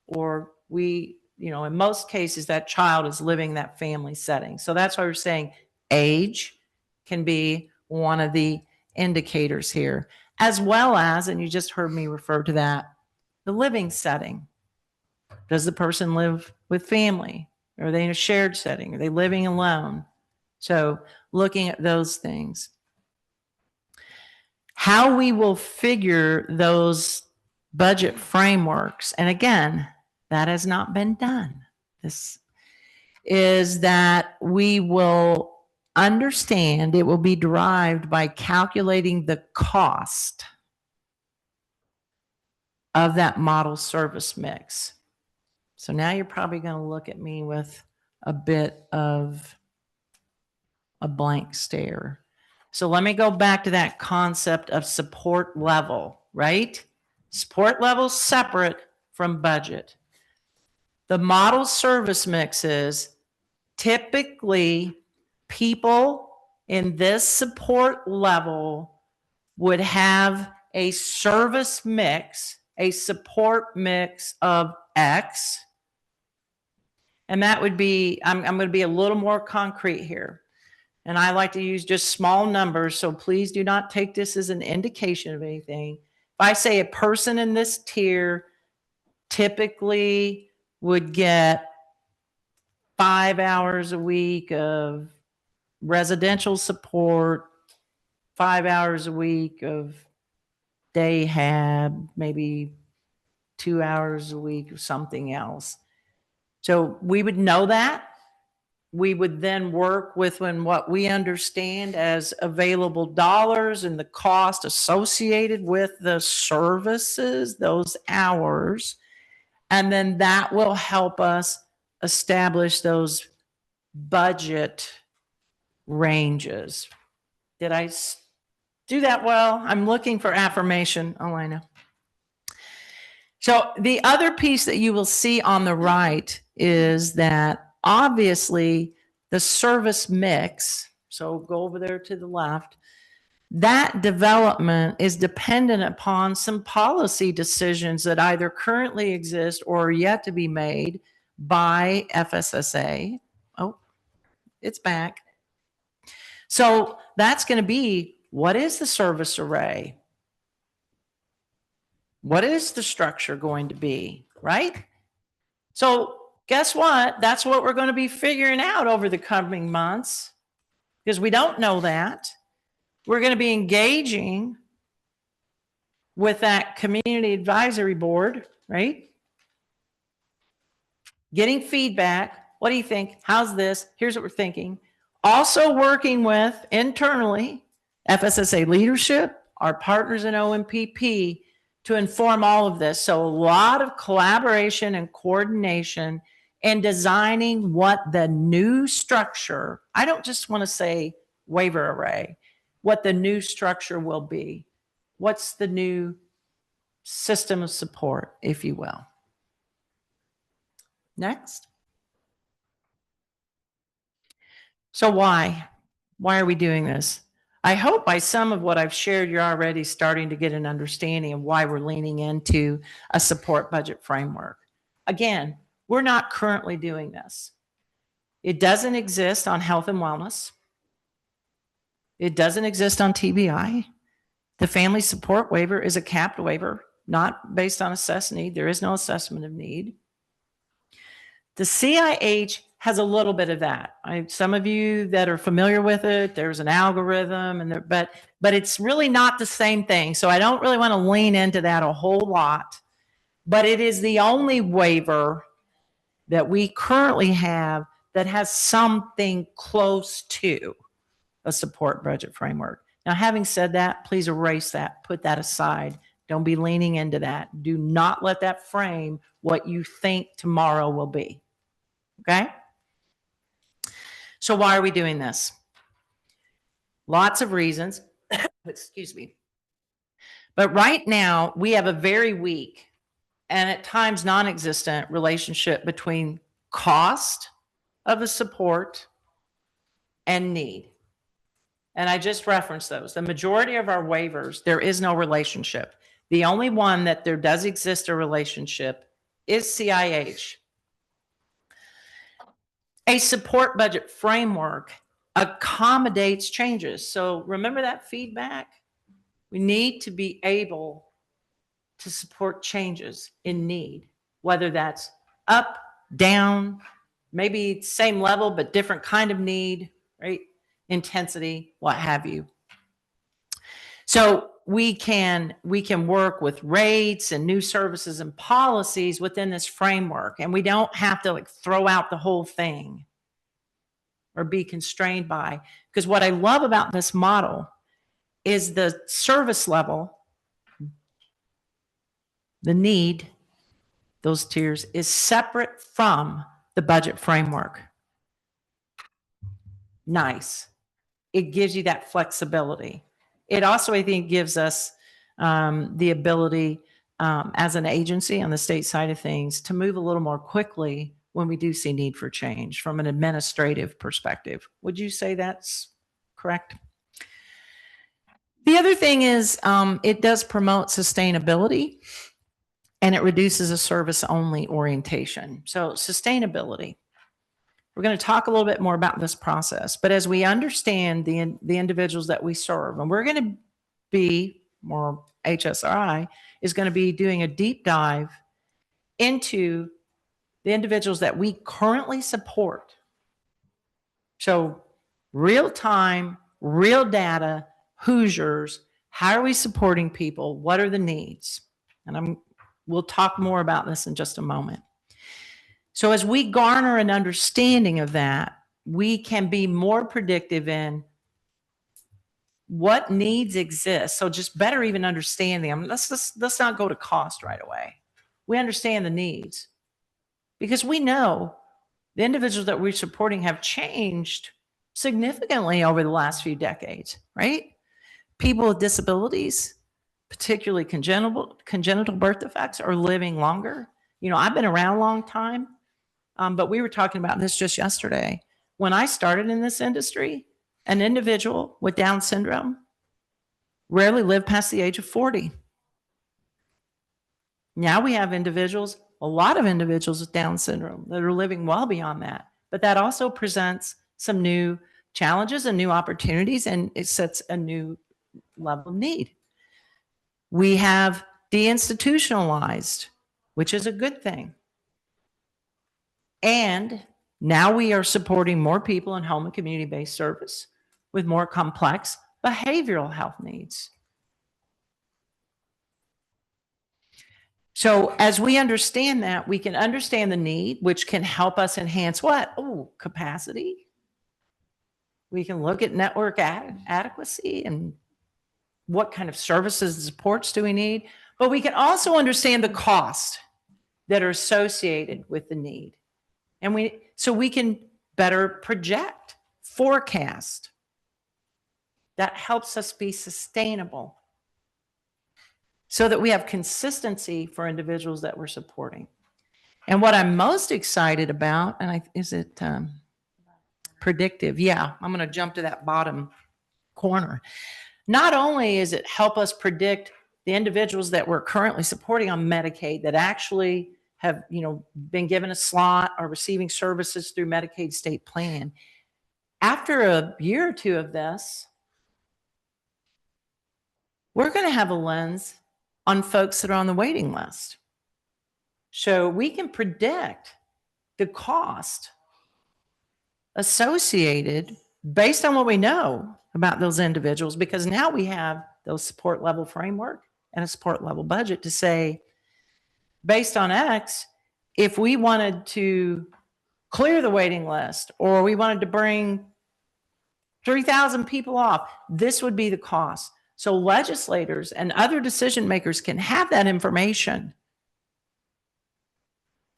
Or we, in most cases, that child is living that family setting. So that's why we're saying age can be one of the indicators here, as well as, and you just heard me refer to that, the living setting. Does the person live with family? Are they in a shared setting? Are they living alone? So looking at those things. How we will figure those budget frameworks, and again, that has not been done. This is that we will understand it will be derived by calculating the cost of that model service mix. So now you're probably going to look at me with a bit of a blank stare. So let me go back to that concept of support level, right? Support level separate from budget. The model service mix is typically people in this support level would have a service mix, a support mix of X. And that would be, I'm going to be a little more concrete here. And I like to use just small numbers, so please do not take this as an indication of anything. If I say a person in this tier typically would get 5 hours a week of residential support, 5 hours a week of day hab, maybe 2 hours a week of something else. So we would know that. We would then work with what we understand as available dollars and the cost associated with the services, those hours. And then that will help us establish those budget ranges. Did I do that well? I'm looking for affirmation. Oh, I know. So the other piece that you will see on the right is that obviously the service mix, so go over there to the left, that development is dependent upon some policy decisions that either currently exist or are yet to be made by FSSA. Oh, it's back. So that's going to be, what is the service array? What is the structure going to be, right? So guess what? That's what we're going to be figuring out over the coming months, because we don't know that. We're going to be engaging with that community advisory board, right? Getting feedback. What do you think? How's this? Here's what we're thinking. Also working with internally FSSA leadership, our partners in OMPP, to inform all of this. So a lot of collaboration and coordination and designing what the new structure, I don't just want to say waiver array, what the new structure will be. What's the new system of support, if you will. Next. So why? Why are we doing this? I hope by some of what I've shared, you're already starting to get an understanding of why we're leaning into a support budget framework. Again, we're not currently doing this. It doesn't exist on health and wellness. It doesn't exist on TBI. The family support waiver is a capped waiver, not based on assessed need. There is no assessment of need. The CIH has a little bit of that. Some of you that are familiar with it, there's an algorithm, and but it's really not the same thing. So I don't really want to lean into that a whole lot. But it is the only waiver that we currently have that has something close to a support budget framework. Now, having said that, please erase that, put that aside. Don't be leaning into that. Do not let that frame what you think tomorrow will be. Okay? So why are we doing this? Lots of reasons. Excuse me. But right now, we have a very weak and at times non-existent relationship between cost of the support and need. And I just referenced those. The majority of our waivers, there is no relationship. The only one that there does exist a relationship is CIH. A support budget framework accommodates changes. So remember that feedback? We need to be able to support changes in need, whether that's up, down, maybe same level, but different kind of need, right? Intensity, what have you. So we can work with rates and new services and policies within this framework, and we don't have to like throw out the whole thing or be constrained by, because what I love about this model is the service level, the need, those tiers is separate from the budget framework. Nice. It gives you that flexibility. It also, I think, gives us the ability as an agency on the state side of things to move a little more quickly when we do see need for change from an administrative perspective. Would you say that's correct? The other thing is it does promote sustainability and it reduces a service-only orientation. So sustainability. We're going to talk a little bit more about this process, but as we understand the individuals that we serve, and we're going to be more, HSRI is going to be doing a deep dive into the individuals that we currently support. So real time, real data, Hoosiers, how are we supporting people? What are the needs? And we'll talk more about this in just a moment. So as we garner an understanding of that, we can be more predictive in what needs exist. So just better even understanding them. Let's not go to cost right away. We understand the needs because we know the individuals that we're supporting have changed significantly over the last few decades, right? People with disabilities, particularly congenital birth defects, are living longer. You know, I've been around a long time. But we were talking about this just yesterday. When I started in this industry, an individual with Down syndrome rarely lived past the age of 40. Now we have individuals, a lot of individuals with Down syndrome that are living well beyond that. But that also presents some new challenges and new opportunities, and it sets a new level of need. We have deinstitutionalized, which is a good thing. And now we are supporting more people in home and community-based service with more complex behavioral health needs. So as we understand that, we can understand the need, which can help us enhance what? Oh, capacity. We can look at network adequacy and what kind of services and supports do we need. But we can also understand the cost that are associated with the need. And so we can better project, forecast. That helps us be sustainable so that we have consistency for individuals that we're supporting. And what I'm most excited about, and is it predictive? Yeah, I'm going to jump to that bottom corner. Not only is it help us predict the individuals that we're currently supporting on Medicaid that actually have, been given a slot or receiving services through Medicaid state plan. After a year or two of this, we're going to have a lens on folks that are on the waiting list. So we can predict the cost associated based on what we know about those individuals, because now we have those support level framework and a support level budget to say, based on X, if we wanted to clear the waiting list or we wanted to bring 3,000 people off, this would be the cost. So legislators and other decision makers can have that information.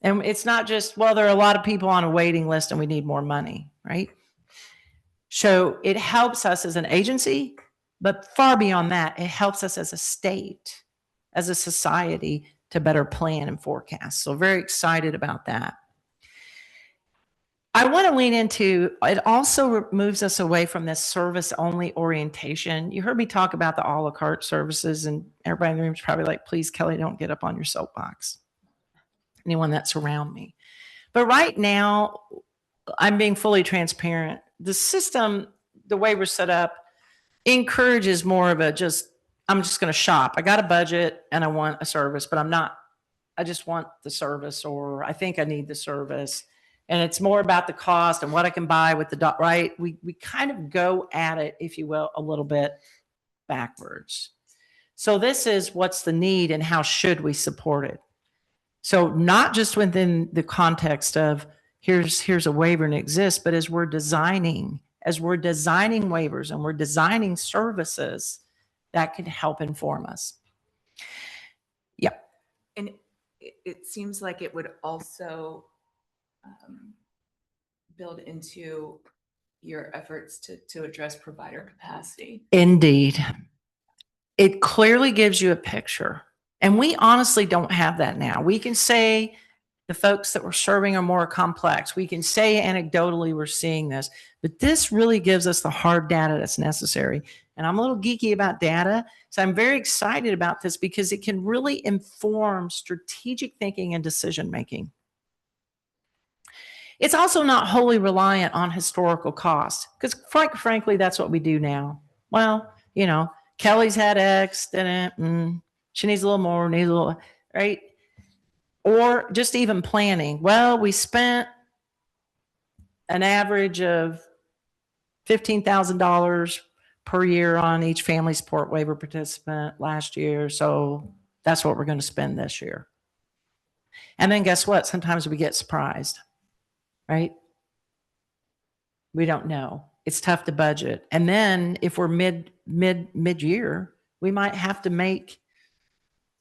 And it's not just, well, there are a lot of people on a waiting list and we need more money, right? So it helps us as an agency, but far beyond that, it helps us as a state, as a society, to better plan and forecast. So very excited about that. I want to lean into, it also moves us away from this service only orientation. You heard me talk about the a la carte services, and everybody in the room is probably like, please, Kelly, don't get up on your soapbox. Anyone that's around me. But right now, I'm being fully transparent. The system, the way we're set up, encourages more of a I'm just going to shop. I got a budget and I want a service, but I just want the service, or I think I need the service. And it's more about the cost and what I can buy with the right. We kind of go at it, if you will, a little bit backwards. So this is what's the need and how should we support it? So not just within the context of here's a waiver and it exists, but as we're designing waivers and we're designing services that can help inform us. Yeah. And it seems like it would also build into your efforts to address provider capacity. Indeed. It clearly gives you a picture. And we honestly don't have that now. We can say the folks that we're serving are more complex. We can say anecdotally we're seeing this, but this really gives us the hard data that's necessary. And I'm a little geeky about data, so I'm very excited about this because it can really inform strategic thinking and decision making. It's also not wholly reliant on historical costs, because frankly, that's what we do now. Well, you know, Kelly's had X, then she needs a little more, needs a little, right? Or just even planning. Well, we spent an average of $15,000 per year on each family support waiver participant last year. So that's what we're going to spend this year. And then guess what? Sometimes we get surprised, right? We don't know. It's tough to budget. And then if we're mid-year, we might have to make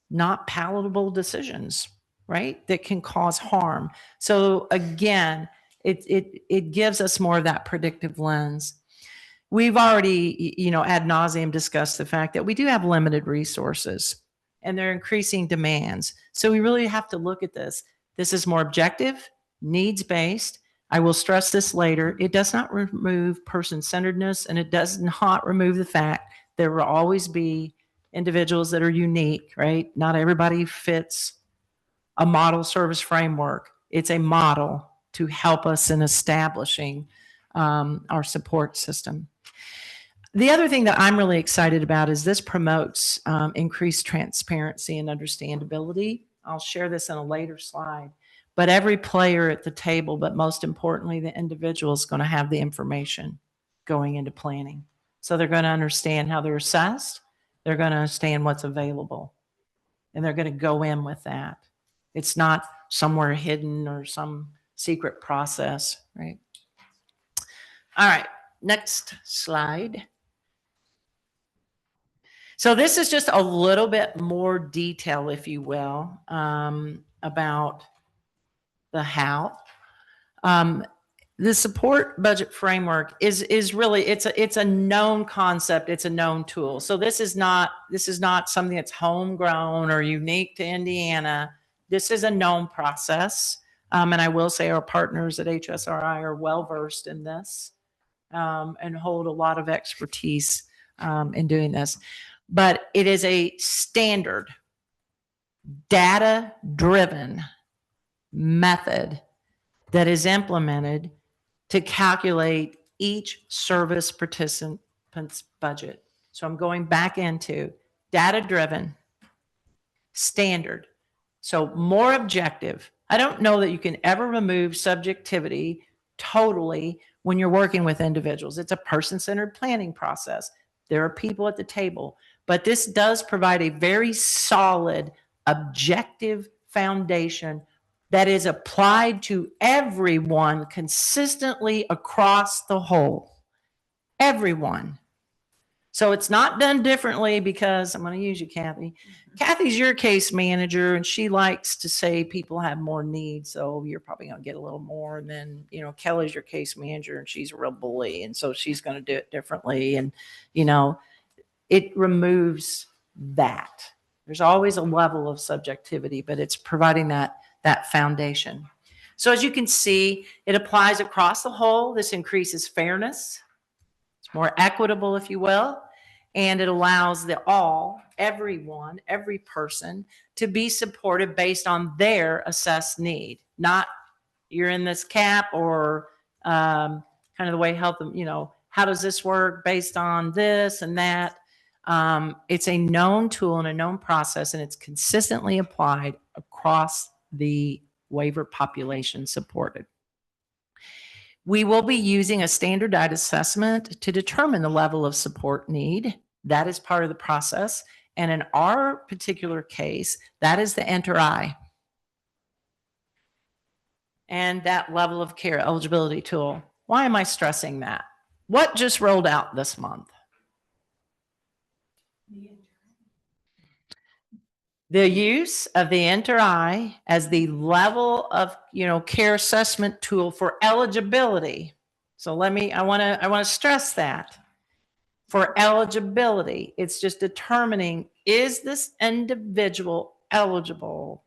not palatable decisions, right? That can cause harm. So again, it gives us more of that predictive lens. We've already, ad nauseum discussed the fact that we do have limited resources and they're increasing demands. So we really have to look at this. This is more objective, needs-based. I will stress this later. It does not remove person-centeredness, and it does not remove the fact there will always be individuals that are unique, right? Not everybody fits a model service framework. It's a model to help us in establishing our support system. The other thing that I'm really excited about is this promotes increased transparency and understandability. I'll share this in a later slide. But every player at the table, but most importantly, the individual is going to have the information going into planning. So they're going to understand how they're assessed. They're going to understand what's available. And they're going to go in with that. It's not somewhere hidden or some secret process, right? All right, next slide. So this is just a little bit more detail, if you will, about the how. The support budget framework is really, it's a known concept. It's a known tool. So this is not something that's homegrown or unique to Indiana. This is a known process. And I will say our partners at HSRI are well-versed in this and hold a lot of expertise in doing this. But it is a standard, data-driven method that is implemented to calculate each service participant's budget. So I'm going back into data-driven, standard, so more objective. I don't know that you can ever remove subjectivity totally when you're working with individuals. It's a person-centered planning process. There are people at the table, but this does provide a very solid, objective foundation that is applied to everyone consistently across the whole. Everyone. So it's not done differently because I'm going to use you, Kathy. Kathy's your case manager, and she likes to say people have more needs, so you're probably going to get a little more. And then, Kelly's your case manager, and she's a real bully, and so she's going to do it differently. And, it removes that. There's always a level of subjectivity, but it's providing that foundation. So as you can see, it applies across the whole. This increases fairness. It's more equitable, if you will, and it allows everyone, every person to be supported based on their assessed need, not you're in this cap or kind of the way health, how does this work based on this and that? It's a known tool and a known process, and it's consistently applied across the waiver population supported. We will be using a standardized assessment to determine the level of support need. That is part of the process. And in our particular case, that is the Enter-I. And that level of care eligibility tool. Why am I stressing that? What just rolled out this month? The use of the Enter-I as the level of, care assessment tool for eligibility. So I want to stress that. For eligibility, it's just determining, is this individual eligible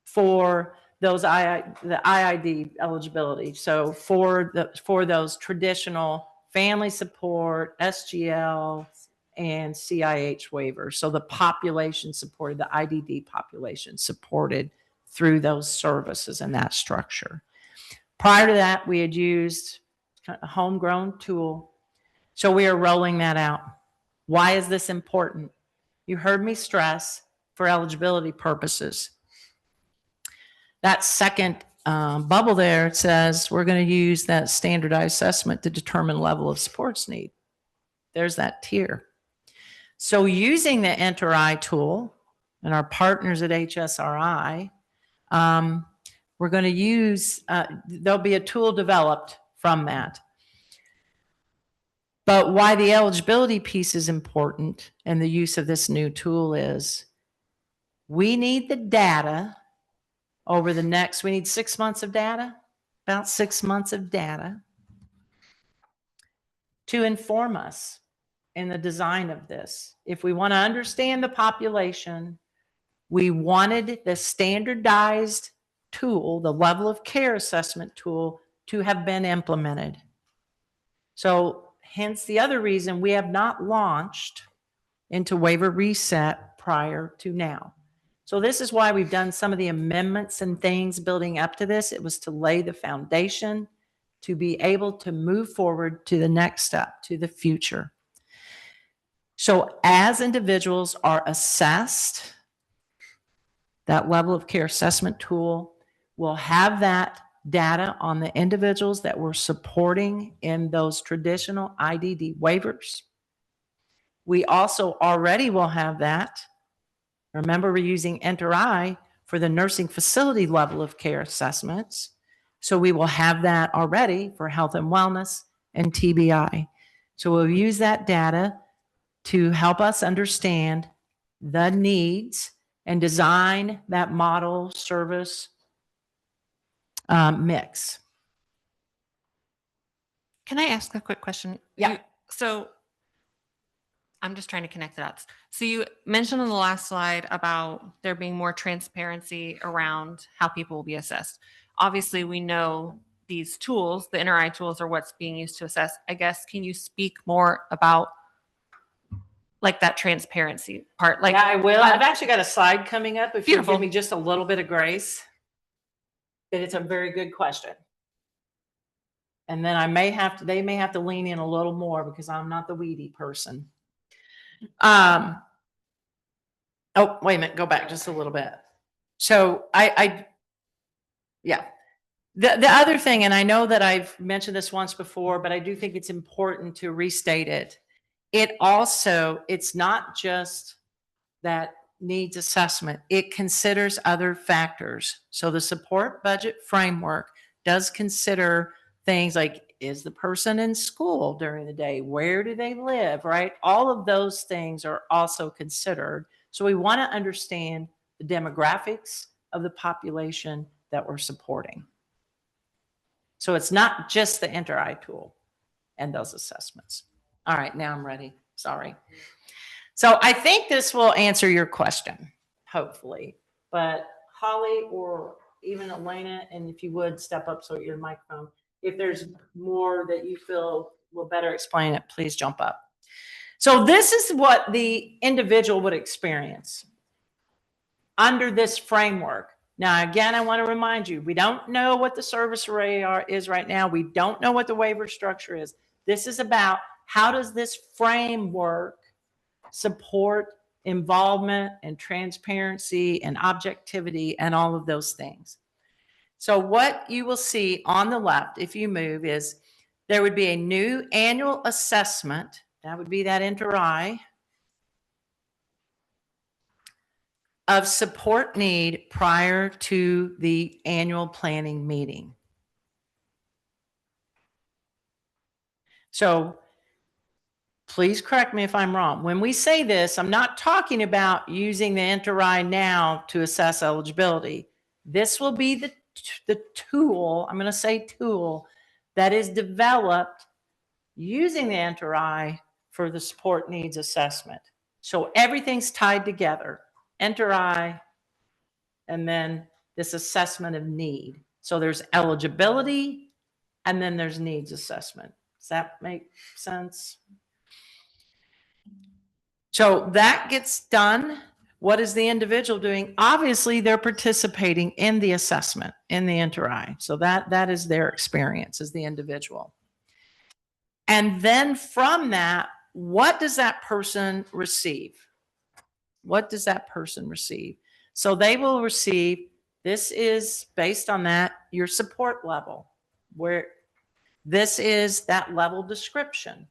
for those the IID eligibility? So for those traditional family support, SGL, and CIH waivers. So the population supported, the IDD population supported through those services and that structure. Prior to that, we had used a homegrown tool. So we are rolling that out. Why is this important? You heard me stress for eligibility purposes. That second bubble there, it says we're going to use that standardized assessment to determine level of supports need. There's that tier. So using the Enter-I tool and our partners at HSRI, we're going to use, there'll be a tool developed from that. But why the eligibility piece is important and the use of this new tool is we need the data over the next, we need 6 months of data, about 6 months of data to inform us in the design of this. If we want to understand the population, we wanted the standardized tool, the level of care assessment tool, to have been implemented. So hence the other reason we have not launched into waiver reset prior to now. So this is why we've done some of the amendments and things building up to this. It was to lay the foundation to be able to move forward to the next step, to the future. So as individuals are assessed, that level of care assessment tool will have that data on the individuals that we're supporting in those traditional IDD waivers. We also already will have that. Remember, we're using Enter-I for the nursing facility level of care assessments. So we will have that already for health and wellness and TBI. So we'll use that data to help us understand the needs and design that model service mix. Can I ask a quick question? Yeah. So I'm just trying to connect the dots. So you mentioned on the last slide about there being more transparency around how people will be assessed. Obviously, we know these tools, the Enter-I tools, are what's being used to assess. I guess, can you speak more about like that transparency part? Like, yeah, I will. I've actually got a slide coming up. If you Beautiful. give me just a little bit of grace, that it's a very good question. And then they may have to lean in a little more because I'm not the weedy person. Oh, wait a minute, go back just a little bit. So yeah. The other thing, and I know that I've mentioned this once before, but I do think it's important to restate it. It's not just that needs assessment. It considers other factors. So the support budget framework does consider things like, is the person in school during the day? Where do they live, right? All of those things are also considered. So we want to understand the demographics of the population that we're supporting. So it's not just the Enter-I tool and those assessments. All right, now I'm ready. Sorry. So I think this will answer your question, hopefully. But Holly or even Elena, and if you would step up so your microphone, if there's more that you feel will better explain it, please jump up. So this is what the individual would experience under this framework. Now, again, I want to remind you, we don't know what the service array is right now. We don't know what the waiver structure is. This is about how does this framework support involvement and transparency and objectivity and all of those things. So what you will see on the left, if you move, is there would be a new annual assessment. That would be that inter-I of support need prior to the annual planning meeting. So please correct me if I'm wrong. When we say this, I'm not talking about using the inter-I now to assess eligibility. This will be the tool, I'm going to say tool, that is developed using the inter-I for the support needs assessment. So everything's tied together. Inter-I, and then this assessment of need. So there's eligibility, and then there's needs assessment. Does that make sense? So that gets done. What is the individual doing? Obviously, they're participating in the assessment, in the inter-I. So that is their experience as the individual. And then from that, what does that person receive? What does that person receive? So they will receive, this is based on that, your support level, where this is that level description.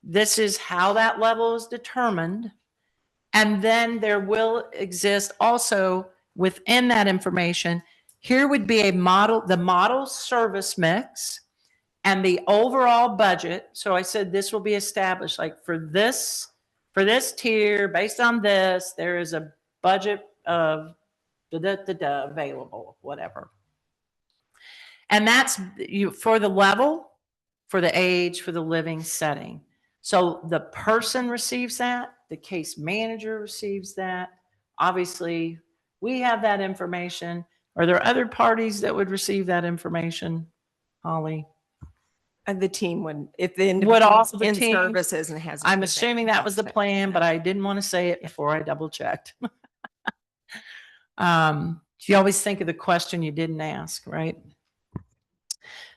This is how that level is determined. And then there will exist also within that information, here would be a model, the model service mix and the overall budget. So I said this will be established like for this tier, based on this, there is a budget of available, whatever. And that's you for the level, for the age, for the living setting. So the person receives that, the case manager receives that. Obviously, we have that information. Are there other parties that would receive that information, Holly? The team would, if the Would individual also the in team? services and has. I'm assuming that was the plan, but I didn't want to say it before I double checked. You always think of the question you didn't ask, right?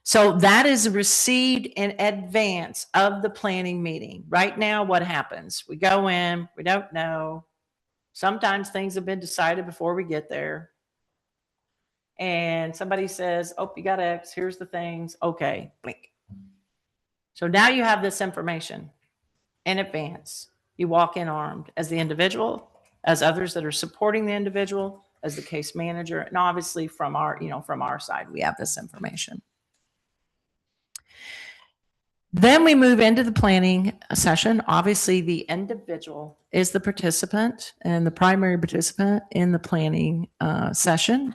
So that is received in advance of the planning meeting. Right now, what happens? We go in, we don't know. Sometimes things have been decided before we get there. And somebody says, oh, you got X, here's the things. Okay, blink. So now you have this information in advance. You walk in armed as the individual, as others that are supporting the individual, as the case manager, and obviously from our side, we have this information. Then we move into the planning session. Obviously, the individual is the participant and the primary participant in the planning session.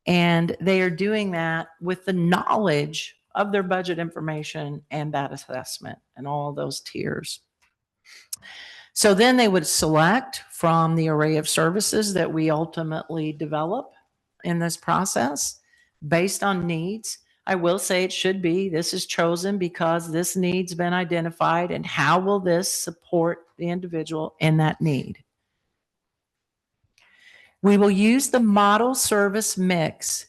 And they are doing that with the knowledge of their budget information and that assessment and all those tiers. So then they would select from the array of services that we ultimately develop in this process based on needs. I will say it should be, this is chosen because this need's been identified and how will this support the individual in that need. We will use the model service mix,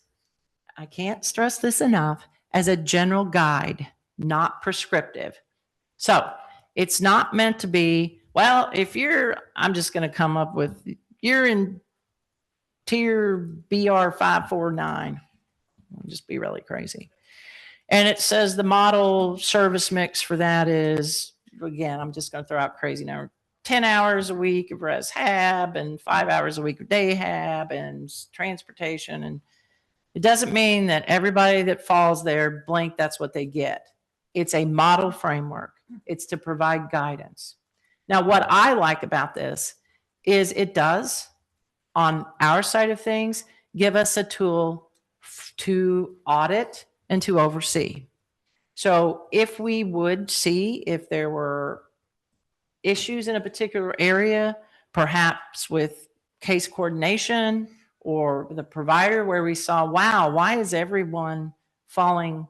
I can't stress this enough, as a general guide, not prescriptive. So it's not meant to be, well, if you're, I'm just going to come up with, you're in tier BR 549. I'll just be really crazy. And it says the model service mix for that is, again, I'm just going to throw out crazy number, 10 hours a week of res hab and 5 hours a week of day hab and transportation. And it doesn't mean that everybody that falls there, blink, that's what they get. It's a model framework. It's to provide guidance. Now, what I like about this is it does, on our side of things, give us a tool to audit and to oversee. So if we would see if there were issues in a particular area, perhaps with case coordination or the provider where we saw, wow, why is everyone falling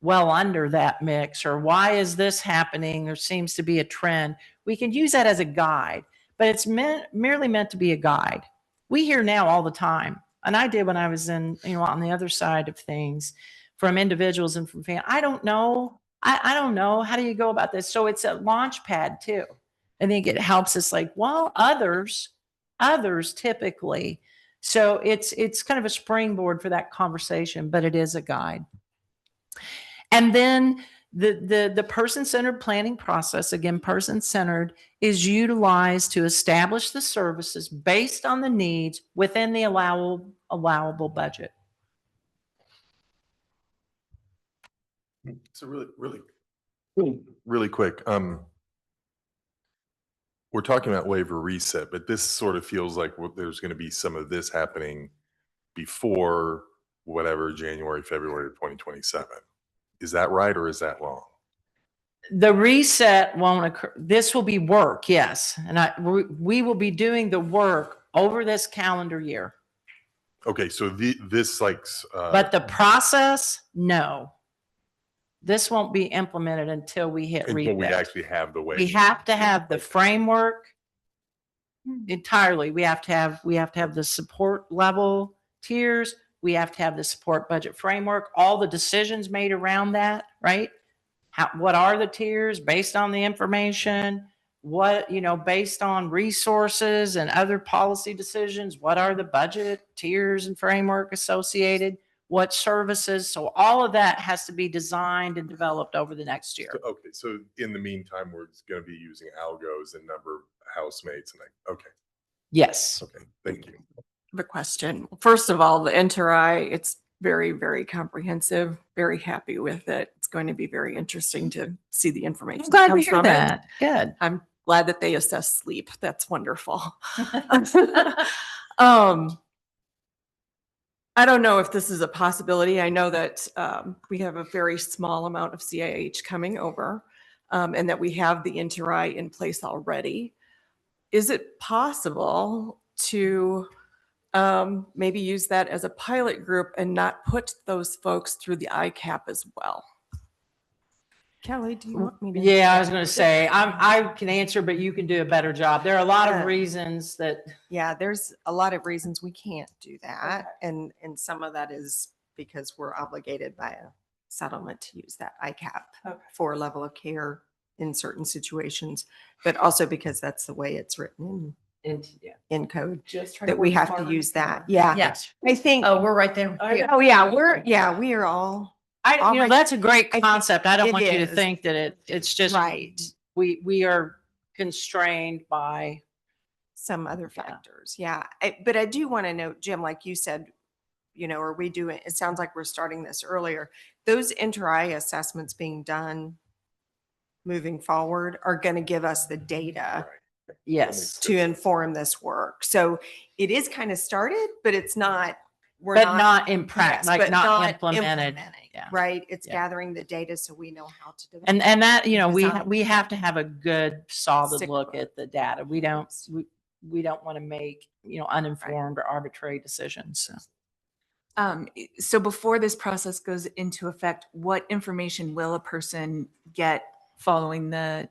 well under that mix? Or why is this happening? There seems to be a trend. We can use that as a guide, but it's merely meant to be a guide. We hear now all the time, and I did when I was in, on the other side of things, from individuals and from families. I don't know. I don't know. How do you go about this? So it's a launch pad too. I think it helps us like, well, others typically. So it's kind of a springboard for that conversation, but it is a guide. And then the person-centered planning process, again, person-centered, is utilized to establish the services based on the needs within the allowable budget. So really quick. We're talking about waiver reset, but this sort of feels like there's going to be some of this happening before whatever January, February of 2027. Is that right, or is that wrong? The reset won't occur. This will be work, yes. And we will be doing the work over this calendar year. Okay, so this like. But the process, no. This won't be implemented until we hit Until reset. we actually have the waiver. We have to have the framework entirely. We have to have the support level tiers. We have to have the support budget framework, all the decisions made around that, right? What are the tiers based on the information? What, based on resources and other policy decisions, what are the budget tiers and framework associated? What services? So all of that has to be designed and developed over the next year. Okay, so in the meantime, we're going to be using algos and number of housemates and okay. Yes. Okay, thank you. I have a question. First of all, the Enter-I, it's very, very comprehensive. Very happy with it. It's going to be very interesting to see the information. I'm glad that to comes hear from that. it. Good. I'm glad that they assess sleep. That's wonderful. I don't know if this is a possibility. I know that we have a very small amount of CIH coming over, and that we have the Enter-I in place already. Is it possible to maybe use that as a pilot group and not put those folks through the ICAP as well? Kelly, do you want me to? Yeah, I was going to say, I can answer, but you can do a better job. There are a lot of reasons that. Yeah, there's a lot of reasons we can't do that. And some of that is because we're obligated by a settlement to use that ICAP for level of care in certain situations, but also because that's the way it's written in code, that we have to use that. Yeah. Yes. I think. Oh, we're right there. Oh yeah, we are all. That's a great concept. I don't it want you to is. think that it's just Right. We are constrained by some other factors. Yeah. But I do want to note, Jim, like you said, are we doing, it sounds like we're starting this earlier. Those Enter-I assessments being done moving forward are going to give us the data yes to inform this work. So it is kind of started, but it's not, we're but not in practice, yes, like but not implemented. implementing, Yeah. Right. It's Yeah. gathering the data so we know how to do it. And that, Design. we have to have a good solid Stick look with at the data. We don't want to make, uninformed or arbitrary decisions. So. So before this process goes into effect, what information will a person get following the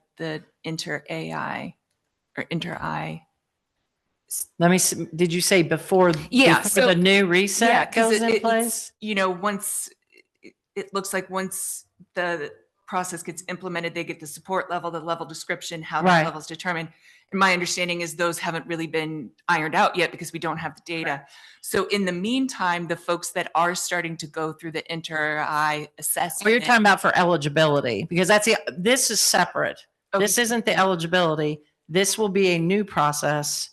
Enter-I? Let me see, did you say before the new reset goes in place? Once it looks like once the process gets implemented, they get the support level, the level description, how that level is determined. And my understanding is those haven't really been ironed out yet because we don't have the data. Right. So in the meantime, the folks that are starting to go through the Enter-I assessment. Well, you're talking about for eligibility, because this is separate. Okay. This isn't the eligibility. This will be a new process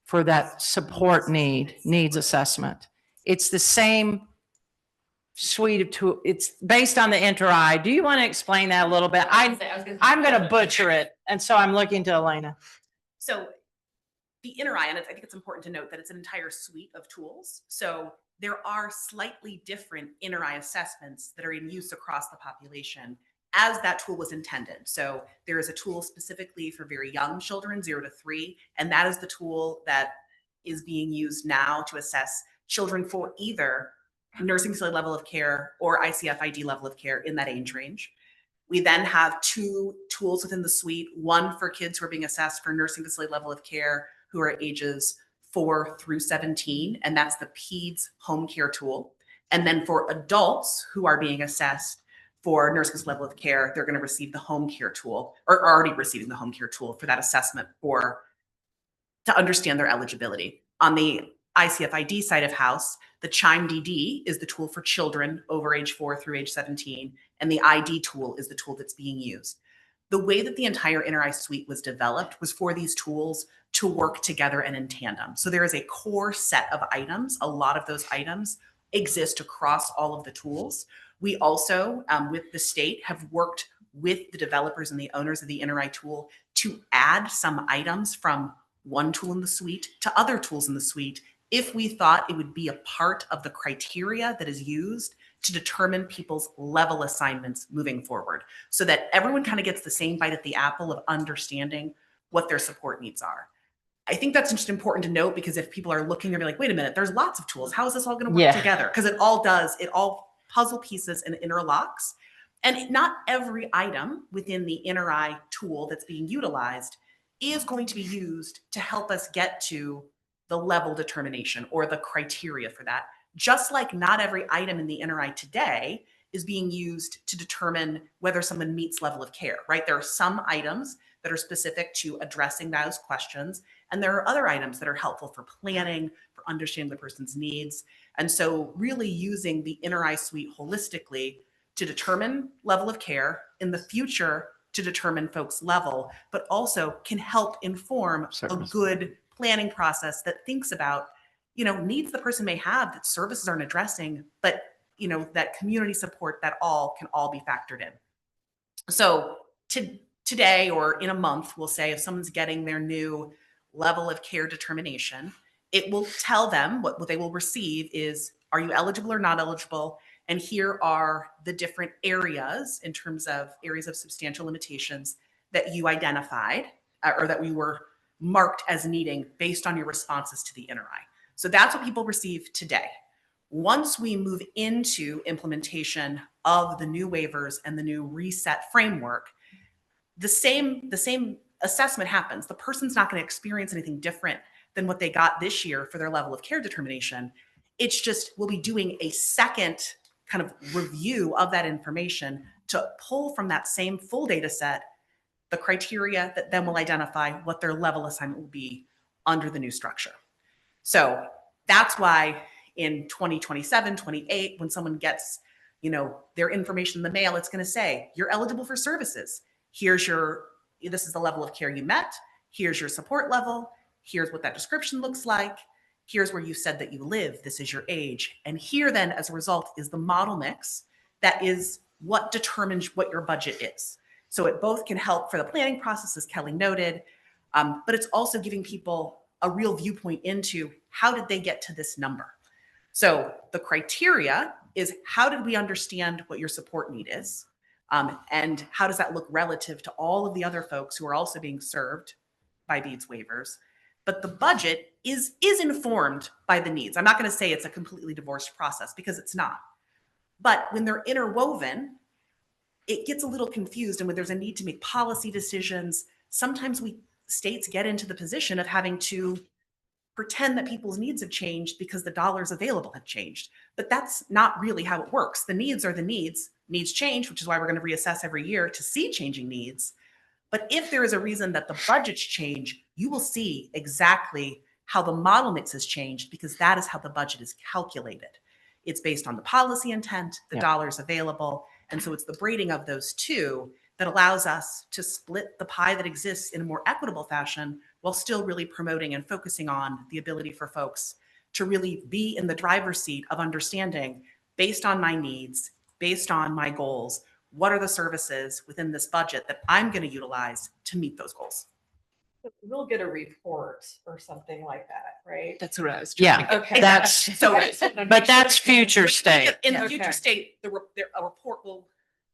for that support needs assessment. It's the same suite of tools. It's based on the Enter-I. Do you want to explain that a little bit? I'm going to butcher it. And so I'm looking to Elena. So the Enter-I, and I think it's important to note that it's an entire suite of tools. So there are slightly different Enter-I assessments that are in use across the population as that tool was intended. So there is a tool specifically for very young children, 0 to 3, and that is the tool that is being used now to assess children for either nursing facility level of care or ICFID level of care in that age range. We then have 2 tools within the suite, one for kids who are being assessed for nursing facility level of care who are ages 4 through 17, and that's the PEDS home care tool. And then for adults who are being assessed for nursing facility level of care, they're going to receive the home care tool, or are already receiving the home care tool for that assessment to understand their eligibility. On the ICFID side of house, the Chime DD is the tool for children over age 4 through age 17, and the ID tool is the tool that's being used. The way that the entire NRI suite was developed was for these tools to work together and in tandem. So there is a core set of items. A lot of those items exist across all of the tools. We also, with the state, have worked with the developers and the owners of the NRI tool to add some items from one tool in the suite to other tools in the suite if we thought it would be a part of the criteria that is used to determine people's level assignments moving forward, so that everyone kind of gets the same bite at the apple of understanding what their support needs are. I think that's just important to note, because if people are looking, they're like, wait a minute, there's lots of tools. How is this all going to work together? Because it all puzzle pieces and interlocks. And not every item within the NRI tool that's being utilized is going to be used to help us get to the level determination or the criteria for that. Just like not every item in the NRI today is being used to determine whether someone meets level of care, right? There are some items that are specific to addressing those questions, and there are other items that are helpful for planning, for understanding the person's needs. And so really using the NRI suite holistically to determine level of care, in the future to determine folks' level, but also can help inform a good planning process that thinks about, needs the person may have that services aren't addressing, but that community support that can all be factored in. So today or in a month, we'll say if someone's getting their new level of care determination, it will tell them what they will receive is, are you eligible or not eligible? And here are the different areas in terms of areas of substantial limitations that you identified or that we were marked as needing based on your responses to the NRI. So that's what people receive today. Once we move into implementation of the new waivers and the new reset framework, the same assessment happens. The person's not going to experience anything different than what they got this year for their level of care determination. It's just we'll be doing a second kind of review of that information to pull from that same full data set the criteria that then will identify what their level assignment will be under the new structure. So that's why in 2027, 28, when someone gets, their information in the mail, it's going to say, you're eligible for services. This is the level of care you met. Here's your support level. Here's what that description looks like. Here's where you said that you live. This is your age. And here then, as a result, is the model mix that is what determines what your budget is. So it both can help for the planning process, as Kelly noted, but it's also giving people a real viewpoint into how did they get to this number. So the criteria is, how did we understand what your support need is? And how does that look relative to all of the other folks who are also being served by BEADS waivers? But the budget is informed by the needs. I'm not going to say it's a completely divorced process, because it's not. But when they're interwoven, it gets a little confused. And when there's a need to make policy decisions, sometimes states get into the position of having to pretend that people's needs have changed because the dollars available have changed. But that's not really how it works. The needs are the needs. Needs change, which is why we're going to reassess every year to see changing needs. But if there is a reason that the budgets change, you will see exactly how the model mix has changed, because that is how the budget is calculated. It's based on the policy intent, the dollars available. And so it's the braiding of those two that allows us to split the pie that exists in a more equitable fashion, while still really promoting and focusing on the ability for folks to really be in the driver's seat of understanding, based on my needs, based on my goals, what are the services within this budget that I'm going to utilize to meet those goals. We'll get a report or something like that, right? That's what I was Yeah. trying to get. Okay. But that's future state. In the Okay. future state, a report will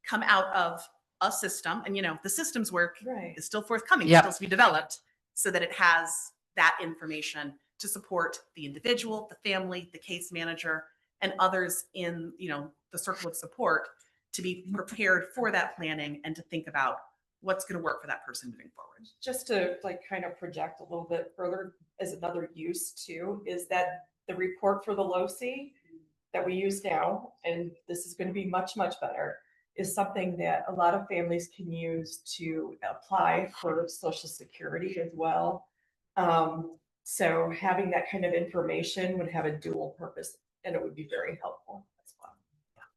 come out of a system, and the systems work Right. is still forthcoming, Yep. still to be developed, so that it has that information to support the individual, the family, the case manager, and others in, the circle of support to be prepared for that planning and to think about what's going to work for that person moving forward. Just to kind of project a little bit further as another use too, is that the report for the LOC that we use now, and this is going to be much, much better, is something that a lot of families can use to apply for Social Security as well. So having that kind of information would have a dual purpose, and it would be very helpful as well.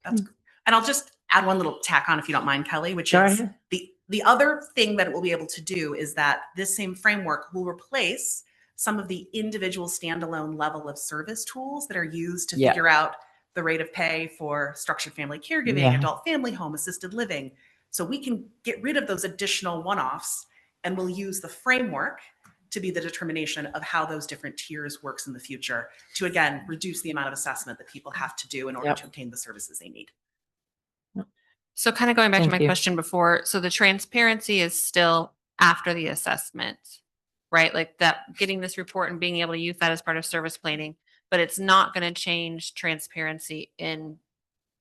That's good. And I'll just add one little tack on, if you don't mind, Kelly, which Go is ahead. the other thing that it will be able to do is that this same framework will replace some of the individual standalone level of service tools that are used to Yeah. figure out the rate of pay for structured family caregiving, Yeah. adult family home, assisted living. So we can get rid of those additional one-offs, and we'll use the framework to be the determination of how those different tiers works in the future to, again, reduce the amount of assessment that people have to do in order Yep. to obtain the services they need. So kind of going back to Thank my you. question before, so the transparency is still after the assessment, right? Like that, getting this report and being able to use that as part of service planning, but it's not going to change transparency in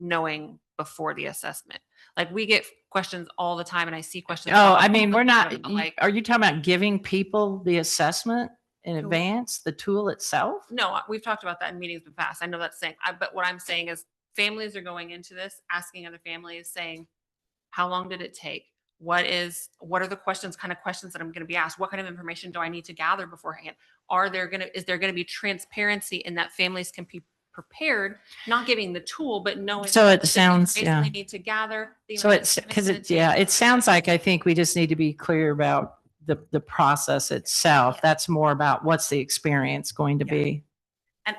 knowing before the assessment. Like we get questions all the time and I see questions. Oh, pop I up mean, we're not, I'm like, are you talking about giving people the assessment in No. advance, the tool itself? no, we've talked about that in meetings in the past. I know that's saying, but what I'm saying is families are going into this, asking other families saying, how long did it take? What are the questions that I'm going to be asked? What kind of information do I need to gather beforehand? Is there going to be transparency in that families can be prepared, not giving the tool, but knowing So it the sounds, information yeah. they need to gather. the So amount of it's, time because gonna it, yeah, take. it sounds like I think we just need to be clear about the process itself. Yeah. That's more about what's the experience going to Yeah. be. And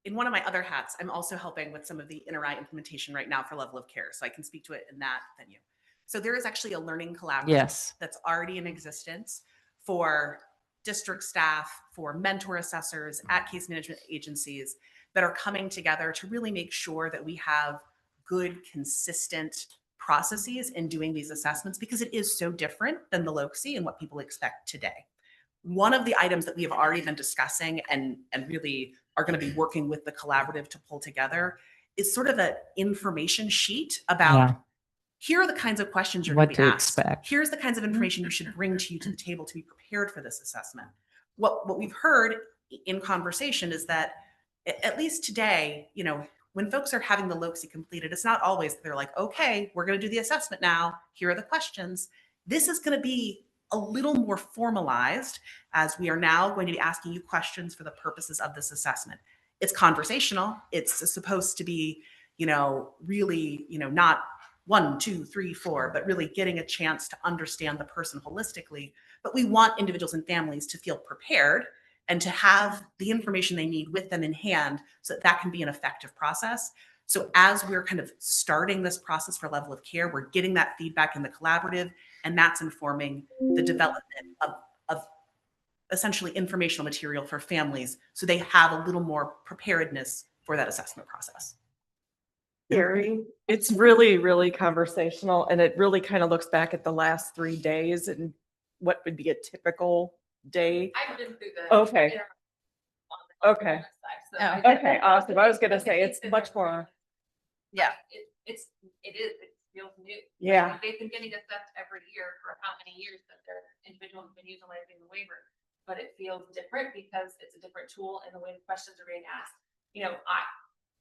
in one of my other hats, I'm also helping with some of the InterEye implementation right now for level of care. So I can speak to it in that venue. So there is actually a learning collaborative Yes. that's already in existence for district staff, for mentor assessors at case management agencies that are coming together to really make sure that we have good, consistent processes in doing these assessments, because it is so different than the LOCSI and what people expect today. One of the items that we have already been discussing and really are going to be working with the collaborative to pull together is sort of an information sheet about Yeah. here are the kinds of questions you're What going to be to asked. expect. Here's the kinds of information you should bring to you to the table to be prepared for this assessment. What we've heard in conversation is that at least today, when folks are having the LOCSI completed, it's not always they're like, okay, we're going to do the assessment now. Here are the questions. This is going to be a little more formalized, as we are now going to be asking you questions for the purposes of this assessment. It's conversational. It's supposed to be, really, not 1, 2, 3, 4, but really getting a chance to understand the person holistically. But we want individuals and families to feel prepared and to have the information they need with them in hand so that can be an effective process. So as we're kind of starting this process for level of care, we're getting that feedback in the collaborative, and that's informing the development of essentially informational material for families so they have a little more preparedness for that assessment process. Gary, it's really, really conversational, and it really kind of looks back at the last 3 days and what would be a typical day. I've been through the. Okay. Okay. Okay, awesome. I was gonna say, it's much more, Yeah. It feels new. Yeah. Like, they've been getting assessed every year for how many years that their individual has been utilizing the waiver, but it feels different because it's a different tool and the way the questions are being asked.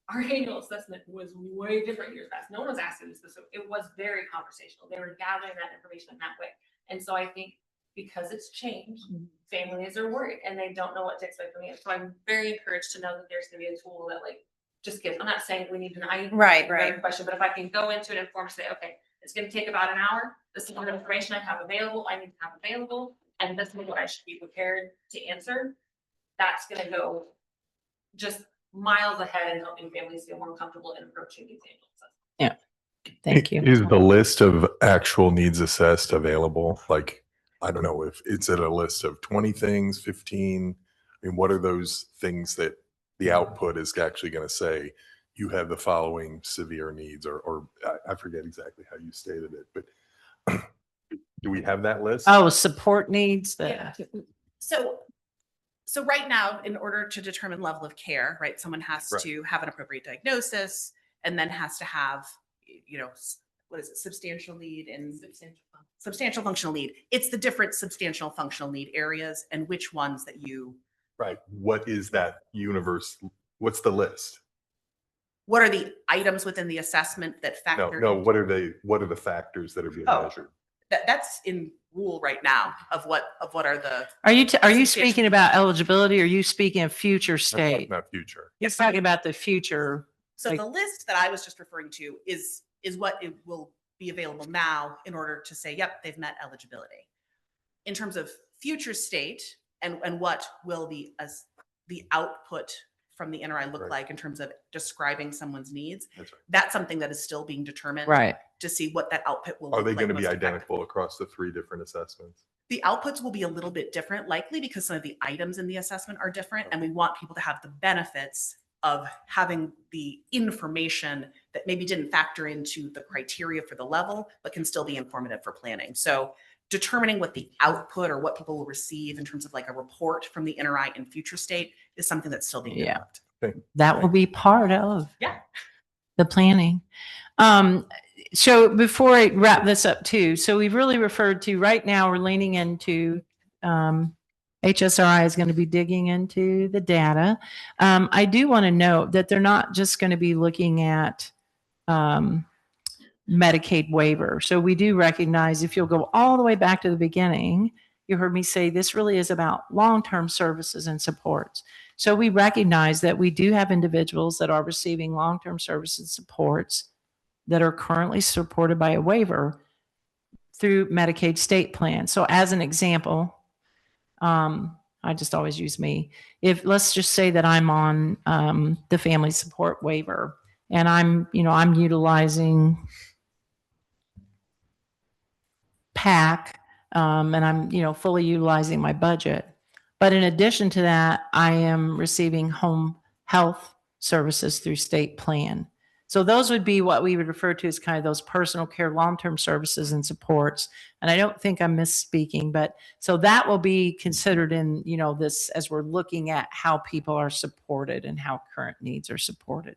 Our annual assessment was way different years past. No one was asking this, so it was very conversational. They were gathering that information in that way. And so I think because it's changed, families are worried and they don't know what to expect from it. So I'm very encouraged to know that there's gonna be a tool that just gives, I'm not saying we need an Right. question, but if I can go into it informed, say, okay, it's gonna take about an hour. This is what information I have available, I need to have available, and this is what I should be prepared to answer. That's gonna go just miles ahead in helping families feel more comfortable in approaching these annual assessments. Yeah. Thank you. Is the list of actual needs assessed available? Like, I don't know if it's at a list of 20 things, 15. I mean, what are those things that the output is actually going to say? You have the following severe needs, or I forget exactly how you stated it, but do we have that list? Oh, support needs. So So right now, in order to determine level of care, right, someone has Right. to have an appropriate diagnosis and then has to have, you know, what is it, substantial need and substantial functional need. It's the different substantial functional need areas and which ones that you, Right. What is that universe? What's the list? what are the items within the assessment that No, factor no, into- what are the factors that are being Oh. measured? that's in rule right now of what are the, Are you Substantial- speaking about eligibility, or are you speaking of future I'm talking state? about future. You're talking about the future. so Like- the list that I was just referring to is what it will be available now in order to say, yep, they've met eligibility. In terms of future state and what will the output from the NRI look Right. like in terms of describing someone's needs, That's right. that's something that is still being determined Right. to see what that output will Are look they like going to be most effectively. identical across the 3 different assessments? The outputs will be a little bit different, likely because some of the items in the assessment are different, and we want people to have the benefits of having the information that maybe didn't factor into the criteria for the level, but can still be informative for planning. So determining what the output or what people will receive in terms of like a report from the NRI in future state is something that's still being Yeah. developed. That will be part of Yeah. the planning. So before I wrap this up too, so we've really referred to right now, we're leaning into, HSRI is going to be digging into the data. I do want to note that they're not just going to be looking at, Medicaid waiver. So we do recognize, if you'll go all the way back to the beginning, you heard me say this really is about long-term services and supports. So we recognize that we do have individuals that are receiving long-term services and supports that are currently supported by a waiver through Medicaid state plan. So as an example, I just always use me. If, let's just say that I'm on the family support waiver, and I'm utilizing PAC, and I'm, fully utilizing my budget. But in addition to that, I am receiving home health services through state plan. So those would be what we would refer to as kind of those personal care, long-term services and supports. And I don't think I'm misspeaking, but so that will be considered in, this as we're looking at how people are supported and how current needs are supported.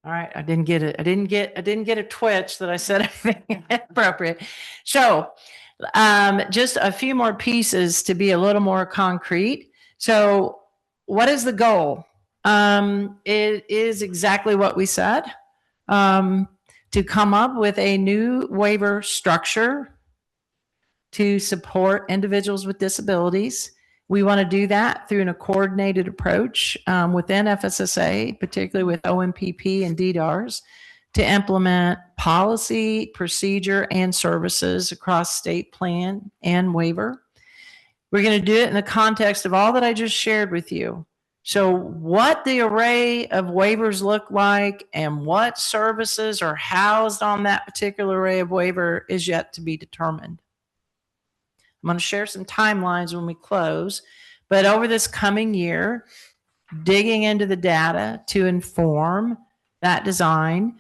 All right, I didn't get a twitch that I said anything appropriate. So, just a few more pieces to be a little more concrete. So, what is the goal? It is exactly what we said, to come up with a new waiver structure to support individuals with disabilities. We want to do that through a coordinated approach within FSSA, particularly with OMPP and DDARS, to implement policy, procedure, and services across state plan and waiver. We're going to do it in the context of all that I just shared with you. So what the array of waivers look like and what services are housed on that particular array of waiver is yet to be determined. I'm going to share some timelines when we close, but over this coming year, digging into the data to inform that design,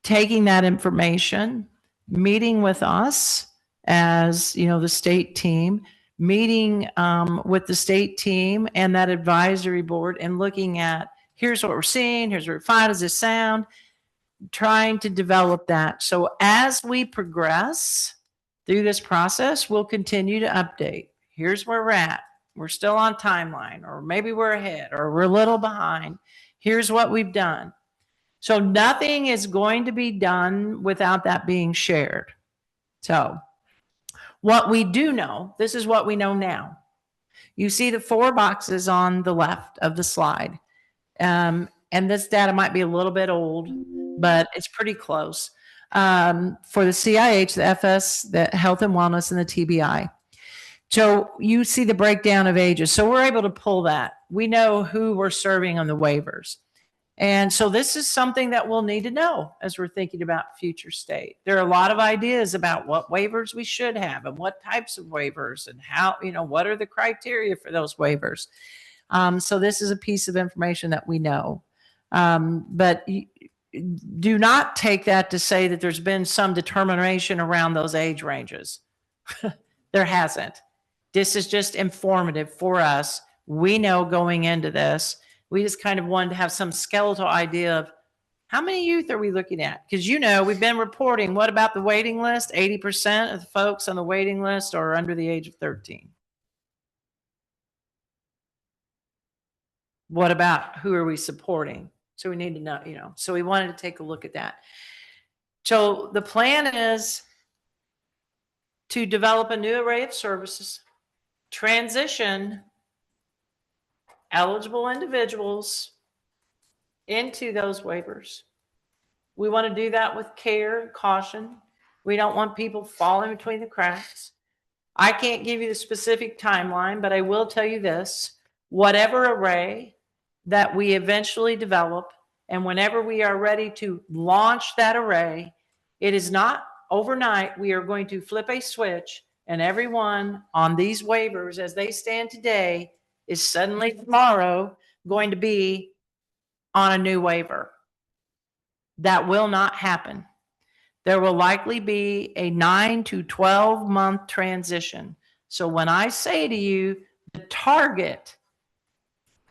taking that information, meeting with us as, the state team, meeting with the state team and that advisory board and looking at, here's what we're seeing, here's what we're finding, how does this sound, trying to develop that. So as we progress through this process, we'll continue to update. Here's where we're at. We're still on timeline, or maybe we're ahead, or we're a little behind. Here's what we've done. So nothing is going to be done without that being shared. So what we do know, this is what we know now. You see the 4 boxes on the left of the slide. And this data might be a little bit old, but it's pretty close. For the CIH, the FS, the health and wellness, and the TBI. So you see the breakdown of ages. So we're able to pull that. We know who we're serving on the waivers. And so this is something that we'll need to know as we're thinking about future state. There are a lot of ideas about what waivers we should have and what types of waivers and how, what are the criteria for those waivers. So this is a piece of information that we know. But do not take that to say that there's been some determination around those age ranges. There hasn't. This is just informative for us. We know going into this, we just kind of wanted to have some skeletal idea of how many youth are we looking at? Because, you know, we've been reporting, what about the waiting list? 80% of the folks on the waiting list are under the age of 13. What about who are we supporting? So we need to know, you know, so we wanted to take a look at that. So the plan is to develop a new array of services, transition eligible individuals into those waivers. We want to do that with care and caution. We don't want people falling between the cracks. I can't give you the specific timeline, but I will tell you this: whatever array that we eventually develop, and whenever we are ready to launch that array, it is not overnight. We are going to flip a switch, and everyone on these waivers as they stand today is suddenly tomorrow going to be on a new waiver. That will not happen. There will likely be a 9 to 12 month transition. So when I say to you, the target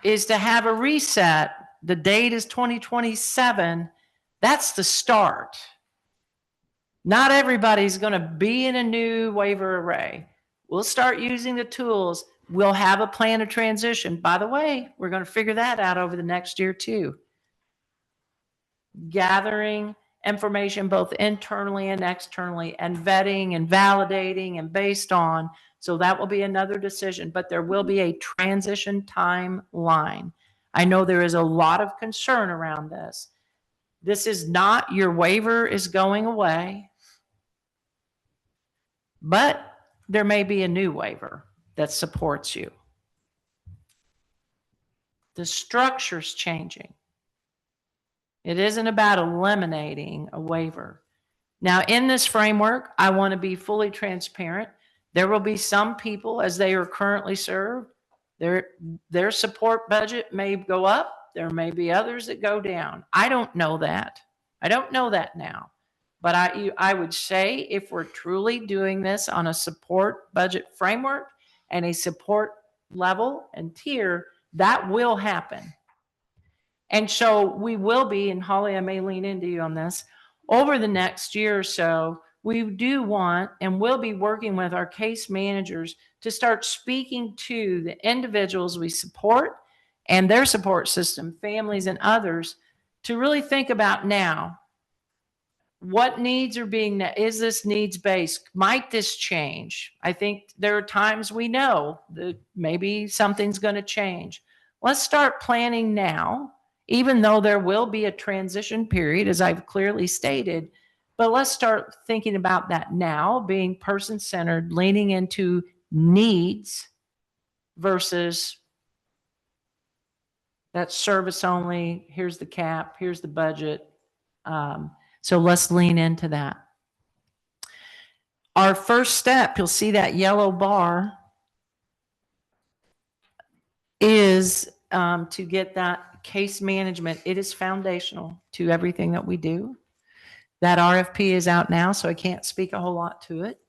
is to have a reset, the date is 2027, that's the start. Not everybody's going to be in a new waiver array. We'll start using the tools. We'll have a plan of transition. By the way, we're going to figure that out over the next year too. Gathering information both internally and externally, and vetting and validating and based on. So that will be another decision, but there will be a transition timeline. I know there is a lot of concern around this. This is not your waiver is going away, but there may be a new waiver that supports you. The structure's changing. It isn't about eliminating a waiver. Now, in this framework, I want to be fully transparent. There will be some people, as they are currently served, their support budget may go up. There may be others that go down. I don't know that. I don't know that now. But I would say if we're truly doing this on a support budget framework and a support level and tier, that will happen. And so we will be, and Holly, I may lean into you on this, over the next year or so, we do want and will be working with our case managers to start speaking to the individuals we support and their support system, families and others, to really think about now, what needs are being, is this needs-based? Might this change? I think there are times we know that maybe something's going to change. Let's start planning now, even though there will be a transition period, as I've clearly stated, but let's start thinking about that now, being person-centered, leaning into needs versus that service only, here's the cap, here's the budget. So let's lean into that. Our first step, you'll see that yellow bar, is to get that case management. It is foundational to everything that we do. That RFP is out now, so I can't speak a whole lot to it.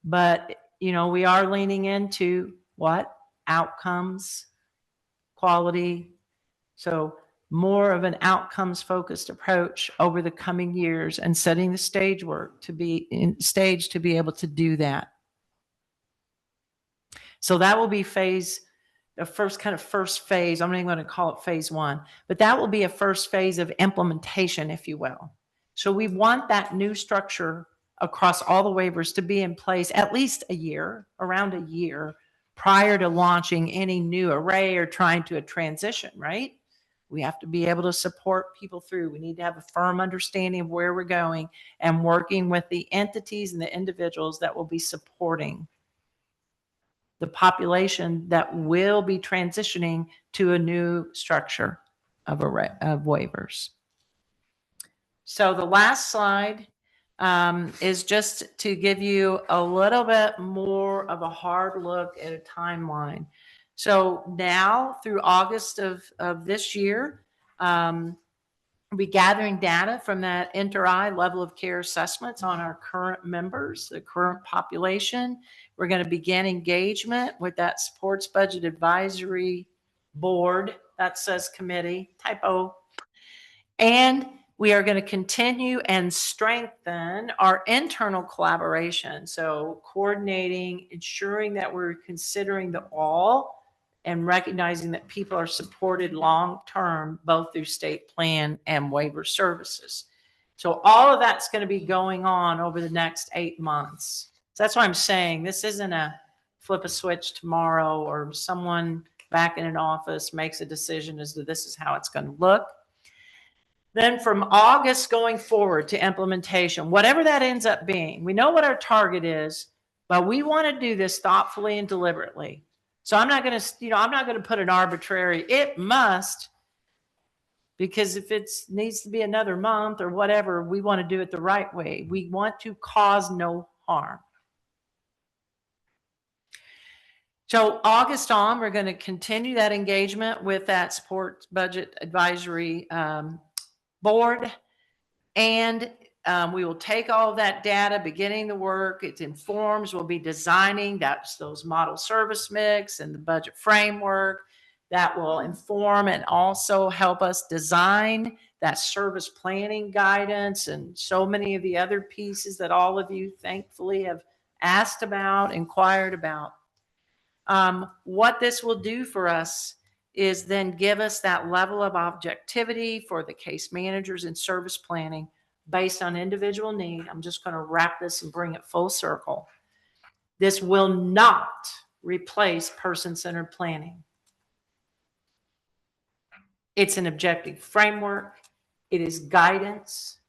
But, you know, we are leaning into what? Outcomes, quality. So more of an outcomes focused approach over the coming years and setting the stage work to be in stage to be able to do that. So that will be the first phase. I'm not even going to call it phase one, but that will be a first phase of implementation, if you will. So we want that new structure across all the waivers to be in place at least a year, around a year prior to launching any new array or trying to a transition, right? We have to be able to support people through. We need to have a firm understanding of where we're going and working with the entities and the individuals that will be supporting the population that will be transitioning to a new structure of waivers. So the last slide is just to give you a little bit more of a hard look at a timeline. So now through August of this year, We'll be gathering data from that inter-eye level of care assessments on our current members, the current population. We're going to begin engagement with that Sports Budget Advisory Board. That says committee, typo. And we are going to continue and strengthen our internal collaboration. So coordinating, ensuring that we're considering the all and recognizing that people are supported long-term, both through state plan and waiver services. So all of that's going to be going on over the next 8 months. So that's why I'm saying this isn't a flip a switch tomorrow or someone back in an office makes a decision as to this is how it's going to look. Then from August going forward to implementation, whatever that ends up being, we know what our target is, but we want to do this thoughtfully and deliberately. So I'm not going to, I'm not going to put an arbitrary, it must, because if it needs to be another month or whatever, we want to do it the right way. We want to cause no harm. So August on, we're going to continue that engagement with that Sports Budget Advisory Board. And we will take all of that data, beginning the work. It informs, we'll be designing those model service mix and the budget framework that will inform and also help us design that service planning guidance and so many of the other pieces that all of you thankfully have asked about, inquired about. What this will do for us is then give us that level of objectivity for the case managers and service planning based on individual need. I'm just going to wrap this and bring it full circle. This will not replace person-centered planning. It's an objective framework. It is guidance,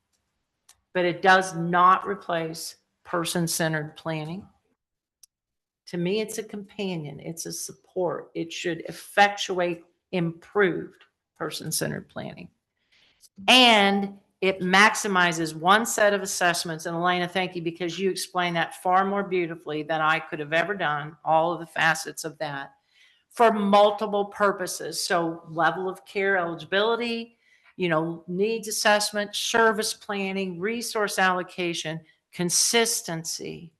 but it does not replace person-centered planning. To me, it's a companion. It's a support. It should effectuate improved person-centered planning. And it maximizes one set of assessments. And Elena, thank you, because you explained that far more beautifully than I could have ever done, all of the facets of that, for multiple purposes. So level of care eligibility, needs assessment, service planning, resource allocation, consistency,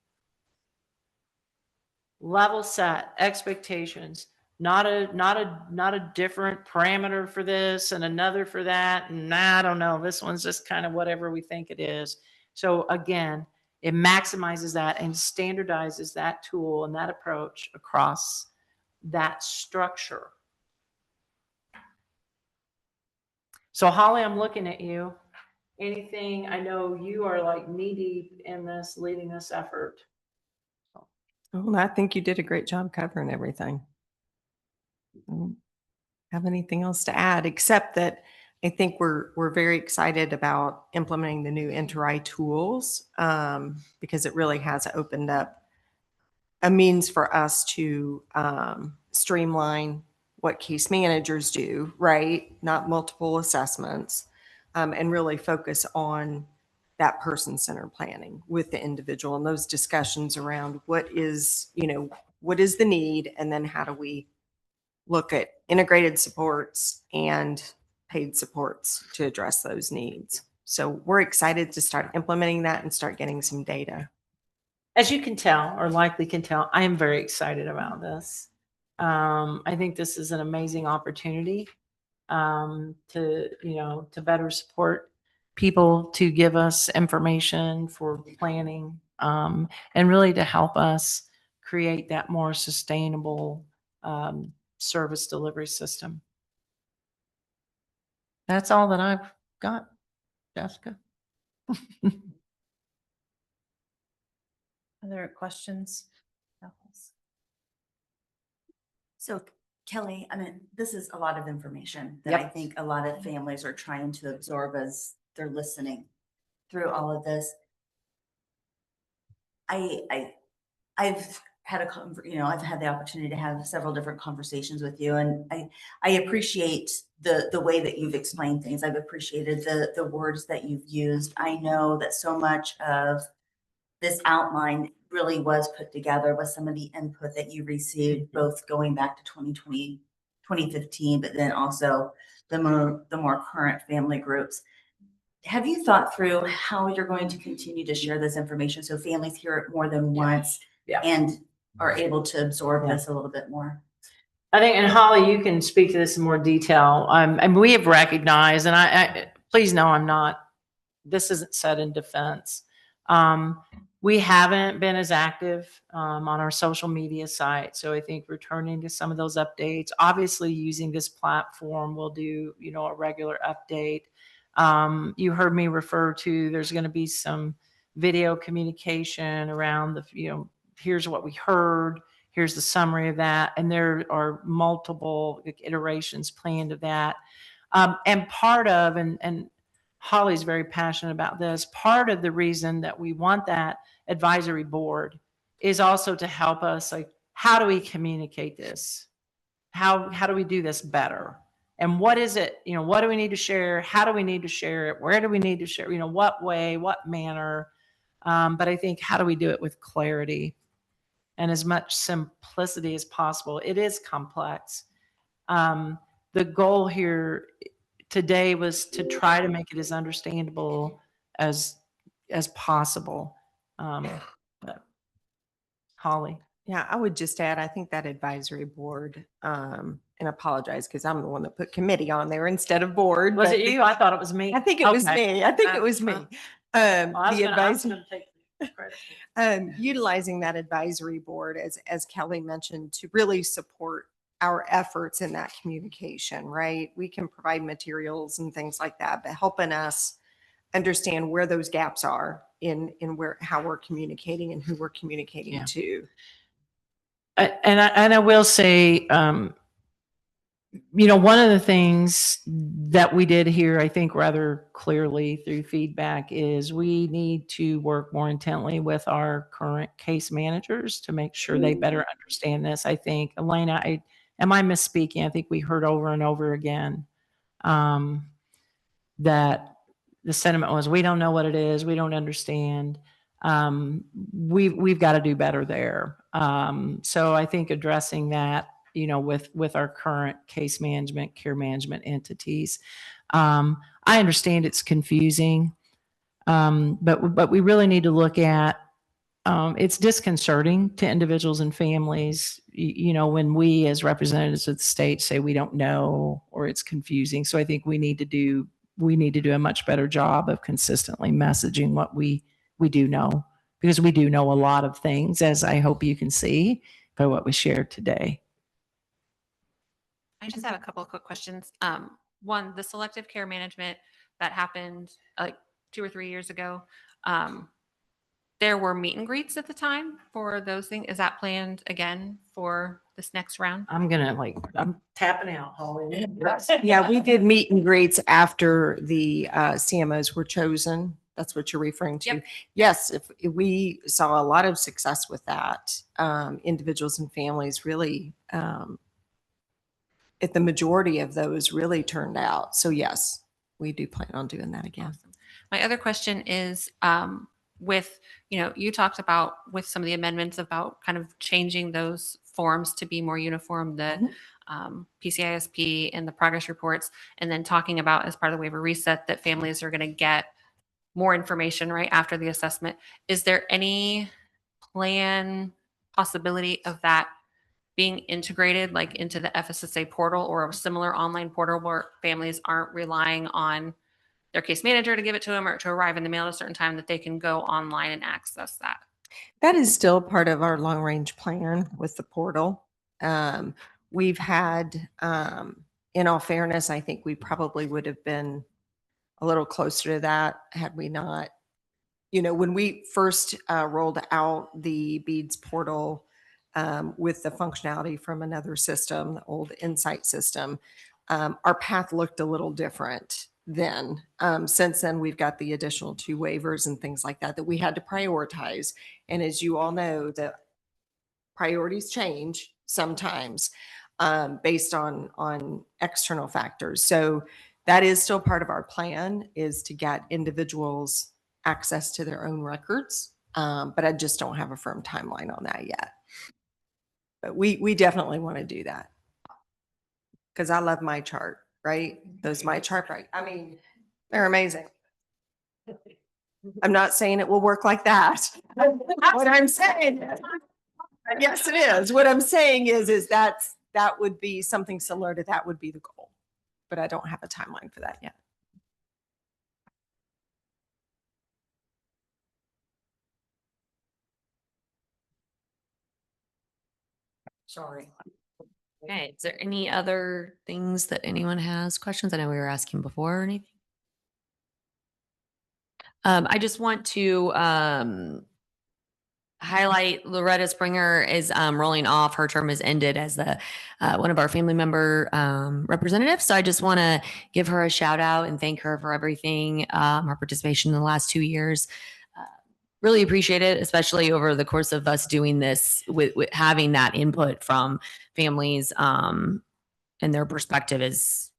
level set, expectations, not a different parameter for this and another for that. And I don't know, this one's just kind of whatever we think it is. So again, it maximizes that and standardizes that tool and that approach across that structure. So Holly, I'm looking at you. Anything, I know you are like knee deep in this, leading this effort. Well, I think you did a great job covering everything. I don't have anything else to add, except that I think we're very excited about implementing the new inter-eye tools because it really has opened up a means for us to streamline what case managers do, right? Not multiple assessments, and really focus on that person-centered planning with the individual and those discussions around what is the need, and then how do we look at integrated supports and paid supports to address those needs. So we're excited to start implementing that and start getting some data. As you can tell, or likely can tell, I am very excited about this. I think this is an amazing opportunity to better support people, to give us information for planning, and really to help us create that more sustainable service delivery system. That's all that I've got, Jessica. Other questions? So Kelly, I mean, this is a lot of information that I think a lot of families are trying to absorb as they're listening through all of this. I've had I've had the opportunity to have several different conversations with you, and I appreciate the way that you've explained things. I've appreciated the words that you've used. I know that so much of this outline really was put together with some of the input that you received, both going back to 2020, 2015, but then also the more current family groups. have you thought through how you're going to continue to share this information so families hear it more than once Yeah. and are able to absorb Yeah. this a little bit more? I think, and Holly, you can speak to this in more detail. And we have recognized, and I please know I'm not, this isn't said in defense. We haven't been as active on our social media site. So I think returning to some of those updates, obviously using this platform, we'll do, a regular update. You heard me refer to, there's going to be some video communication around here's what we heard. Here's the summary of that. And there are multiple iterations planned of that. And part of, and Holly's very passionate about this, part of the reason that we want that advisory board is also to help us, like, how do we communicate this? How do we do this better? And what is it, what do we need to share? How do we need to share it? Where do we need to share? What way, what manner? But I think, how do we do it with clarity and as much simplicity as possible? It is complex. The goal here today was to try to make it as understandable as possible. But Holly. Yeah, I would just add, I think that advisory board, and apologize because I'm the one that put committee on there instead of board. Was but it you? I thought it was me. I think it was Okay. me. I think it was me. Well, I was The gonna take the credit. utilizing that advisory board, as Kelly mentioned, to really support our efforts in that communication, right? We can provide materials and things like that, but helping us understand where those gaps are in how we're communicating and who we're communicating to. And I will say, one of the things that we did here, I think rather clearly through feedback, is we need to work more intently with our current case managers to make sure they better understand this. I think, Elena, am I misspeaking? I think we heard over and over again that the sentiment was, we don't know what it is. We don't understand. We've got to do better there. So I think addressing that, with our current case management, care management entities. I understand it's confusing, but we really need to look at, it's disconcerting to individuals and families, when we as representatives of the state say we don't know, or it's confusing. So I think we need to do a much better job of consistently messaging what we do know, because we do know a lot of things, as I hope you can see by what we shared today. I just have a couple of quick questions. One, the selective care management that happened like 2 or 3 years ago, there were meet and greets at the time for those things. Is that planned again for this next round? I'm tapping out, Holly. Yeah, we did meet and greets after the CMOs were chosen. That's what you're referring to. Yep. Yes, if we saw a lot of success with that, individuals and families really, if the majority of those really turned out. So yes, we do plan on doing that again. Awesome. My other question is, with, you talked about with some of the amendments about kind of changing those forms to be more uniform, the PCISP and the progress reports, and then talking about as part of the waiver reset that families are going to get more information right after the assessment. Is there any possibility of that being integrated like into the FSSA portal or a similar online portal where families aren't relying on their case manager to give it to them or to arrive in the mail at a certain time, that they can go online and access that? That is still part of our long range plan with the portal. We've had, in all fairness, I think we probably would have been a little closer to that had we not, when we first rolled out the BEADS portal with the functionality from another system, the old Insight system, our path looked a little different then. Since then, we've got the additional 2 waivers and things like that we had to prioritize. And as you all know, the priorities change sometimes based on external factors. So that is still part of our plan, is to get individuals access to their own records. But I just don't have a firm timeline on that yet. But we definitely want to do that, because I love my chart, right? Those my chart, right? I mean, they're amazing. I'm not saying it will work like that. What I'm saying, yes, it is. What I'm saying is that would be something similar to that would be the goal. But I don't have a timeline for that yet. Sorry. Okay, is there any other things that anyone has questions? I know we were asking before or anything. I just want to highlight Loretta Springer is rolling off. Her term has ended as the one of our family member representatives. So I just want to give her a shout out and thank her for everything, her participation in the last 2 years. Really appreciate it, especially over the course of us doing this with having that input from families and their perspective is,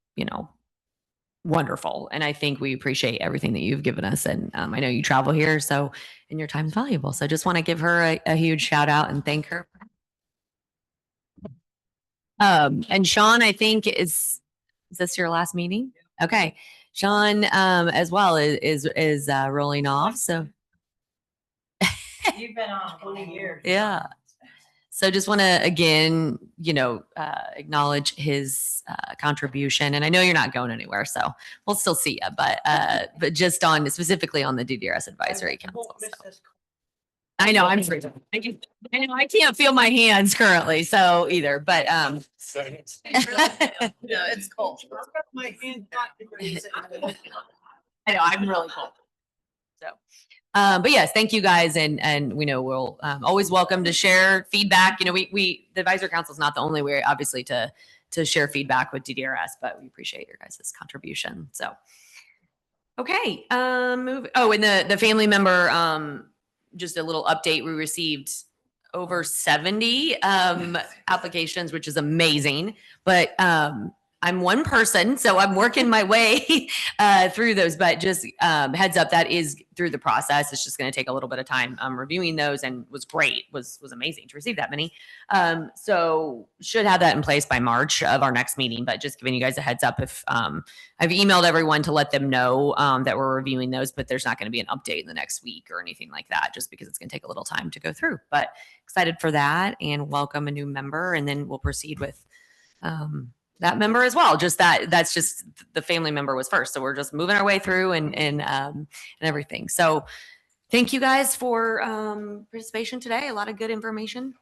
wonderful. And I think we appreciate everything that you've given us. And I know you travel here, so and your time is valuable. So I just want to give her a huge shout out and thank her. And Sean, I think is this your last meeting? Okay. Sean as well is rolling off. So You've been on 20 years. yeah. So just want to again, acknowledge his contribution. And I know you're not going anywhere, so we'll still see you. But just specifically on the DDARS Advisory Council. So. I know I'm free. I know I can't feel my hands currently, so either. But No, it's cold. I know I'm really cold. So. But yes, thank you guys. And we know we'll always welcome to share feedback. The advisory council is not the only way, obviously, to share feedback with DDRS, but we appreciate your guys' contribution. So, okay. And the family member, just a little update. We received over 70 applications, which is amazing. But I'm one person, so I'm working my way through those. But just heads up, that is through the process. It's just going to take a little bit of time reviewing those, and was great. Was amazing to receive that many. So should have that in place by March of our next meeting. But just giving you guys a heads up, if I've emailed everyone to let them know that we're reviewing those, but there's not going to be an update in the next week or anything like that, just because it's going to take a little time to go through. But excited for that, and welcome a new member, and then we'll proceed with that member as well. Just that's just the family member was first. So we're just moving our way through and everything. So thank you guys for participation today. A lot of good information.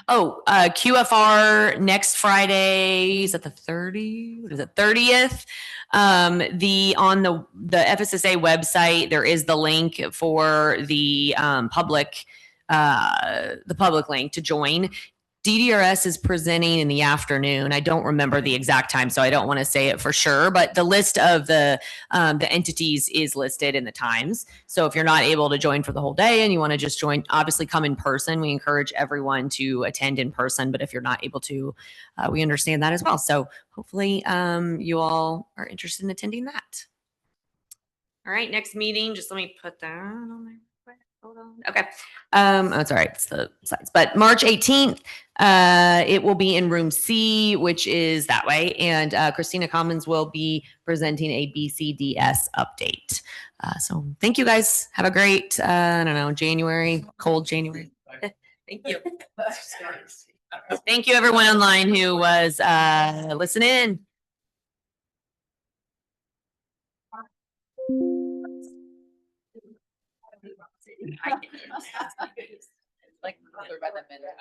Oh, QFR next Friday, is that the 30? What is it? 30th. On the FSSA website, there is the link for the public link to join. DDRS is presenting in the afternoon. I don't remember the exact time, so I don't want to say it for sure, but the list of the entities is listed in the times. So if you're not able to join for the whole day and you want to just join, obviously come in person. We encourage everyone to attend in person, but if you're not able to, we understand that as well. So hopefully you all are interested in attending that. All right, next meeting, just let me put that on there. Hold on. Okay. It's all right. It's the slides. But March 18th, it will be in room C, which is that way. And Christina Commons will be presenting a BCDS update. So thank you guys. Have a great, January, cold January. Thank you. Thank you everyone online who was listening. Like, by the minute.